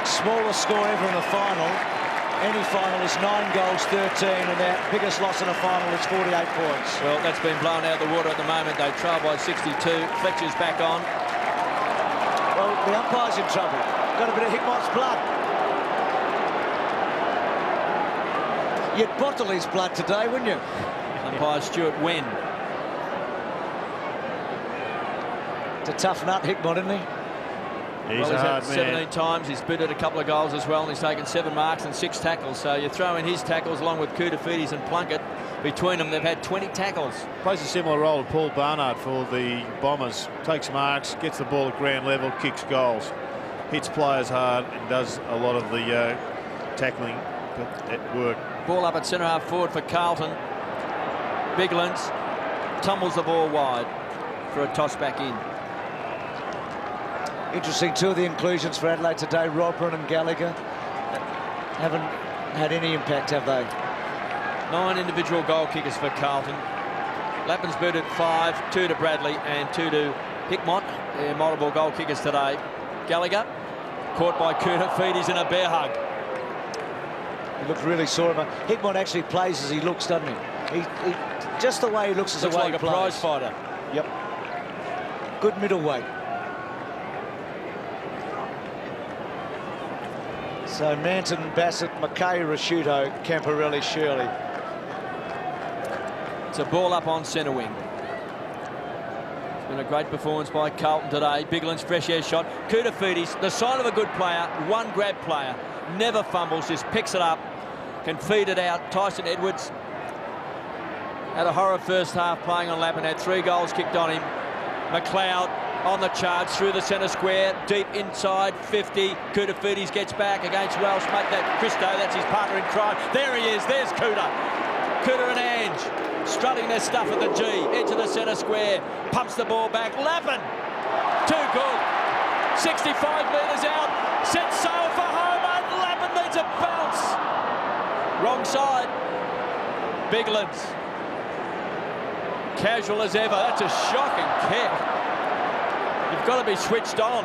smallest score ever in a final. Any final is 9 goals, 13, and their biggest loss in a final is 48 points. Well, that's been blown out of the water at the moment. They trail by 62. Fletcher's back on. Well, the umpire's in trouble. Got a bit of Hickmott's blood. You'd bottle his blood today, wouldn't you? Umpire Stuart Wen. It's a tough nut, Hickmott, isn't he? He's well, a hard had man. 17 times. He's booted a couple of goals as well, and he's taken 7 marks and 6 tackles. So you throw in his tackles along with Koutafidis and Plunkett. Between them, they've had 20 tackles. Plays a similar role to Paul Barnard for the Bombers. Takes marks, gets the ball at ground level, kicks goals, hits players hard, and does a lot of the tackling at work. Ball up at centre half forward for Carlton. Biglands tumbles the ball wide for a toss back in. Interesting, 2 of the inclusions for Adelaide today, Rodman and Gallagher, haven't had any impact, have they? 9 individual goal kickers for Carlton. Lappin's booted 5, 2 to Bradley and 2 to Hickmott. They're multiple goal kickers today. Gallagher caught by Koutafidis in a bear hug. He looked really sore. Hickmott actually plays as he looks, doesn't he? He just the way he looks is the Looks way like he a plays. prize fighter. Yep. Good middleweight. So Manton, Bassett, Mackay, Rashudo, Camporelli, Shirley. It's a ball up on centre wing. It's been a great performance by Carlton today. Biglands, fresh air shot. Koutafidis, the sign of a good player, one grab player, never fumbles, just picks it up, can feed it out. Tyson Edwards had a horror first half playing on Lappin, had 3 goals kicked on him. McLeod on the charge through the centre square, deep inside 50. Koutafidis gets back against Welsh. Make that Christo, that's his partner in crime. There he is, there's Kouta. Kouta and Ange strutting their stuff at the G, edge of the centre square, pumps the ball back. Lappin, too good. 65 metres out, sets sail for home, and Lappin needs a bounce. Wrong side. Biglands. Casual as ever. That's a shocking kick. You've got to be switched on.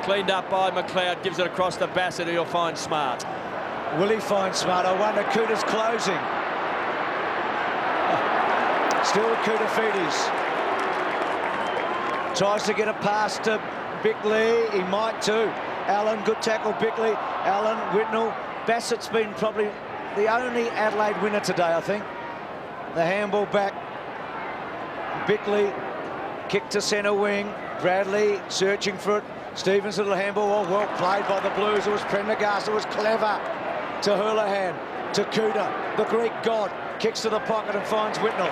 Cleaned up by McLeod, gives it across to Bassett, who he'll find Smart. Will he find Smart? I wonder. Kouta's closing. Still Koutafidis. Tries to get a pass to Bickley. He might too. Allen, good tackle, Bickley. Allen, Whitnell. Bassett's been probably the only Adelaide winner today, I think. The handball back. Bickley, kick to centre wing. Bradley searching for it. Stevens, little handball. Oh, well played by the Blues. It was Prendergast. It was clever. To Hurleyhan. To Kouta, the Greek god. Kicks to the pocket and finds Whitnell.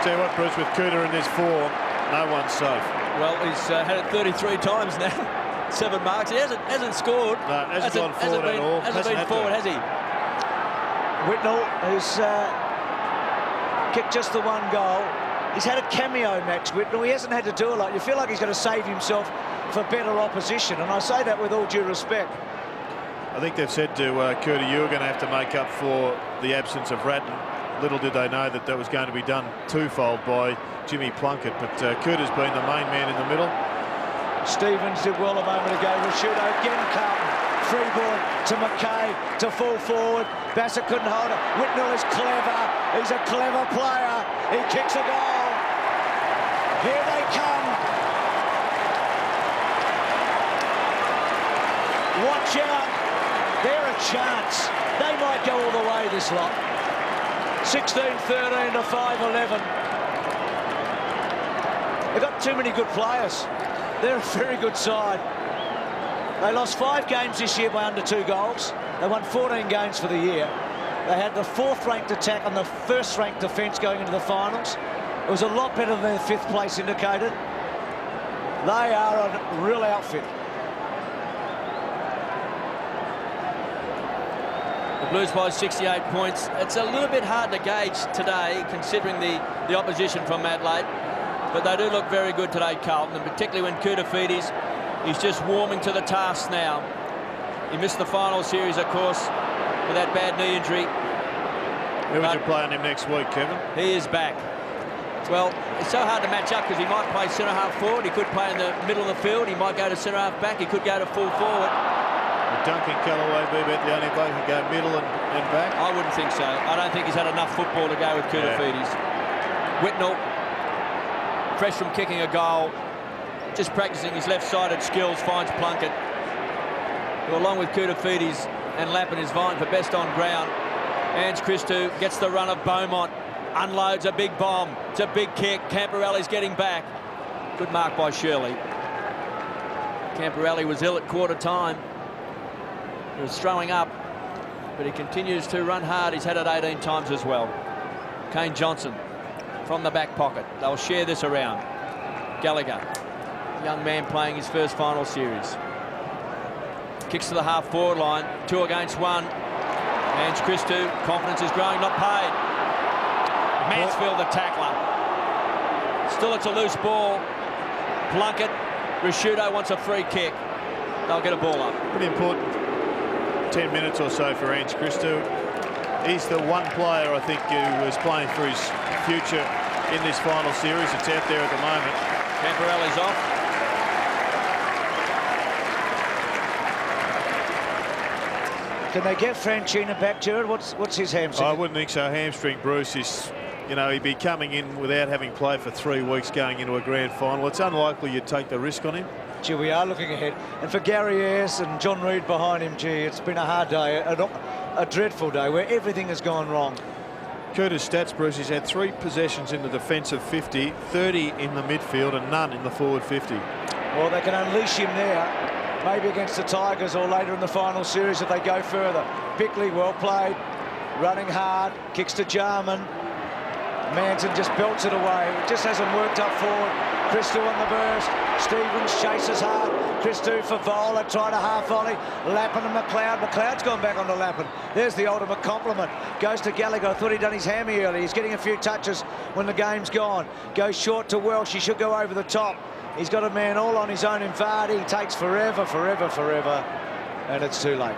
Tell you what, Bruce, with Kouta in this form, no one's safe. Well, he's had it 33 times now. 7 marks. He hasn't scored. No, hasn't gone forward at all. Hasn't been forward, has he? Whitnell, who's kicked just the 1 goal. He's had a cameo match, Whitnell. He hasn't had to do a lot. You feel like he's going to save himself for better opposition, and I say that with all due respect. I think they've said to Kouta, you're going to have to make up for the absence of Ratton. Little did they know that that was going to be done twofold by Jimmy Plunkett, but Kouta's been the main man in the middle. Stevens did well a moment ago. Rashudo again, Carlton. Free ball to Mackay to fall forward. Bassett couldn't hold it. Whitnell is clever. He's a clever player. He kicks a goal. Here they come. Watch out. They're a chance. They might go all the way, this lot. 16-13 to 5-11. They've got too many good players. They're a very good side. They lost 5 games this year by under 2 goals. They won 14 games for the year. They had the 4th-ranked attack and the 1st-ranked defence going into the finals. It was a lot better than their 5th place indicated. They are a real outfit. The Blues by 68 points. It's a little bit hard to gauge today, considering the opposition from Adelaide. But they do look very good today, Carlton, and particularly when Koutafidis, he's just warming to the task now. He missed the final series, of course, with that bad knee injury. Who would you play on him next week, Kevin? He is back. Well, it's so hard to match up because he might play centre-half forward, he could play in the middle of the field, he might go to centre-half back, he could go to full forward. Would Duncan Callaway be about the only bloke who go middle and back? I wouldn't think so. I don't think he's had enough football to go with Koutafidis. Whitnell, fresh from kicking a goal, just practising his left-sided skills, finds Plunkett, who along with Koutafidis and Lappin is vying for best on ground. Ange Christou gets the run of Beaumont, unloads a big bomb. It's a big kick. Camporelli's getting back. Good mark by Shirley. Camporelli was ill at quarter time. He was throwing up, but he continues to run hard. He's had it 18 times as well. Kane Johnson from the back pocket. They'll share this around. Gallagher, young man playing his first final series. Kicks to the half-forward line. 2 against 1. Ange Christou, confidence is growing, not paid. Mansfield, the tackler. Still, it's a loose ball. Plunkett, Rashudo wants a free kick. They'll get a ball up. Pretty important 10 minutes or so for Ange Christou. He's the one player, I think, who is playing for his future in this final series. It's out there at the moment. Camporelli's off. Can they get Franchina back, Jared? What's his hamstring? I wouldn't think so. Hamstring, Bruce, is, you know, he'd be coming in without having played for 3 weeks going into a grand final. It's unlikely you'd take the risk on him. Gee, we are looking ahead. And for Gary Ayres and John Reid behind him, gee, it's been a hard day, a dreadful day where everything has gone wrong. Curtis stats, Bruce, he's had 3 possessions in the defensive 50, 30 in the midfield and none in the forward 50. Well, they can unleash him there. Maybe against the Tigers or later in the final series if they go further. Bickley, well played, running hard, kicks to Jarman. Manson just belts it away. It just hasn't worked up forward. Christou on the burst. Stevens chases hard. Christou for Vola, tried a half volley. Lappin and McLeod. McLeod's gone back onto Lappin. There's the ultimate compliment. Goes to Gallagher. I thought he'd done his hammy early. He's getting a few touches when the game's gone. Goes short to Welsh. He should go over the top. He's got a man all on his own in Vardy. He takes forever, and it's too late.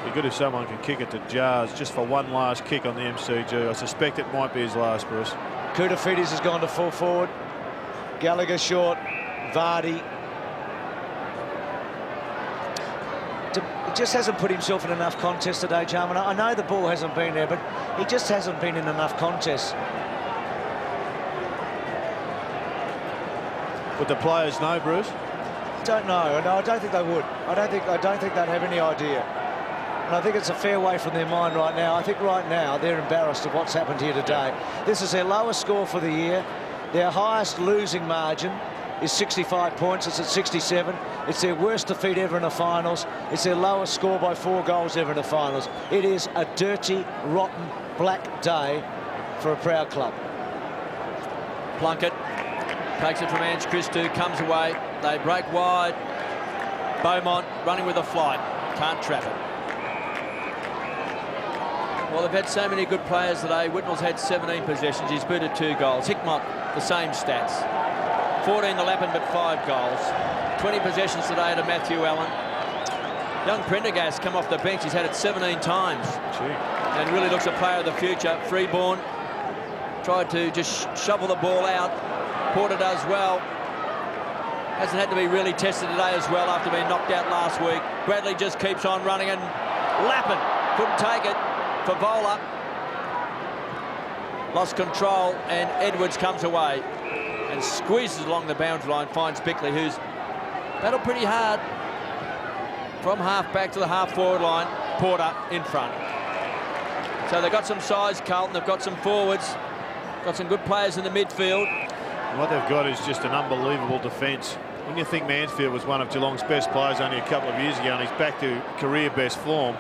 Be good if someone can kick it to Jars just for one last kick on the MCG. I suspect it might be his last, Bruce. Koutafidis has gone to full forward. Gallagher short. Vardy. He just hasn't put himself in enough contests today, Jarman. I know the ball hasn't been there, but he just hasn't been in enough contests. Would the players know, Bruce? Don't know. No, I don't think they would. I don't think they'd have any idea. And I think it's a fair way from their mind right now. I think right now they're embarrassed of what's happened here today. This is their lowest score for the year. Their highest losing margin is 65 points. It's at 67. It's their worst defeat ever in the finals. It's their lowest score by 4 goals ever in the finals. It is a dirty, rotten, black day for a proud club. Plunkett takes it from Ange Christou, comes away. They break wide. Beaumont running with a flight. Can't trap it. Well, they've had so many good players today. Whitnell's had 17 possessions. He's booted 2 goals. Hickmott, the same stats. 14 to Lappin, but 5 goals. 20 possessions today to Matthew Allen. Young Prendergast come off the bench. He's had it 17 times. Gee. And really looks a player of the future. Freeborn tried to just shovel the ball out. Porter does well. Hasn't had to be really tested today as well after being knocked out last week. Bradley just keeps on running and Lappin couldn't take it for Vola. Lost control and Edwards comes away and squeezes along the boundary line, finds Bickley, who's battled pretty hard from half back to the half forward line. Porter in front. So they've got some size, Carlton. They've got some forwards, got some good players in the midfield. And what they've got is just an unbelievable defence. When you think Mansfield was one of Geelong's best players only a couple of years ago and he's back to career best form,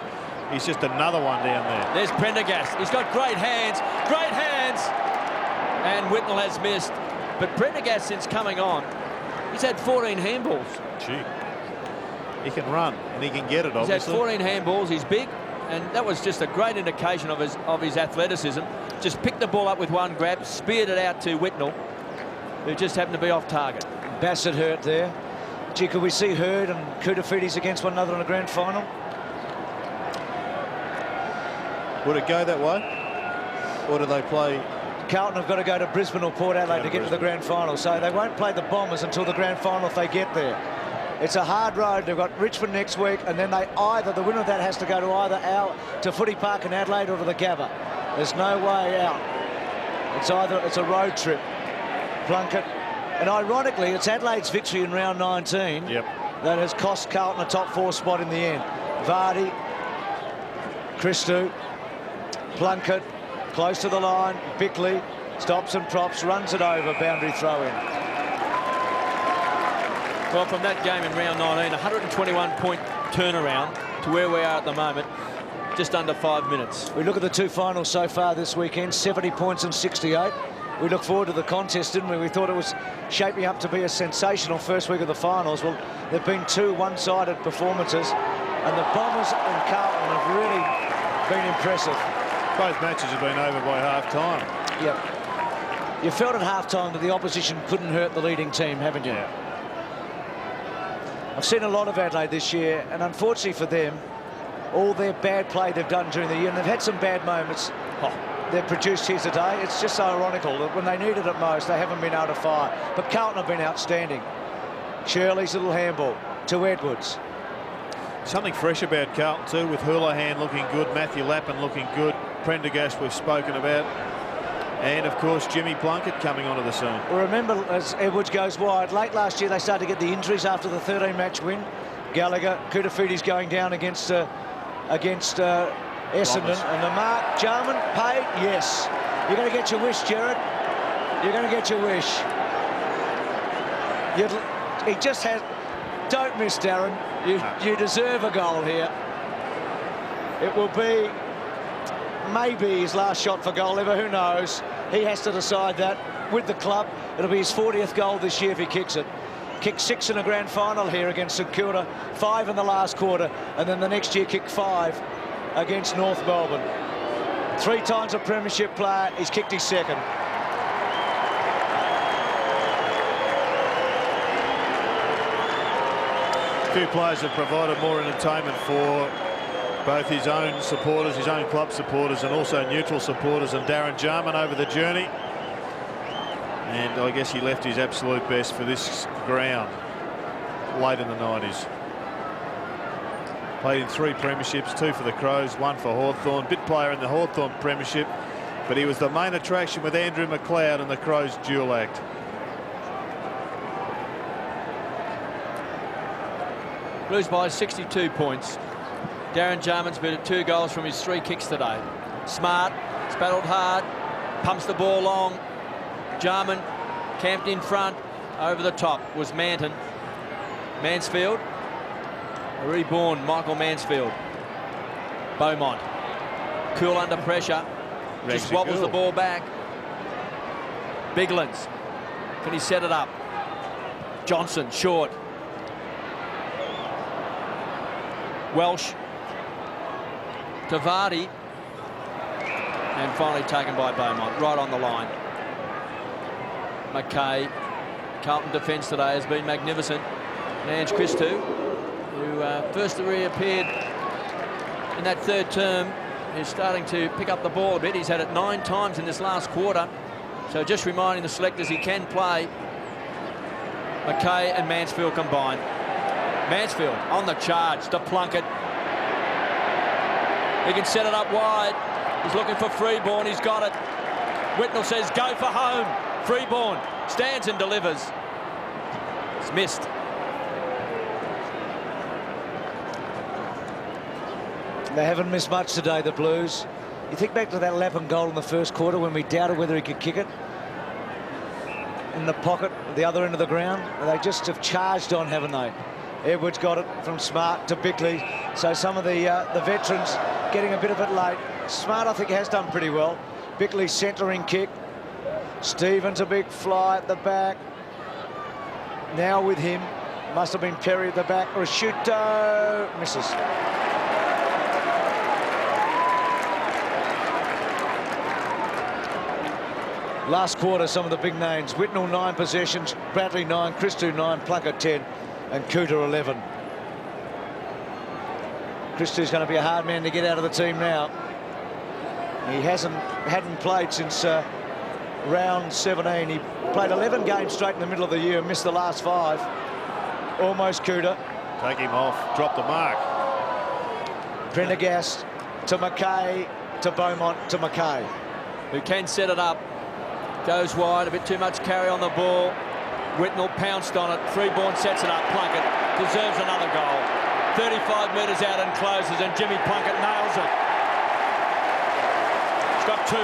he's just another one down there. There's Prendergast. He's got great hands, and Whitnell has missed. But Prendergast, since coming on, he's had 14 handballs. Gee, he can run and he can get it, obviously. He's had 14 handballs. He's big, and that was just a great indication of his athleticism. Just picked the ball up with one grab, speared it out to Whitnell, who just happened to be off target. Bassett hurt there. Gee, could we see Hurd and Koutafidis against one another in a grand final? Would it go that way? Or do they play? Carlton have got to go to Brisbane or Port Adelaide to get to the grand final, so they won't play the Bombers until the grand final if they get there. It's a hard road. They've got Richmond next week, and then the winner of that has to go to Footy Park in Adelaide or to the Gabba. There's no way out. It's a road trip. Plunkett, and ironically, it's Adelaide's victory in round 19 that has cost Carlton a top 4 spot in the end. Vardy, Christou, Plunkett, close to the line. Bickley stops and props, runs it over, boundary throw in. Well, from that game in round 19, 121-point turnaround to where we are at the moment, just under 5 minutes. We look at the two finals so far this weekend, 70 points and 68. We look forward to the contest, didn't we? We thought it was shaping up to be a sensational first week of the finals. Well, there have been two one-sided performances, and the Bombers and Carlton have really been impressive. Both matches have been over by half-time. Yep. You felt at half-time that the opposition couldn't hurt the leading team, haven't you? Yeah. I've seen a lot of Adelaide this year, and unfortunately for them, all their bad play they've done during the year, and they've had some bad moments, they've produced here today. It's just so ironical that when they needed it most, they haven't been able to fire. But Carlton have been outstanding. Shirley's little handball to Edwards. Something fresh about Carlton too, with Houlihan looking good, Matthew Lappin looking good, Prendergast we've spoken about, and of course Jimmy Plunkett coming onto the scene. Well, remember, as Edwards goes wide, late last year they started to get the injuries after the 13-match win. Gallagher, Kutafides going down against Essendon, and the mark, Jarman, paid, yes. You're going to get your wish, Gerard. You're going to get your wish. He just has... Don't miss, Darren. You deserve a goal here. It will be maybe his last shot for goal ever, who knows. He has to decide that with the club. It'll be his 40th goal this year if he kicks it. Kicked 6 in a grand final here against St Kilda, 5 in the last quarter, and then the next year kicked 5 against North Melbourne. 3 times a premiership player, he's kicked his second. Few players have provided more entertainment for both his own supporters, his own club supporters, and also neutral supporters, and Darren Jarman over the journey. And I guess he left his absolute best for this ground late in the 90s. Played in 3 premierships, 2 for the Crows, 1 for Hawthorn. Bit player in the Hawthorn premiership, but he was the main attraction with Andrew McLeod and the Crows dual act. Blues by 62 points. Darren Jarman's been at 2 goals from his 3 kicks today. Smart, he's battled hard, pumps the ball long. Jarman camped in front. Over the top was Manton. Mansfield, a reborn Michael Mansfield. Beaumont, cool under pressure, just wobbles the ball back. Biglands, can he set it up? Johnson, short. Welsh to Vardy, and finally taken by Beaumont, right on the line. McKay, Carlton defence today has been magnificent. Nance Christou, who first reappeared in that 3rd term, is starting to pick up the ball a bit. He's had it 9 times in this last quarter, so just reminding the selectors he can play. McKay and Mansfield combined. Mansfield on the charge to Plunkett. He can set it up wide. He's looking for Freeborn. He's got it. Whitnell says go for home. Freeborn stands and delivers. It's missed. They haven't missed much today, the Blues. You think back to that Lappin goal in the first quarter when we doubted whether he could kick it. In the pocket at the other end of the ground. They just have charged on, haven't they? Edwards got it from Smart to Bickley. So some of the veterans getting a bit of it late. Smart, I think, has done pretty well. Bickley centering kick. Stevens a big fly at the back. Now with him. Must have been Perry at the back. Rashuto misses. Last quarter, some of the big names. Whitnell 9 possessions, Bradley 9, Christou 9, Plunkett 10, and Cooter 11. Christou's going to be a hard man to get out of the team now. He hadn't played since round 17. He played 11 games straight in the middle of the year and missed the last 5. Almost Cooter. Take him off, drop the mark. Prendergast to McKay, to Beaumont, to McKay. Who can set it up. Goes wide, a bit too much carry on the ball. Whitnell pounced on it. Freeborn sets it up. Plunkett deserves another goal. 35 metres out and closes, and Jimmy Plunkett nails it. He's got 2.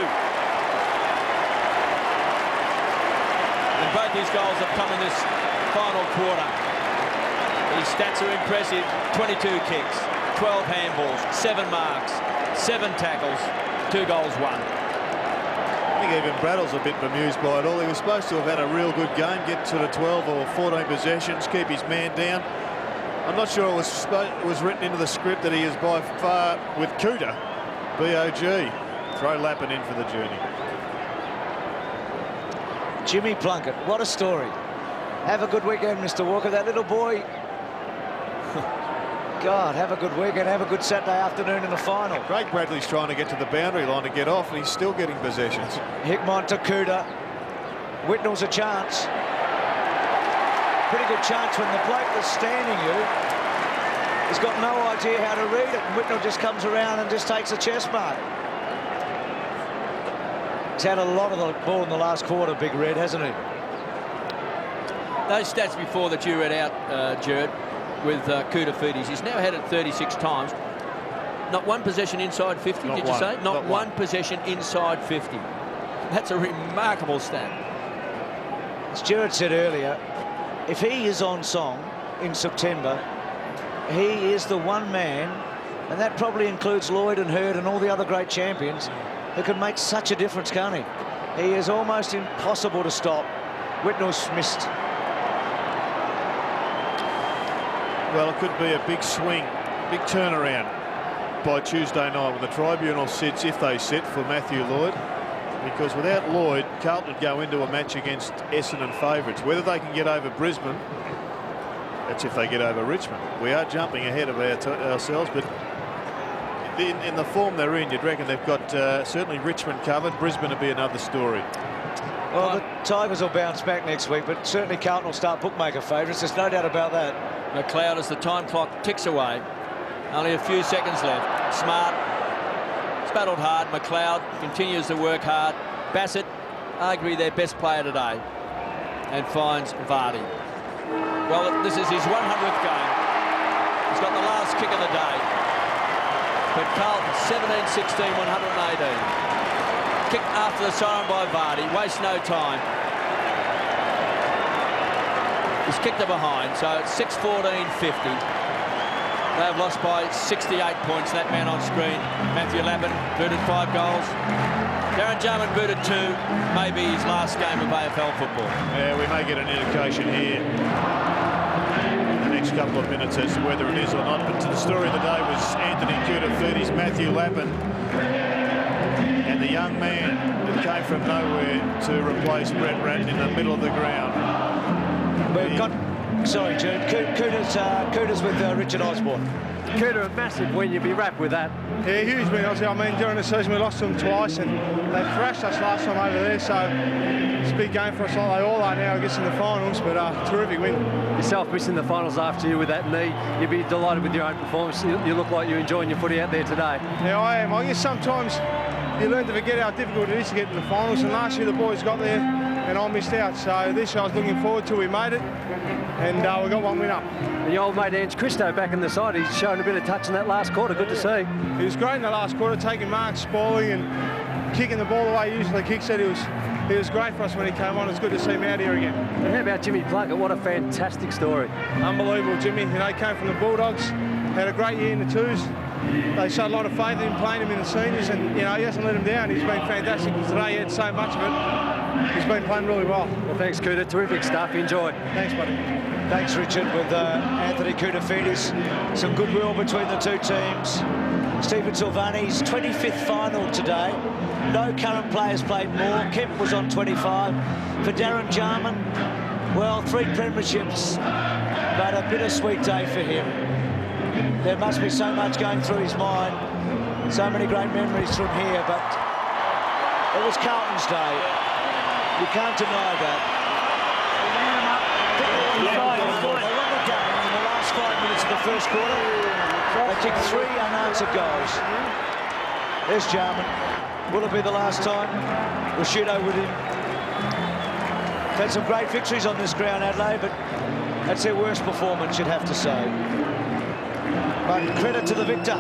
And both his goals have come in this final quarter. His stats are impressive. 22 kicks, 12 handballs, 7 marks, 7 tackles, 2 goals, 1. I think even Braddle's a bit bemused by it all. He was supposed to have had a real good game, get to the 12 or 14 possessions, keep his man down. I'm not sure it was written into the script that he is by far, with Cooter, B.O.G. Throw Lappin in for the journey. Jimmy Plunkett, what a story. Have a good weekend, Mr. Walker. That little boy, God, have a good weekend. Have a good Saturday afternoon in the final. Craig Bradley's trying to get to the boundary line to get off, and he's still getting possessions. Hickmott to Cooter. Whitnell's a chance. Pretty good chance when the bloke that's standing you has got no idea how to read it. And Whitnell just comes around and just takes a chest mark. He's had a lot of the ball in the last quarter, Big Red, hasn't he? Those stats before that you read out, Jared, with Cooter Feedies, he's now had it 36 times. Not one possession inside 50, did you say? Not one possession inside 50. That's a remarkable stat. As Jared said earlier, if he is on song in September, he is the one man, and that probably includes Lloyd and Hurd and all the other great champions, who can make such a difference, can't he? He is almost impossible to stop. Whitnell's missed. Well, it could be a big swing, big turnaround by Tuesday night when the tribunal sits, if they sit, for Matthew Lloyd. Because without Lloyd, Carlton would go into a match against Essendon favourites. Whether they can get over Brisbane, that's if they get over Richmond. We are jumping ahead of ourselves, but in the form they're in, you'd reckon they've got certainly Richmond covered. Brisbane would be another story. Well, the Tigers will bounce back next week, but certainly Carlton will start bookmaker favourites. There's no doubt about that. McLeod, as the time clock ticks away, only a few seconds left. Smart, he's battled hard. McLeod continues to work hard. Bassett, arguably their best player today, and finds Vardy. Well, this is his 100th game. He's got the last kick of the day. But Carlton, 17-16, 118. Kick after the siren by Vardy. Waste no time. He's kicked it behind, so it's 6-14-50. They've lost by 68 points. That man on screen, Matthew Lappin, booted 5 goals. Darren Jarman booted 2. Maybe his last game of AFL football. Yeah, we may get an indication here in the next couple of minutes as to whether it is or not. But the story of the day was Anthony Cooter-Feedy's Matthew Lappin, and the young man that came from nowhere to replace Brett Ratton in the middle of the ground. We've got, sorry, Jude, Cooter's with Richard Osborne. Cooter, a massive win. You'd be wrapped with that. Yeah, huge win. I mean, during the season we lost to them twice, and they thrashed us last time over there. So it's a big game for us, like they all are now, I guess, in the finals. But terrific win. Yourself missing the finals after you with that knee. You'd be delighted with your own performance. You look like you're enjoying your footy out there today. Yeah, I am. I guess sometimes you learn to forget how difficult it is to get to the finals. And last year the boys got there, and I missed out. So this year I was looking forward to. We made it, and we got one win up. And your old mate Ange Christo back in the side. He's showing a bit of touch in that last quarter. Good to see. He was great in the last quarter, taking marks, spoiling and kicking the ball the way he usually kicks it. He was great for us when he came on. It's good to see him out here again. And how about Jimmy Plunkett? What a fantastic story. Unbelievable, Jimmy. You know, he came from the Bulldogs, had a great year in the twos. They showed a lot of faith in him, playing him in the seniors, and you know, he hasn't let him down. He's been fantastic. Today he had so much of it. He's been playing really well. Well, thanks, Cooter. Terrific stuff. Enjoy. Thanks, buddy. Thanks, Richard, with Anthony Cooter-Feedy's. Some goodwill between the two teams. Stephen Silvani's 25th final today. No current players played more. Kemp was on 25. For Darren Jarman, well, 3 premierships, but a bittersweet day for him. There must be so much going through his mind, so many great memories from here, but it was Carlton's day. You can't deny that. They won the game in the last 5 minutes of the first quarter. They kicked 3 unanswered goals. There's Jarman. Will it be the last time? Will Shudo with him? Had some great victories on this ground, Adelaide, but that's their worst performance, you'd have to say. But credit to the victor.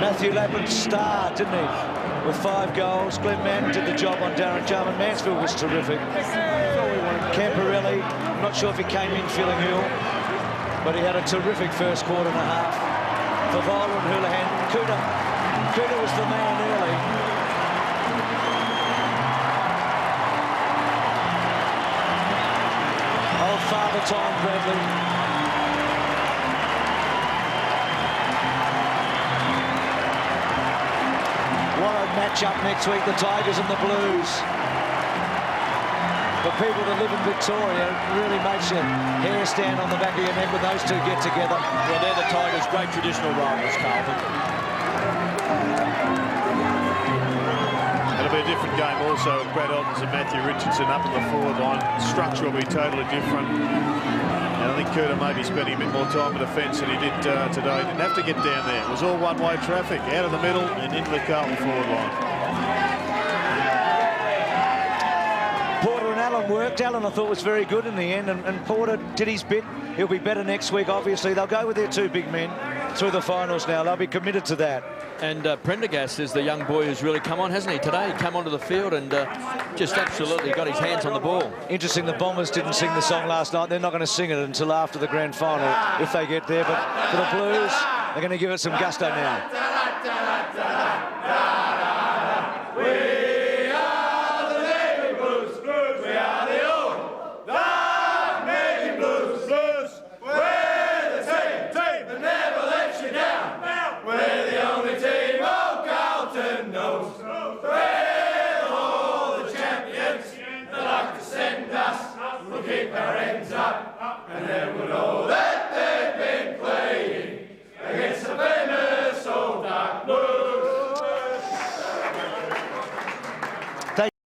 Matthew Lappin starred, didn't he? with 5 goals. Glenn Mann did the job on Darren Jarman. Mansfield was terrific. Camporelli, I'm not sure if he came in feeling ill, but he had a terrific first quarter and a half. Favola and Houlihan. Kuda was the man early. Old Father Time Bradley. What a match-up next week, the Tigers and the Blues. For people that live in Victoria, it really makes your hair stand on the back of your neck when those two get together. Well, they're the Tigers' great traditional rivals, Carlton. It'll be a different game also with Brad Eltons and Matthew Richardson up in the forward line. Structure will be totally different. And I think Kuda may be spending a bit more time in defence than he did today. He didn't have to get down there. It was all one-way traffic, out of the middle and into the Carlton forward line. Porter and Allen worked. Allen, I thought, was very good in the end, and Porter did his bit. He'll be better next week, obviously. They'll go with their 2 big men through the finals now. They'll be committed to that. And Prendergast is the young boy who's really come on, hasn't he, today? He came onto the field and just absolutely got his hands on the ball. Interesting, the Bombers didn't sing the song last night. They're not going to sing it until after the grand final, if they get there. But for the Blues, they're going to give it some gusto now. Keep our ends up, and there would always